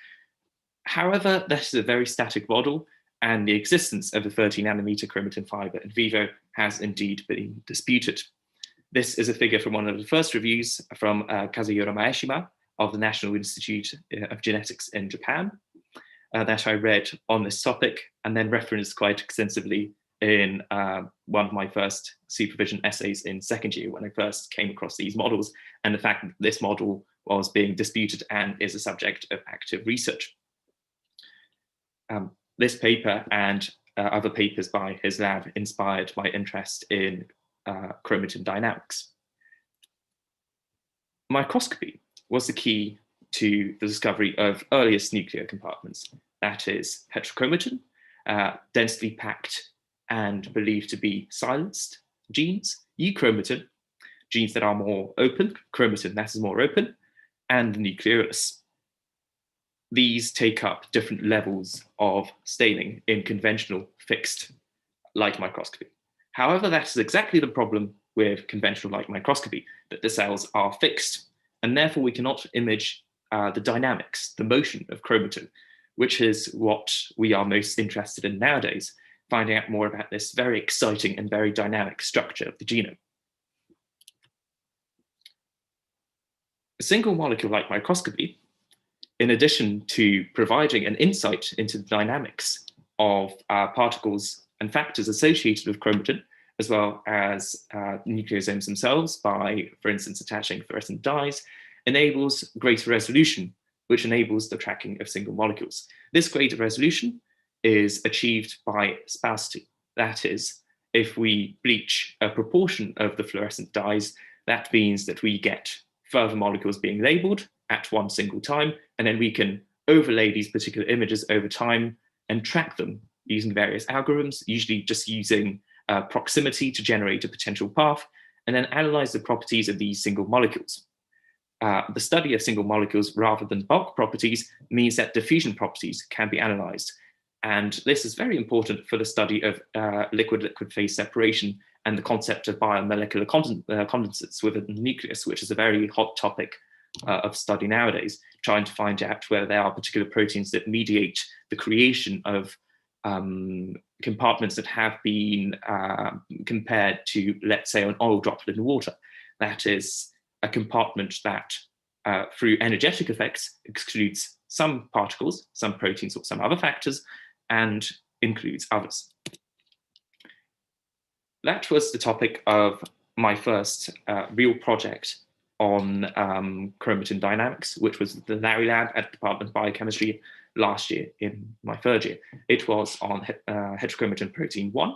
However, this is a very static model, and the existence of the 30 nanometer chromatin fiber in vivo has indeed been disputed. This is a figure from one of the first reviews from Kazuhiro Maeshima of the National Institute of Genetics in Japan that I read on this topic, and then referenced quite extensively in one of my first supervision essays in second year when I first came across these models and the fact that this model was being disputed and is a subject of active research. This paper and other papers by his lab inspired my interest in chromatin dynamics. Microscopy was the key to the discovery of earliest nuclear compartments, that is heterochromatin, densely packed and believed to be silenced genes, euchromatin, genes that are more open, chromatin that is more open, and the nucleolus. These take up different levels of staining in conventional fixed light microscopy. However, that is exactly the problem with conventional light microscopy, that the cells are fixed, and therefore we cannot image the dynamics, the motion of chromatin, which is what we are most interested in nowadays, finding out more about this very exciting and very dynamic structure of the genome. Single molecule light microscopy, in addition to providing an insight into the dynamics of particles and factors associated with chromatin, as well as nucleosomes themselves by, for instance, attaching fluorescent dyes, enables greater resolution, which enables the tracking of single molecules. This greater resolution is achieved by sparsity. That is, if we bleach a proportion of the fluorescent dyes, that means that we get further molecules being labeled at one single time, and then we can overlay these particular images over time and track them using various algorithms, usually just using proximity to generate a potential path, and then analyze the properties of these single molecules. The study of single molecules rather than bulk properties means that diffusion properties can be analyzed. And this is very important for the study of liquid-liquid phase separation and the concept of biomolecular condensates within the nucleus, which is a very hot topic of study nowadays, trying to find out whether there are particular proteins that mediate the creation of compartments that have been compared to, let's say, an oil droplet in water. That is a compartment that, through energetic effects, excludes some particles, some proteins, or some other factors, and includes others. That was the topic of my first real project on chromatin dynamics, which was the Larry Lab at the Department of Biochemistry last year in my third year. It was on heterochromatin protein 1,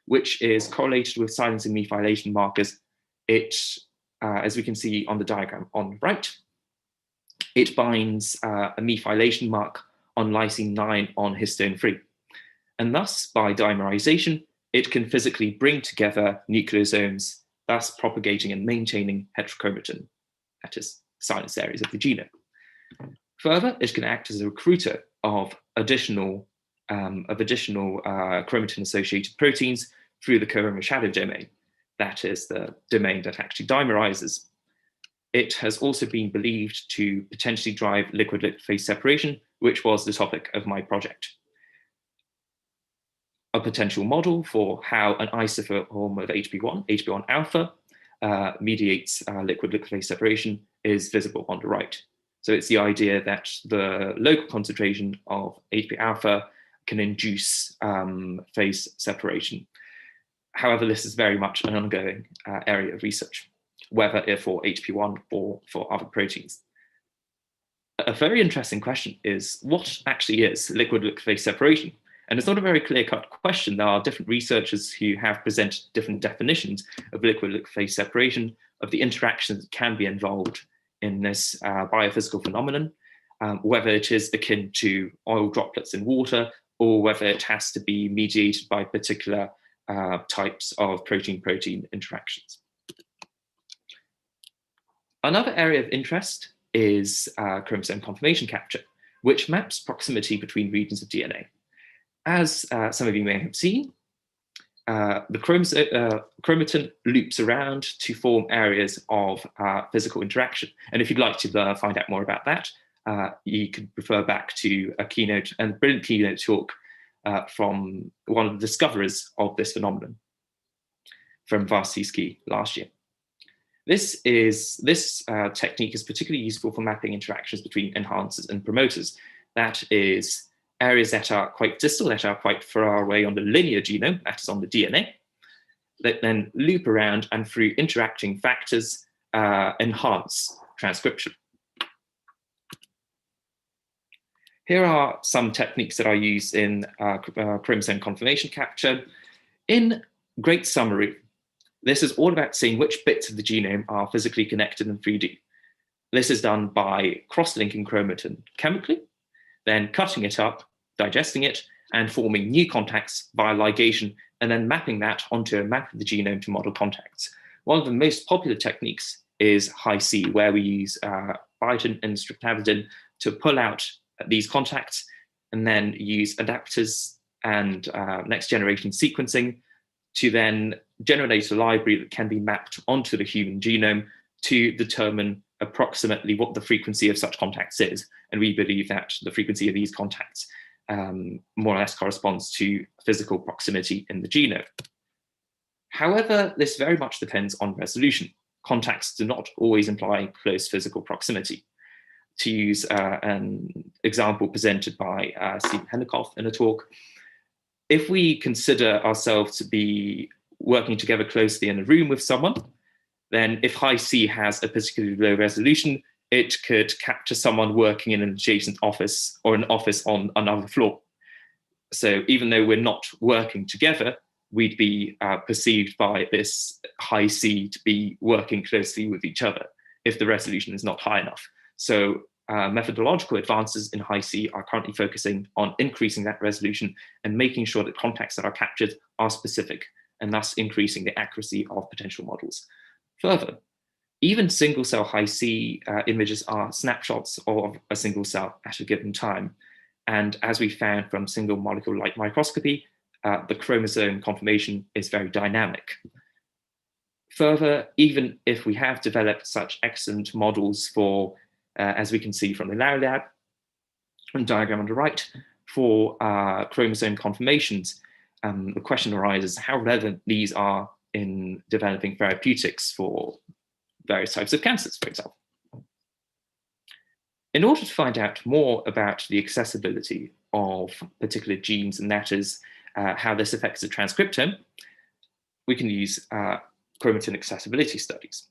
which is correlated with silencing methylation markers. It, as we can see on the diagram on the right, it binds a methylation mark on lysine 9 on histone 3. And thus, by dimerization, it can physically bring together nucleosomes, thus propagating and maintaining heterochromatin, that is, silenced areas of the genome. Further, it can act as a recruiter of additional chromatin-associated proteins through the Cohen shadow domain. That is the domain that actually dimerizes. It has also been believed to potentially drive liquid-liquid phase separation, which was the topic of my project. A potential model for how an isoform of HP1 alpha, mediates liquid-liquid phase separation is visible on the right. So it's the idea that the local concentration of HP alpha can induce phase separation. However, this is very much an ongoing area of research, whether for HP1 or for other proteins. A very interesting question is, what actually is liquid-liquid phase separation? And it's not a very clear-cut question. There are different researchers who have presented different definitions of liquid-liquid phase separation, of the interactions that can be involved in this biophysical phenomenon, whether it is akin to oil droplets in water, or whether it has to be mediated by particular types of protein-protein interactions. Another area of interest is chromosome conformation capture, which maps proximity between regions of DNA. As some of you may have seen, the chromatin loops around to form areas of physical interaction. And if you'd like to find out more about that, you could refer back to a keynote and a brilliant keynote talk from one of the discoverers of this phenomenon from Varsity last year. This technique is particularly useful for mapping interactions between enhancers and promoters. That is, areas that are quite distal, that are quite far away on the linear genome, that is on the DNA, that then loop around and through interacting factors enhance transcription. Here are some techniques that are used in chromosome conformation capture. In great summary, this is all about seeing which bits of the genome are physically connected in 3D. This is done by cross-linking chromatin chemically, then cutting it up, digesting it, and forming new contacts via ligation, and then mapping that onto a map of the genome to model contacts. One of the most popular techniques is Hi-C, where we use biotin and streptavidin to pull out these contacts, and then use adapters and next generation sequencing to then generate a library that can be mapped onto the human genome to determine approximately what the frequency of such contacts is. And we believe that the frequency of these contacts more or less corresponds to physical proximity in the genome. However, this very much depends on resolution. Contacts do not always imply close physical proximity. To use an example presented by Stephen Henikoff in a talk, if we consider ourselves to be working together closely in a room with someone, then if Hi-C has a particularly low resolution, it could capture someone working in an adjacent office or an office on another floor. So even though we're not working together, we'd be perceived by this Hi-C to be working closely with each other if the resolution is not high enough. So methodological advances in Hi-C are currently focusing on increasing that resolution and making sure that contacts that are captured are specific, and thus increasing the accuracy of potential models. Further, even single cell Hi-C images are snapshots of a single cell at a given time. And as we found from single molecule light microscopy, the chromosome conformation is very dynamic. Further, even if we have developed such excellent models for, as we can see from the Larry lab, and diagram on the right, for chromosome conformations, the question arises how relevant these are in developing therapeutics for various types of cancers, for example. In order to find out more about the accessibility of particular genes, and that is how this affects the transcriptome, we can use chromatin accessibility studies.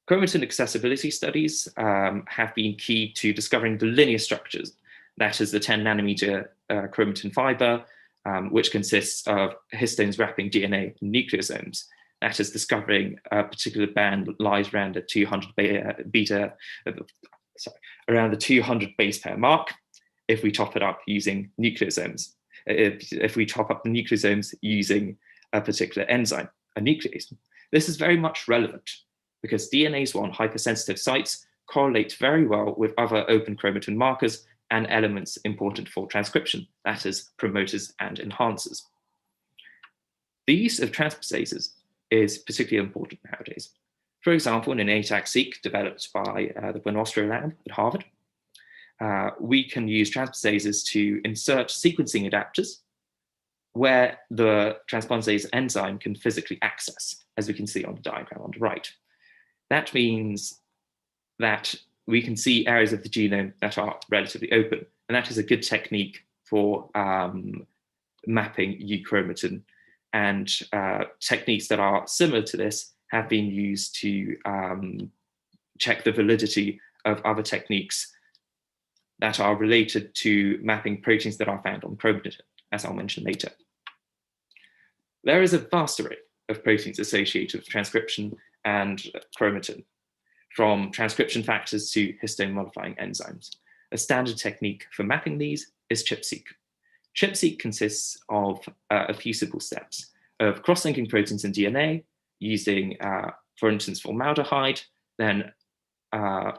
Chromatin accessibility studies have been key to discovering the linear structures, that is the 10 nanometer chromatin fiber, which consists of histones wrapping DNA in nucleosomes. That is discovering a particular band that lies around the 200 around the 200 base pair mark if we top it up using nucleosomes. If we top up the nucleosomes using a particular enzyme, a nuclease. This is very much relevant because DNase 1 hypersensitive sites correlate very well with other open chromatin markers and elements important for transcription, that is, promoters and enhancers. The use of transposases is particularly important nowadays. For example, in an ATAC-seq developed by the Buenostro lab at Harvard, we can use transposases to insert sequencing adapters where the transposase enzyme can physically access, as we can see on the diagram on the right. That means that we can see areas of the genome that are relatively open, and that is a good technique for mapping euchromatin. And techniques that are similar to this have been used to check the validity of other techniques that are related to mapping proteins that are found on chromatin, as I'll mention later. There is a vast array of proteins associated with transcription and chromatin, from transcription factors to histone modifying enzymes. A standard technique for mapping these is ChIP-seq. ChIP-seq consists of a few simple steps of cross-linking proteins in DNA using, for instance, formaldehyde, then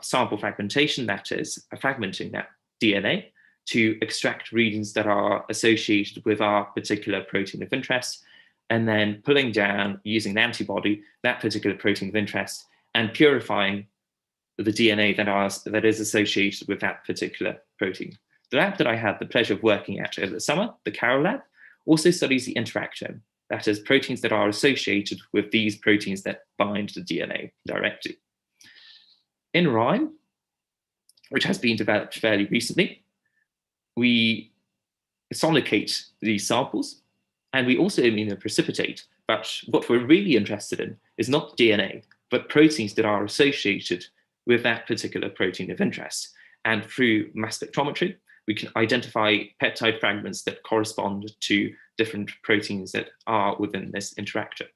sample fragmentation, that is, fragmenting that DNA to extract regions that are associated with our particular protein of interest, and then pulling down, using an antibody, that particular protein of interest, and purifying the DNA that is associated with that particular protein. The lab that I had the pleasure of working at over the summer, the Carroll lab, also studies the interactome, that is, proteins that are associated with these proteins that bind the DNA directly. In RHYME, which has been developed fairly recently, we solidicate these samples, and we also immunoprecipitate. But what we're really interested in is not DNA, but proteins that are associated with that particular protein of interest. And through mass spectrometry, we can identify peptide fragments that correspond to different proteins that are within this interactor.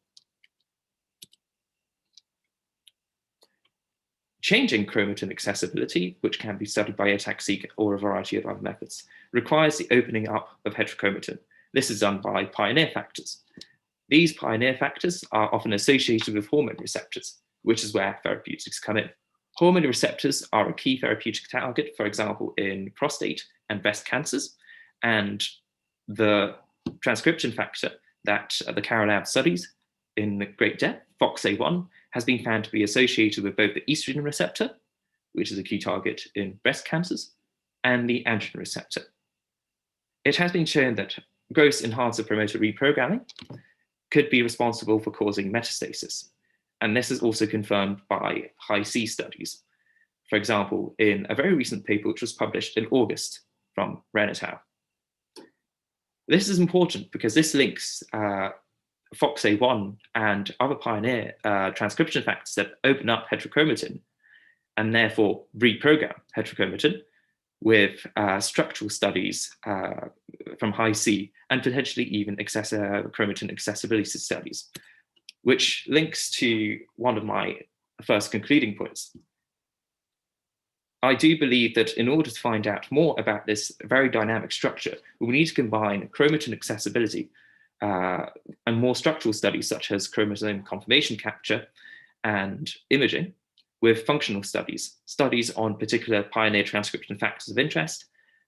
Changing chromatin accessibility, which can be studied by ATAC-seq or a variety of other methods, requires the opening up of heterochromatin. This is done by pioneer factors. These pioneer factors are often associated with hormone receptors, which is where therapeutics come in. Hormone receptors are a key therapeutic target, for example, in prostate and breast cancers, and the transcription factor that the Carroll lab studies in great depth, FOXA1, has been found to be associated with both the estrogen receptor, which is a key target in breast cancers, and the androgen receptor. It has been shown that gross enhancer promoter reprogramming could be responsible for causing metastasis. And this is also confirmed by high-C studies. For example, in a very recent paper which was published in August from Ren et al. This is important because this links FOXA1 and other pioneer transcription factors that open up heterochromatin and therefore reprogram heterochromatin with structural studies from high-C and potentially even chromatin accessibility studies, which links to one of my first concluding points. I do believe that in order to find out more about this very dynamic structure, we need to combine chromatin accessibility and more structural studies such as chromosome conformation capture and imaging with functional studies, studies on particular pioneer transcription factors of interest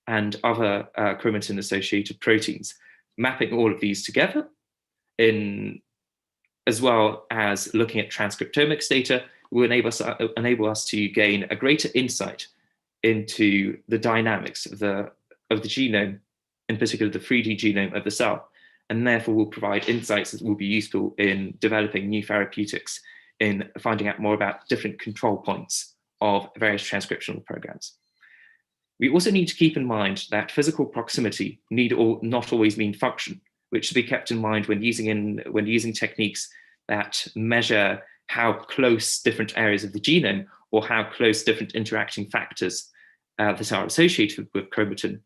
and other chromatin-associated proteins, mapping all of these together as well as looking at transcriptomics data will enable us to gain a greater insight into the dynamics of the genome, in particular the 3D genome of the cell, and therefore will provide insights that will be useful in developing new therapeutics, in finding out more about different control points of various transcriptional programs. We also need to keep in mind that physical proximity need not always mean function, which should be kept in mind when using techniques that measure how close different areas of the genome or how close different interacting factors that are associated with chromatin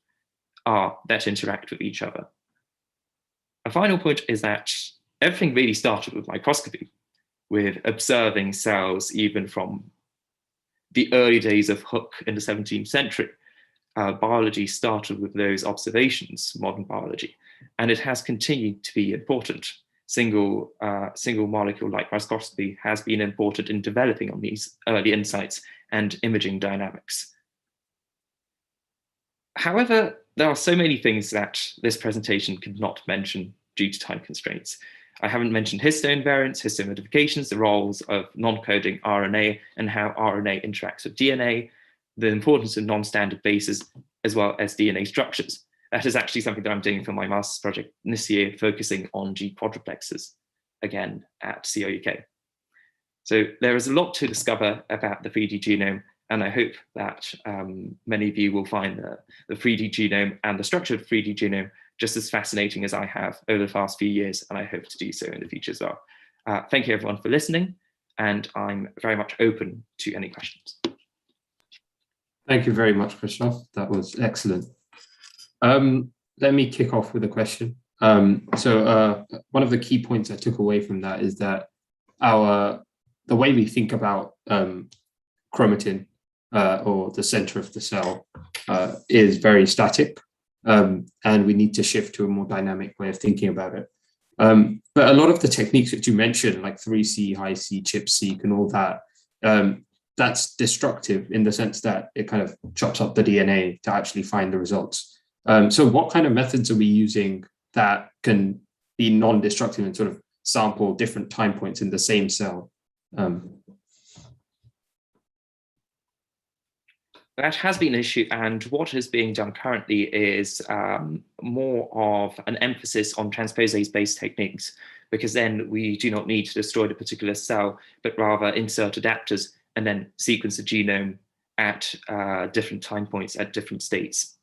are that interact with each other. A final point is that everything really started with microscopy, with observing cells even from the early days of Hooke in the 17th century. Biology started with those observations, modern biology, and it has continued to be important. Single molecule-like microscopy has been important in developing on these early insights and imaging dynamics. However, there are so many things that this presentation could not mention due to time constraints. I haven't mentioned histone variants, histone modifications, the roles of non-coding RNA and how RNA interacts with DNA, the importance of non-standard bases, as well as DNA structures. That is actually something that I'm doing for my master's project this year, focusing on G quadruplexes, again at COUK. So there is a lot to discover about the 3D genome, and I hope that many of you will find the 3D genome and the structure of the 3D genome just as fascinating as I have over the past few years, and I hope to do so in the future as well. Thank you everyone for listening, and I'm very much open to any questions. Thank you very much, Krzysztof. That was excellent. Let me kick off with a question. So one of the key points I took away from that is that the way we think about chromatin or the center of the cell is very static. and we need to shift to a more dynamic way of thinking about it. But a lot of the techniques that you mentioned, like 3C, high C, chip seq, and all that, that's destructive in the sense that it kind of chops up the DNA to actually find the results. So what kind of methods are we using that can be non-destructive and sort of sample different time points in the same cell? That has been an issue, and what is being done currently is more of an emphasis on transposase-based techniques, because then we do not need to destroy the particular cell, but rather insert adapters and then sequence the genome at different time points at different states.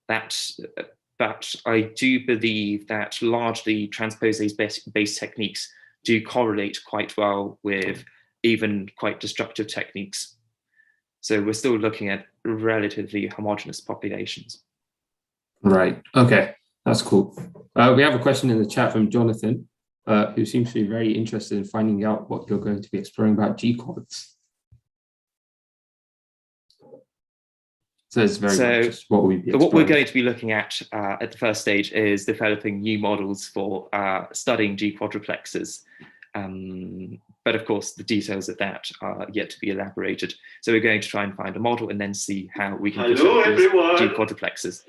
But I do believe that largely transposase-based techniques do correlate quite well with even quite destructive techniques. So we're still looking at relatively homogeneous populations. Right. Okay. That's cool. We have a question in the chat from Jonathan, who seems to be very interested in finding out what you're going to be exploring about G-quads. So it's very much what we'll be exploring. What we're going to be looking at the first stage is developing new models for studying G-quadruplexes. But of course, the details of that are yet to be elaborated. So we're going to try and find a model and then see how we can develop these G-quadruplexes.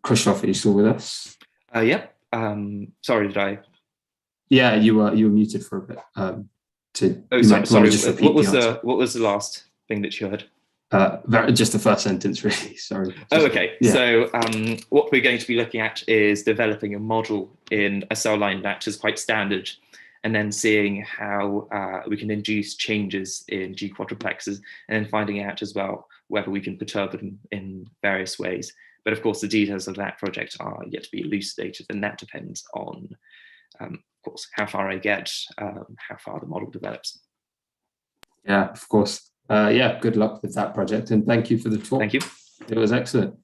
Krzysztof, are you still with us? Yeah. Sorry, did I? Yeah, you were muted for a bit. Sorry. What was the last thing that you heard? Just the first sentence, really. Sorry. Okay. Yeah. So what we're going to be looking at is developing a model in a cell line that is quite standard, and then seeing how we can induce changes in G quadruplexes, and then finding out as well whether we can perturb them in various ways. But of course, the details of that project are yet to be elucidated, and that depends on, of course, how far I get, how far the model develops. Yeah, of course. Yeah, good luck with that project, and thank you for the talk. Thank you. It was excellent.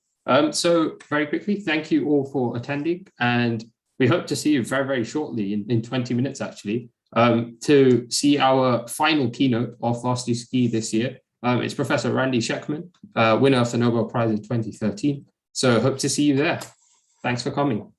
So very quickly, thank you all for attending, and we hope to see you very, very shortly, in 20 minutes actually, to see our final keynote of Varsity Ski this year. It's Professor Randy Sheckman, winner of the Nobel Prize in 2013. So hope to see you there. Thanks for coming.